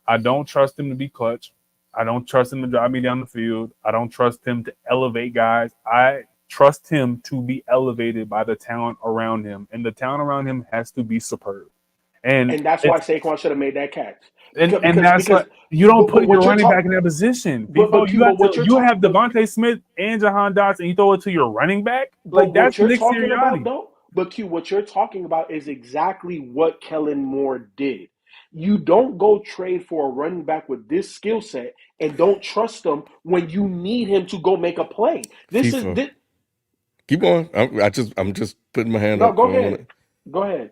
I don't trust him to be clutch. I don't trust him to drive me down the field. I don't trust him to elevate guys. I trust him to be elevated by the talent around him, and the talent around him has to be superb. And that's why Saquon should have made that catch. Because what you don't put your running back in that position. You have Devontae Smith and Jahan Dotson, you throw it to your running back. Like that's what you're talking about, though. But Q, what you're talking about is exactly what Kellen Moore did. You don't go trade for a running back with this skill set and don't trust him when you need him to go make a play. Keep going. I'm just putting my hand up. Go ahead. Go ahead.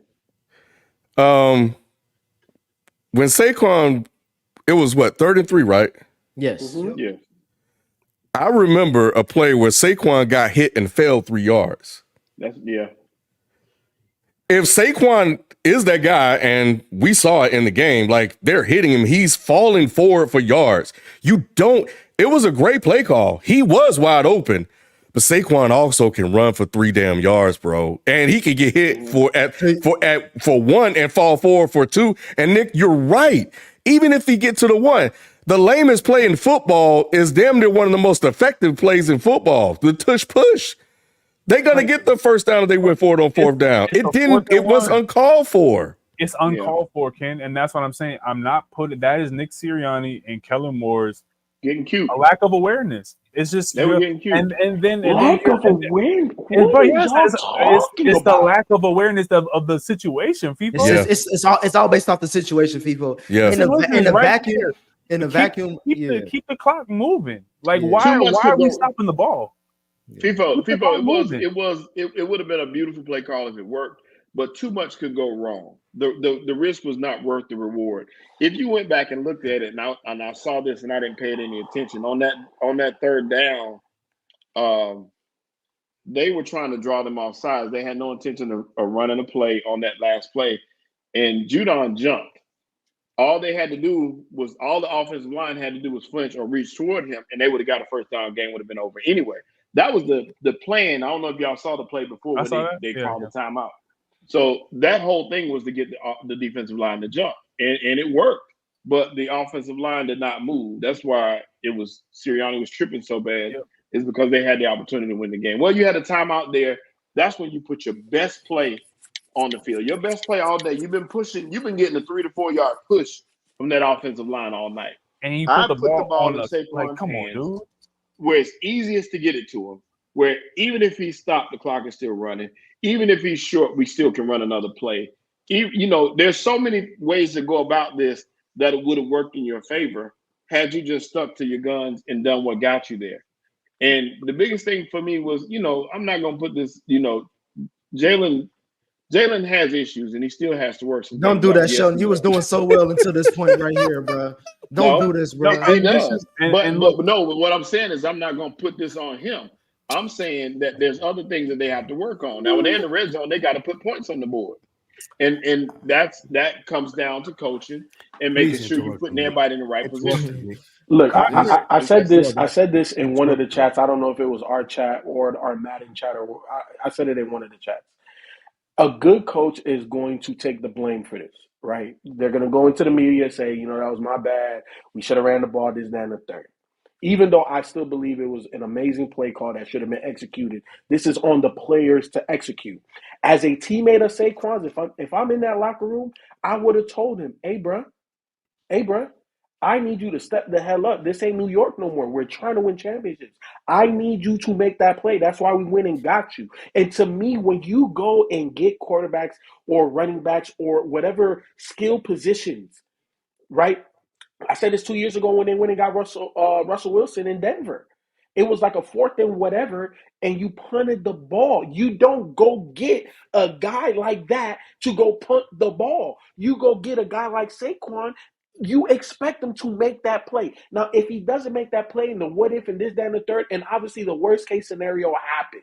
When Saquon, it was what, 3rd-and-3, right? Yes. Mm-hmm. Yeah. I remember a play where Saquon got hit and fell 3 yards. If Saquon is that guy, and we saw it in the game, like they're hitting him, he's falling forward for yards. It was a great play call. He was wide open. But Saquon also can run for 3 damn yards, bro. And he can get hit for one and fall forward for 2. And Nick, you're right. Even if he gets to the 1, the lamest play in football is damn near one of the most effective plays in football. The tush push. They're gonna get the first down if they went forward on 4th down. It was uncalled for. It's uncalled for, Ken, and that's what I'm saying. I'm not putting that is Nick Sirianni and Kellen Moore's getting cute. A lack of awareness. It's just they were getting cute. And then lack of awareness. It's the lack of awareness of the situation, people. It's all based off the situation, people. Yeah. In the vacuum. Keep the clock moving. Like why are we stopping the ball? FIFA, it would have been a beautiful play call if it worked, but too much could go wrong. The risk was not worth the reward. If you went back and looked at it, and I saw this and I didn't pay it any attention on that 3rd down, they were trying to draw them off sides. They had no intention of running a play on that last play, and Judon jumped. All they had to do was all the offensive line had to do was flinch or reach toward him, and they would have got a first down. Game would have been over anyway. That was the plan. I don't know if y'all saw the play before when they called the timeout. So that whole thing was to get the defensive line to jump, and it worked. But the offensive line did not move. That's why Sirianni was tripping so bad. Yep. Is because they had the opportunity to win the game. Well, you had a timeout there. That's when you put your best play on the field. Your best play all day. You've been getting a 3 to 4 yard push from that offensive line all night. And you put the ball on Saquon's come on, dude. Where it's easiest to get it to him. Where even if he stopped, the clock is still running. Even if he's short, we still can run another play. There's so many ways to go about this that it would have worked in your favor had you just stuck to your guns and done what got you there. And the biggest thing for me was, I'm not going to put this, Jalen has issues and he still has to work. Don't do that, Sheldon. You was doing so well until this point right here, bro. Don't do this, bro. But what I'm saying is I'm not going to put this on him. I'm saying that there's other things that they have to work on. Now, when they're in the red zone, they got to put points on the board. And that comes down to coaching and making sure you're putting everybody in the right position. Look, I said this in one of the chats. I don't know if it was our chat or our Madden chat, or I said it in one of the chats. A good coach is going to take the blame for this, right? They're going to go into the media and say, that was my bad. We should have ran the ball, this, that, and the third. Even though I still believe it was an amazing play call that should have been executed, this is on the players to execute. As a teammate of Saquon's, if I'm in that locker room, I would have told him, hey, bro, I need you to step the hell up. This ain't New York no more. We're trying to win championships. I need you to make that play. That's why we went and got you. And to me, when you go and get quarterbacks or running backs or whatever skill positions, right? I said this 2 years ago when they went and got Russell Wilson in Denver. It was like a 4th and whatever, and you punted the ball. You don't go get a guy like that to go punt the ball. You go get a guy like Saquon. You expect him to make that play. Now, if he doesn't make that play, and the what if, and this, that, and the third, and obviously the worst case scenario happened.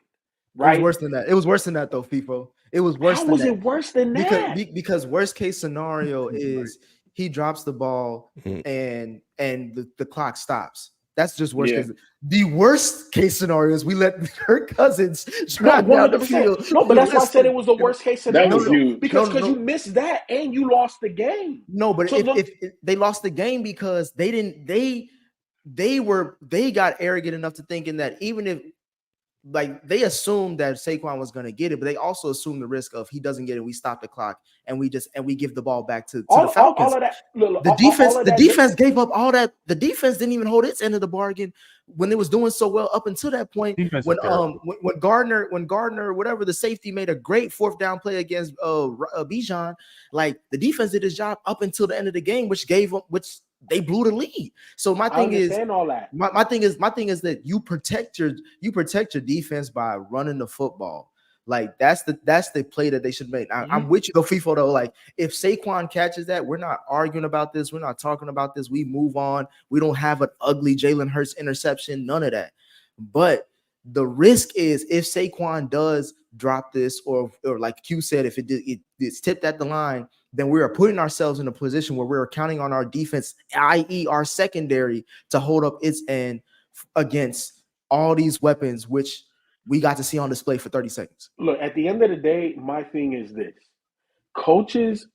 Right? It was worse than that. It was worse than that, though, FIFO. It was worse. How than was that. it worse than that? Because worst case scenario is he drops the ball and the clock stops. That's just worst case. The worst case scenario is we let Kirk Cousins drive down the field. No, but that's why I said it was the worst case scenario. Because you missed that and you lost the game. No, but if they lost the game because they got arrogant enough to thinking that even if they assumed that Saquon was going to get it, but they also assumed the risk of he doesn't get it. We stop the clock and we give the ball back to the Falcons. All of that, the defense gave up all that. The defense didn't even hold its end of the bargain when it was doing so well up until that point. When Gardner, whatever the safety made a great fourth down play against Bijan, like the defense did his job up until the end of the game, which they blew the lead. So my thing is that you protect your defense by running the football. Like that's the play that they should make. I'm with you though, FIFO though. Like if Saquon catches that, we're not arguing about this. We're not talking about this. We move on. We don't have an ugly Jalen Hurts interception. None of that. But the risk is if Saquon does drop this, or like Q said, if it's tipped at the line, then we are putting ourselves in a position where we're counting on our defense, i.e. our secondary, to hold up its end against all these weapons, which we got to see on display for 30 seconds. Look, at the end of the day, my thing is this. Coaches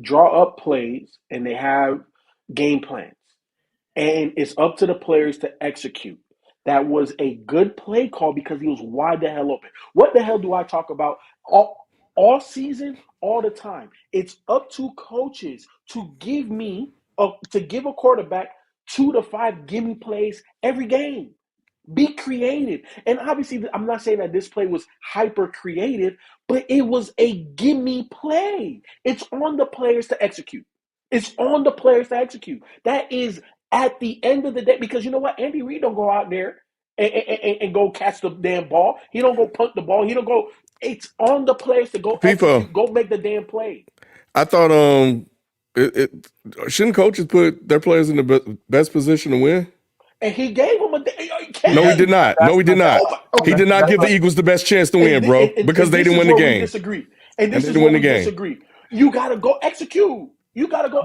draw up plays and they have game plans. And it's up to the players to execute. That was a good play call because he was wide the hell open. What the hell do I talk about all season, all the time? It's up to coaches to give a quarterback 2 to 5 gimme plays every game. Be creative. And obviously, I'm not saying that this play was hyper creative, but it was a gimme play. It's on the players to execute. That is at the end of the day, because you know what? Andy Reid don't go out there and go catch the damn ball. He don't go punt the ball. He don't go. It's on the players to go execute, go make the damn play. I thought shouldn't coaches put their players in the best position to win? And he gave him No, he did not. No, he did not. He did not give the Eagles the best chance to win, bro, because they didn't win the game. Disagree. And this is where we disagree. You got to go execute. You got to go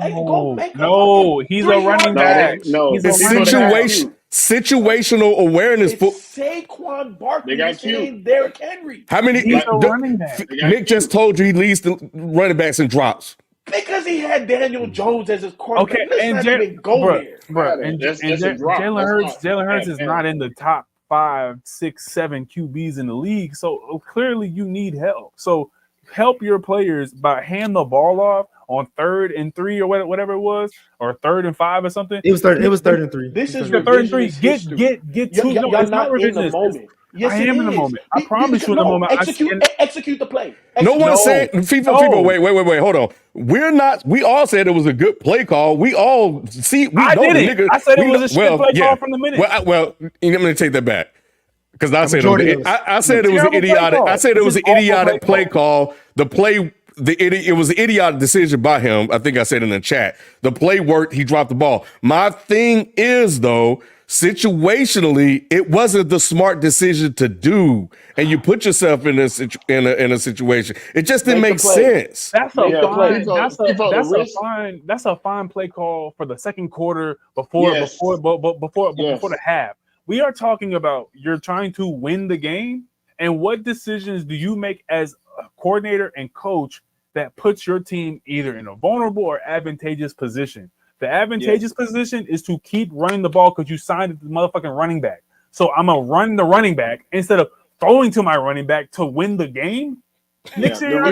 make he's a running back. It's situational awareness. It's Saquon Barkley and Derrick Henry. How many? He's a running back. Nick just told you he leads the running backs in drops. Because he had Daniel Jones as his quarterback. Okay, and Jalen Hurts is not in the top 5, 6, 7 QBs in the league. So clearly you need help. So help your players by hand the ball off on 3rd and 3 or whatever it was, or 3rd and 5 or something. It was 3rd and 3. This is 3rd and 3. Get two. Y'all It's not not in the moment. Yes, I am in the moment. I promise you in the moment. Execute the play. No one said FIFA. Wait. Hold on. We all said it was a good play call. We all see. I did it. I said it was a shit play call from the minute. Well, let me take that back. Because I said it was an idiotic. I said it was an idiotic play call. It was an idiotic decision by him. I think I said in the chat. The play worked. He dropped the ball. My thing is, though, situationally, it wasn't the smart decision to do, and you put yourself in a situation. It just didn't make sense. That's a fine play call for the second quarter before the half. We are talking about you're trying to win the game, and what decisions do you make as a coordinator and coach that puts your team either in a vulnerable or advantageous position? The advantageous position is to keep running the ball because you signed the motherfucking running back. So I'm going to run the running back instead of throwing to my running back to win the game. Next year,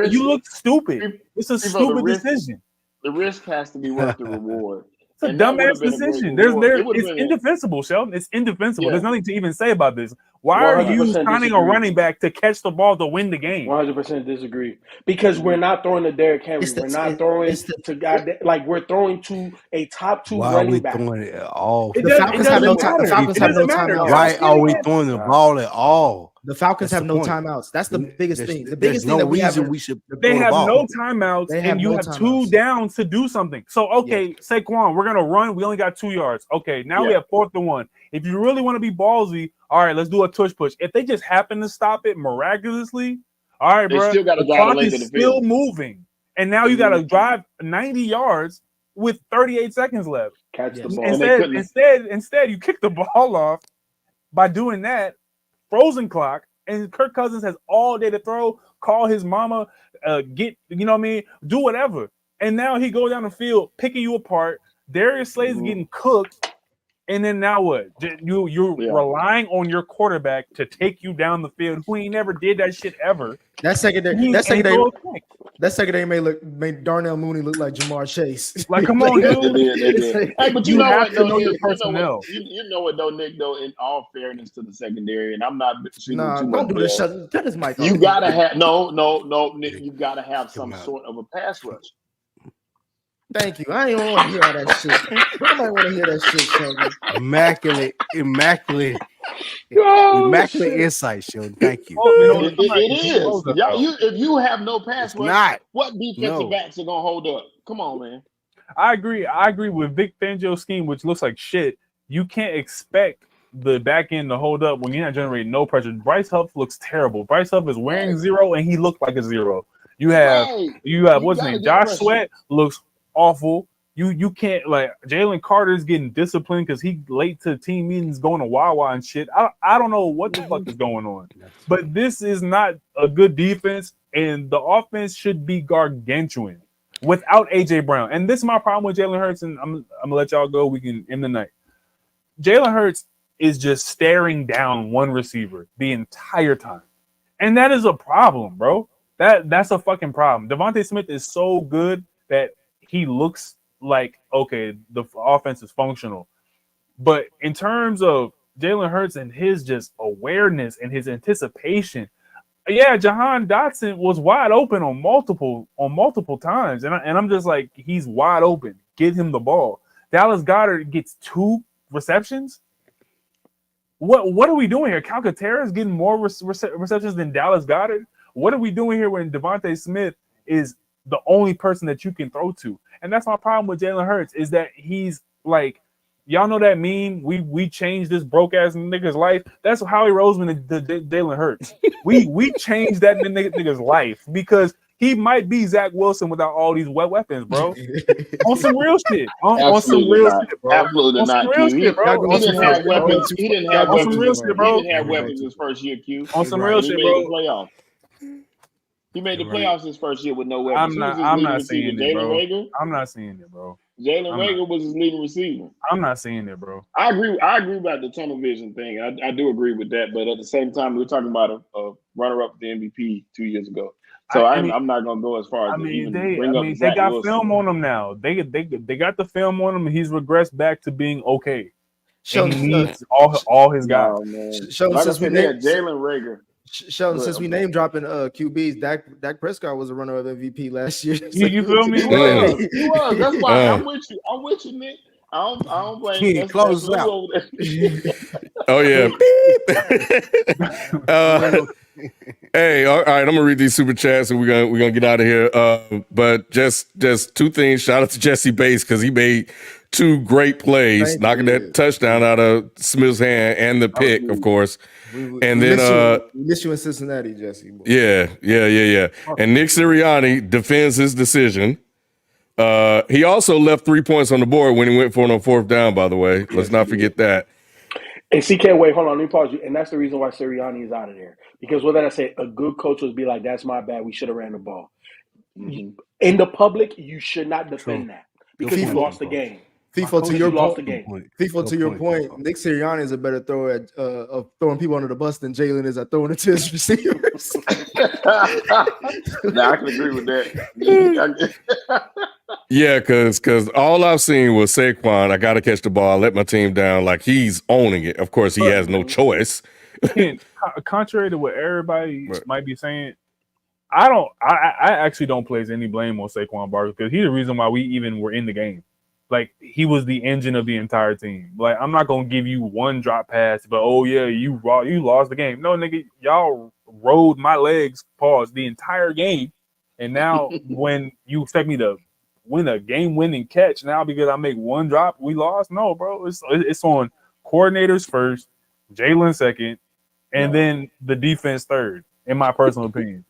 you look stupid. It's a stupid decision. The risk has to be worth the reward. It's a dumbass decision. It's indefensible, Sheldon. It's indefensible. Yeah. There's nothing to even say about this. Why are you signing a running back to catch the ball to win the game? 100% disagree. Because we're not throwing to Derrick Henry. We're not throwing to guys like we're throwing to a top 2 running back. Why are we throwing it at all? The Falcons have no timeouts. Why are we throwing the ball at all? The Falcons have no timeouts. That's the biggest thing. The biggest thing that we have. They have no timeouts, and you have 2 downs to do something. So, Saquon, we're gonna run. We only got 2 yards. Okay, now we have 4th and 1. If you really want to be ballsy, all right, let's do a tush push. If they just happen to stop it miraculously, All right, bro. Still got to the drive clock the length is of the still field. moving, and now you got to drive 90 yards with 38 seconds left. Catch the ball. Instead, you kick the ball off by doing that. Frozen clock, and Kirk Cousins has all day to throw, call his mama, do whatever. And now he goes down the field picking you apart. Darius Slay's getting cooked, and then now what? You're relying on your quarterback to take you down the field, who ain't never did that shit ever. That secondary made Darnell Mooney look like Jamar Chase. Like, come on, dude. They did. Hey, but you know what, though, know your Nick, personnel. you know what, though, Nick, though, in all fairness to the secondary, and I'm not shooting too much. Don't do this. Cut his mic off. You gotta have Nick. You gotta have some sort of a pass rush. Thank you. I ain't want to hear all that shit. Nobody want to hear that shit, Sheldon. Immaculate insight, Sheldon. Thank you. It is. If you have no pass rush, what defensive backs are gonna hold up? Come on, man. I agree with Vic Fangio's scheme, which looks like shit. You can't expect the back end to hold up when you're not generating no pressure. Bryce Huff looks terrible. Bryce Huff is wearing 0, and he looked like a 0. You have what's his name? Josh Sweat looks awful. You can't, like, Jalen Carter's getting disciplined because he late to team meetings, going to Wawa and shit. I don't know what the fuck is going on, but this is not a good defense, and the offense should be gargantuan without AJ Brown. And this is my problem with Jalen Hurts, and I'm gonna let y'all go. We can end the night. Jalen Hurts is just staring down one receiver the entire time, and that is a problem, bro. That's a fucking problem. Devontae Smith is so good that he looks like, okay, the offense is functional. But in terms of Jalen Hurts and his just awareness and his anticipation, Jahan Dotson was wide open on multiple times. And I'm just like, he's wide open. Get him the ball. Dallas Goedert gets 2 receptions. What are we doing here? Calcaterra is getting more receptions than Dallas Goedert. What are we doing here when Devontae Smith is the only person that you can throw to? And that's my problem with Jalen Hurts, is that he's like, y'all know that meme, we changed this broke ass nigga's life. That's Howie Roseman and Jalen Hurts. we changed that nigga's life because he might be Zach Wilson without all these wet weapons, bro. On some real shit. On some real shit, bro. Absolutely not. He didn't have weapons. He didn't have weapons. Real shit, bro. He didn't have weapons his first year, Q. On some real shit, bro. He made the playoffs his first year with no weapons. I'm not seeing it, bro. I'm not seeing it, bro. Jalen Reagor was his leading receiver. I'm not seeing it, bro. I agree about the tunnel vision thing. I do agree with that, but at the same time, we're talking about a runner-up for the MVP 2 years ago. So I'm not gonna go as far as they got Wilson. Film on him now. They got the film on him, and he's regressed back to being okay. He needs all his guys. Like I said, they had Jalen Reagor. Sheldon, since we name dropping QBs, Dak Prescott was a runner of MVP last year. So you feel me? He was. That's why I'm with you. I'm with you, Nick. I don't blame you. Close out. Oh yeah. Hey, all right. I'm gonna read these super chats and we're gonna get out of here. But just 2 things. Shout out to Jesse Bates because he made 2 great plays, knocking that touchdown out of Smith's hand and the pick, of course. We miss you in Cincinnati, Jesse. Yeah. And Nick Sirianni defends his decision. He also left 3 points on the board when he went for it on 4th down, by the way. Let's not forget that. And CK, wait, hold on, let me pause you. And that's the reason why Sirianni is out of there. Because what did I say? A good coach would be like, that's my bad. We should have ran the ball. Mm-hmm. In the public, you should not defend that because you lost the game. FIFO, to your point, Nick Sirianni is a better thrower at of throwing people under the bus than Jalen is at throwing it to his receivers. Nah, I can agree with that. Yeah, because all I've seen was Saquon. I got to catch the ball, let my team down. Like, he's owning it. Of course, he has no choice. Contrary to what everybody might be saying, I actually don't place any blame on Saquon Barkley because he's the reason why we even were in the game. Like, he was the engine of the entire team. Like, I'm not gonna give you one drop pass, but oh yeah, you lost the game. No, nigga, y'all rode my legs, the entire game, and now when you expect me to win a game-winning catch now because I make one drop, we lost? No, bro. It's on coordinators first, Jalen second, and then the defense third, in my personal opinion.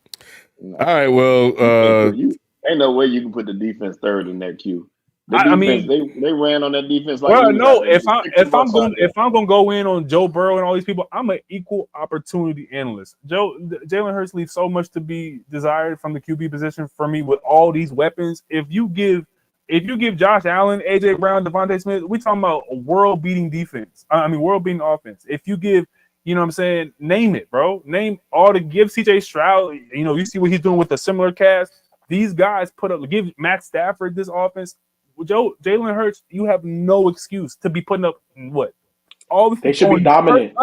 No. All right. Well, ain't no way you can put the defense third in that queue. I mean, they ran on that defense like. Well, no. If I'm gonna go in on Joe Burrow and all these people, I'm an equal opportunity analyst. Jalen Hurts leaves so much to be desired from the QB position for me with all these weapons. If you give Josh Allen, AJ Brown, Devontae Smith, we talking about a world-beating defense. World-beating offense. If you give, you know what I'm saying, name it, bro. Name all to give CJ Stroud. You know, you see what he's doing with a similar cast. These guys give Matt Stafford this offense. Jalen Hurts, you have no excuse to be putting up what? All they should be dominant.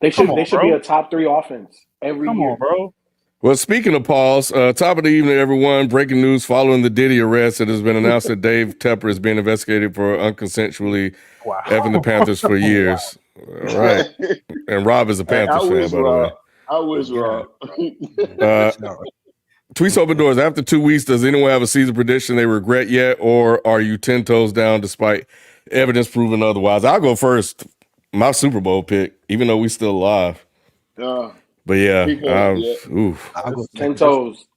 They should bro. be a top 3 offense every year. Come on, bro. Well, speaking of Pauls, top of the evening, everyone. Breaking news following the Diddy arrest. It has been announced that Dave Tepper is being investigated for unconsensually effing the Panthers for years. Wow. All right. And Rob is a Panthers fan, by the way. I wish Rob. Tweets open doors. After 2 weeks, does anyone have a season prediction they regret yet, or are you 10 toes down despite evidence proving otherwise? I'll go first. My Super Bowl pick, even though we still alive. But yeah, I'll go 10 toes.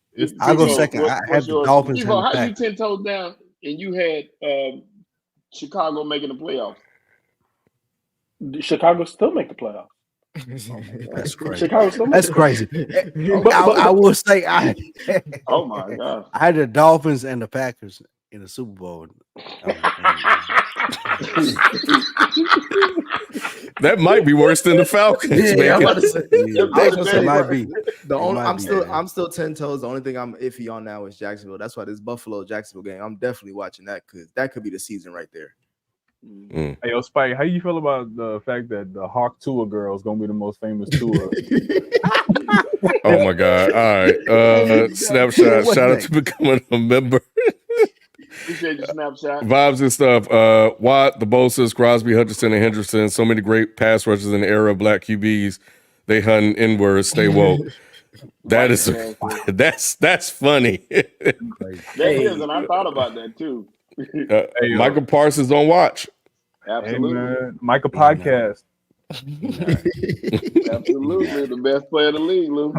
I'll go second. I had the Dolphins. How you 10 toes down and you had Chicago making the playoffs? Chicago still make the playoffs. That's crazy. Chicago still That's crazy. I will say oh my God. I had the Dolphins and the Packers in the Super Bowl. That might be worse than the Falcons. Yeah, I'm about to say, it might be. I'm still 10 toes. The only thing I'm iffy on now is Jacksonville. That's why this Buffalo-Jacksonville game, I'm definitely watching that because that could be the season right there. Hey, yo, Spike, how you feel about the fact that the Hawk Tua girl is gonna be the most famous Tua? Oh my God! All right, snapshot. Shout out to becoming a member. Appreciate your snapshot. Vibes and stuff. Watt, the Bosa's, Crosby, Hutchinson, and Henderson. So many great pass rushers in the era of black QBs. They hunting inwards. Stay woke. That's funny. That is, and I thought about that too. Michael Parsons on watch. Absolutely. Hey, Michael Podcast. Absolutely. The best player in the league, Lou.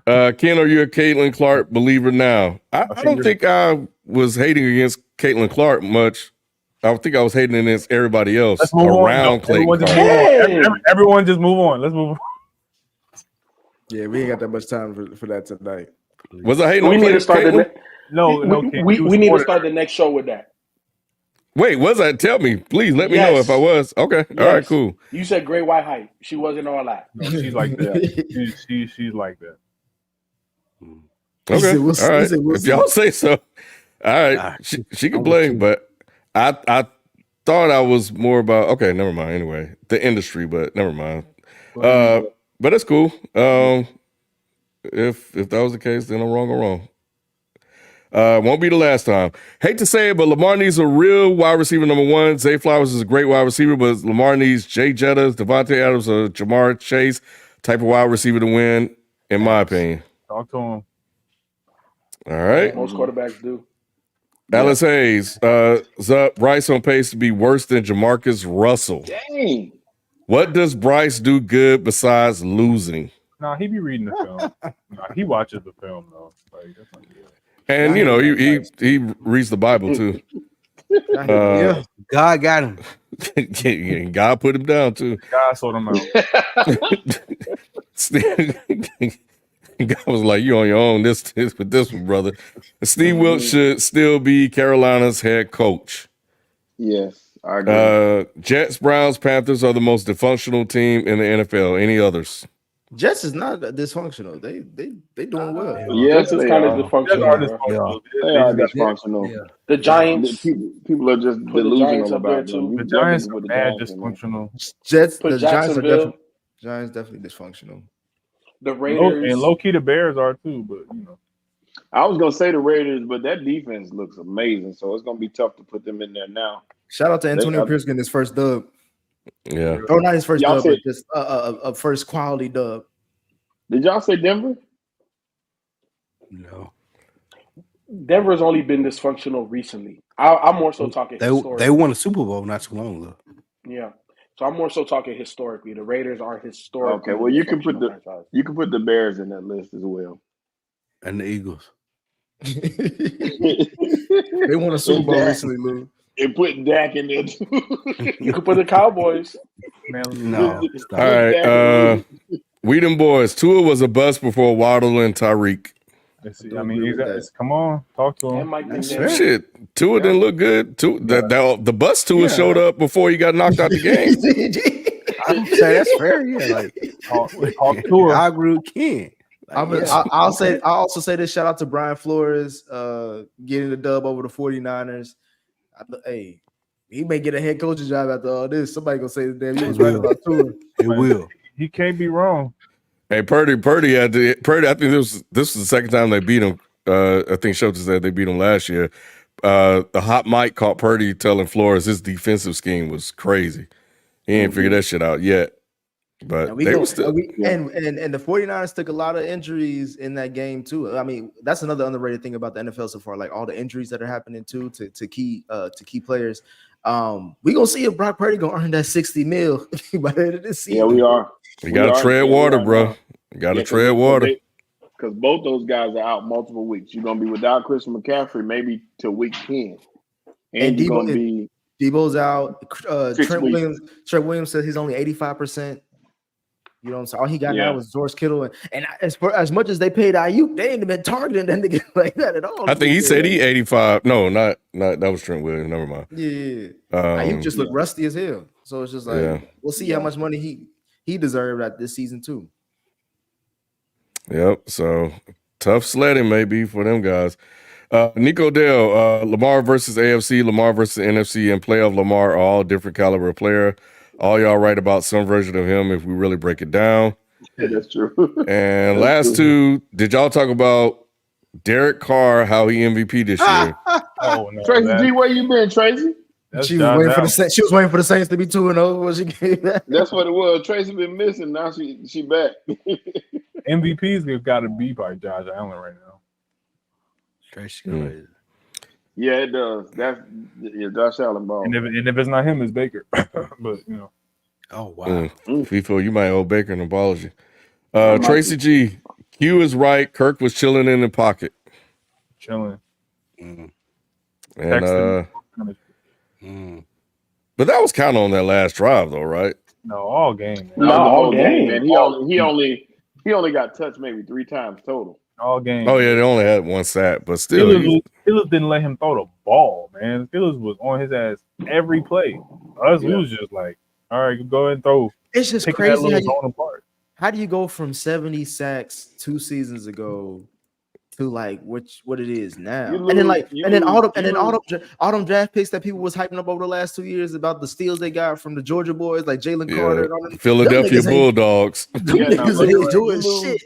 Ken, are you a Caitlin Clark believer now? I don't think I was hating against Caitlin Clark much. I think I was hating against everybody else around Caitlin. Everyone just move on. Let's move on. Yeah, we ain't got that much time for that tonight. Was I hating on need to start Caitlin? We need to start the next show with that. Wait, was I? Tell me, please. Let me know if I was. Okay, all right, cool. You said great white height. She wasn't all that. No, she's like that. She's like that. Okay, all right. If y'all say so, all right. She can play, but I thought I was more about. Okay, never mind. Anyway, the industry, but never mind. But that's cool. If that was the case, then I'm wrong or wrong. Won't be the last time. Hate to say it, but Lamar needs a real wide receiver number one. Zay Flowers is a great wide receiver, but Lamar needs Jay Jettas, Devontae Adams, or Jamar Chase type of wide receiver to win, in my opinion. Talk to him. All right. Most quarterbacks do. Alice Hayes, Bryce on pace to be worse than Jamarcus Russell. Dang. What does Bryce do good besides losing? Nah, he be reading the film. He watches the film though. Like, that's not good. And you know, he reads the Bible too. Yeah, God got him. God put him down too. God sort him out. God was like, "You on your own this with this one, brother." Steve Wilkes should still be Carolina's head coach. Yes, I agree. Jets, Browns, Panthers are the most dysfunctional team in the NFL. Any others? Jets is not dysfunctional. They doing well. Yes, it's kind of dysfunctional. They are dysfunctional. Yeah. The Giants, people are just delusional about them. The Giants are bad dysfunctional. The Giants definitely dysfunctional. The Raiders and low key the Bears are too, but you know. I was gonna say the Raiders, but that defense looks amazing, so it's gonna be tough to put them in there now. Shout out to Antonio Pierce getting his first dub. Yeah. Or not his first dub, but just a first quality dub. Did y'all say Denver? No. Denver's only been dysfunctional recently. I'm more so talking historically. They won a Super Bowl not too long ago. Yeah. So I'm more so talking historically. The Raiders are historically. Okay, well you can put the Bears in that list as well. And the Eagles. They won a Super Bowl recently, Lou. And put Dak in there too. You could put the Cowboys. Man, no. All right. We them boys. Tua was a bust before Waddle and Tyreek. I mean, come on, talk to him. Shit, Tua didn't look good. The bust Tua showed up before he got knocked out the game. I'm saying that's fair. Yeah, like talk Tua. I agree with Ken. I'll also say this. Shout out to Brian Flores getting the dub over the 49ers. Hey, he may get a head coaching job after all this. Somebody gonna say, "Damn, he was right about Tua." It will. He can't be wrong. Hey, Purdy I think this was the second time they beat him. I think Schultz said they beat him last year. The hot mic caught Purdy telling Flores his defensive scheme was crazy. He ain't figured that shit out yet. But they were still and the 49ers took a lot of injuries in that game too. I mean, that's another underrated thing about the NFL so far, like all the injuries that are happening too to key players. We gonna see if Brock Purdy gonna earn that $60 million by the end of this season. Yeah, we are. You gotta tread water, bro. You gotta tread water. Because both those guys are out multiple weeks. You're gonna be without Christian McCaffrey maybe till week 10. And you're gonna be Debo's out. Trent Williams says he's only 85%. You know what I'm saying? All he got now was George Kittle. And as much as they paid Ayuk, they ain't been targeting that nigga like that at all. I think he said he 85. No, not that was Trent Williams. Never mind. Yeah. Ayuk just looked rusty as hell. So it's just like we'll see how much money he deserved at this season too. Yep. So tough sledding maybe for them guys. Nico Dale, Lamar versus AFC, Lamar versus NFC, and playoff Lamar are all different caliber of player. All y'all right about some version of him if we really break it down. Yeah, that's true. And last two, did y'all talk about Derek Carr, how he MVP this year? Oh no, Tracy G, where you been, Tracy? She was waiting for the Saints to be 2-0 when she gave that. That's what it was. Tracy been missing. Now she back. MVP's got to be by Josh Allen right now. Tracy. Yeah, it does. That's Josh Allen ball. And if it's not him, it's Baker. But you know. Oh wow. FIFO, you might owe Baker an apology. Tracy G, Q is right. Kirk was chilling in the pocket. Chilling. And but that was kind of on that last drive though, right? No, all game. Man. No, all game. Man. He only got touched maybe 3 times total. All game. Oh yeah, they only had 1 sack, but still. Steelers didn't let him throw the ball, man. Steelers was on his ass every play. We was just like, all right, go ahead and throw. It's just crazy how do you go from 70 sacks 2 seasons ago to like what it is now? Autumn draft picks that people was hyping up over the last 2 years about the steals they got from the Georgia boys like Jalen Carter and all them. Philadelphia Bulldogs. Doing shit.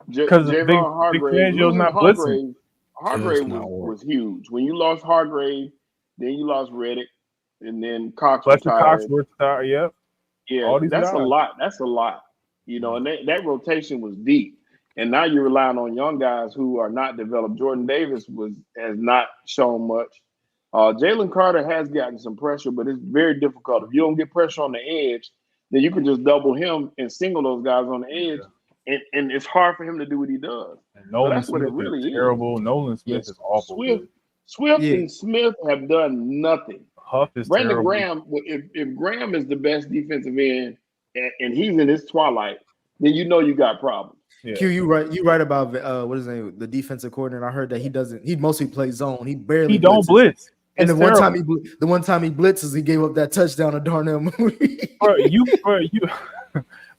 Because Hargrave not blitzing. Hargrave was huge. When you lost Hargrave, then you lost Reddick, and then Cox retired. Yep. Yeah, that's a lot. That's a lot. You know, and that rotation was deep. And now you're relying on young guys who are not developed. Jordan Davis has not shown much. Jalen Carter has gotten some pressure, but it's very difficult. If you don't get pressure on the edge, then you can just double him and single those guys on the edge. Yeah. And it's hard for him to do what he does. And Nolan Smith is terrible. Nolan Smith is awful. Swift and Smith have done nothing. Huff is Brandon terrible. Graham, if Graham is the best defensive end and he's in his twilight, then you know you got problems. Yeah. Q, you right about what is his name? The defensive coordinator. I heard that he mostly plays zone. He don't blitz. And the one time he blitzes, he gave up that touchdown to Darnell Mooney.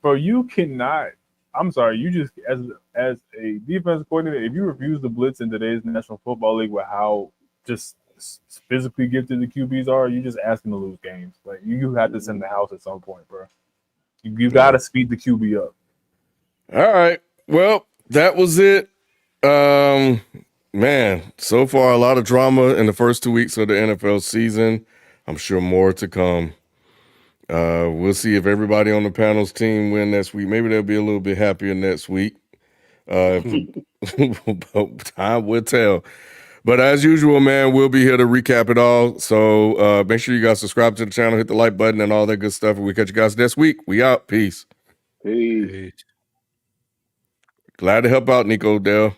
Bro, you cannot. I'm sorry. You just as a defensive coordinator, if you refuse to blitz in today's National Football League with how just physically gifted the QBs are, you're just asking to lose games. Like you have to send the house at some point, bro. You got to speed the QB up. All right. Well, that was it. Man, so far a lot of drama in the first 2 weeks of the NFL season. I'm sure more to come. We'll see if everybody on the panel's team win next week. Maybe they'll be a little bit happier next week. Time will tell. But as usual, man, we'll be here to recap it all. So make sure you guys subscribe to the channel, hit the like button, and all that good stuff. And we'll catch you guys next week. We out. Peace. Peace. Glad to help out, Nico Dale.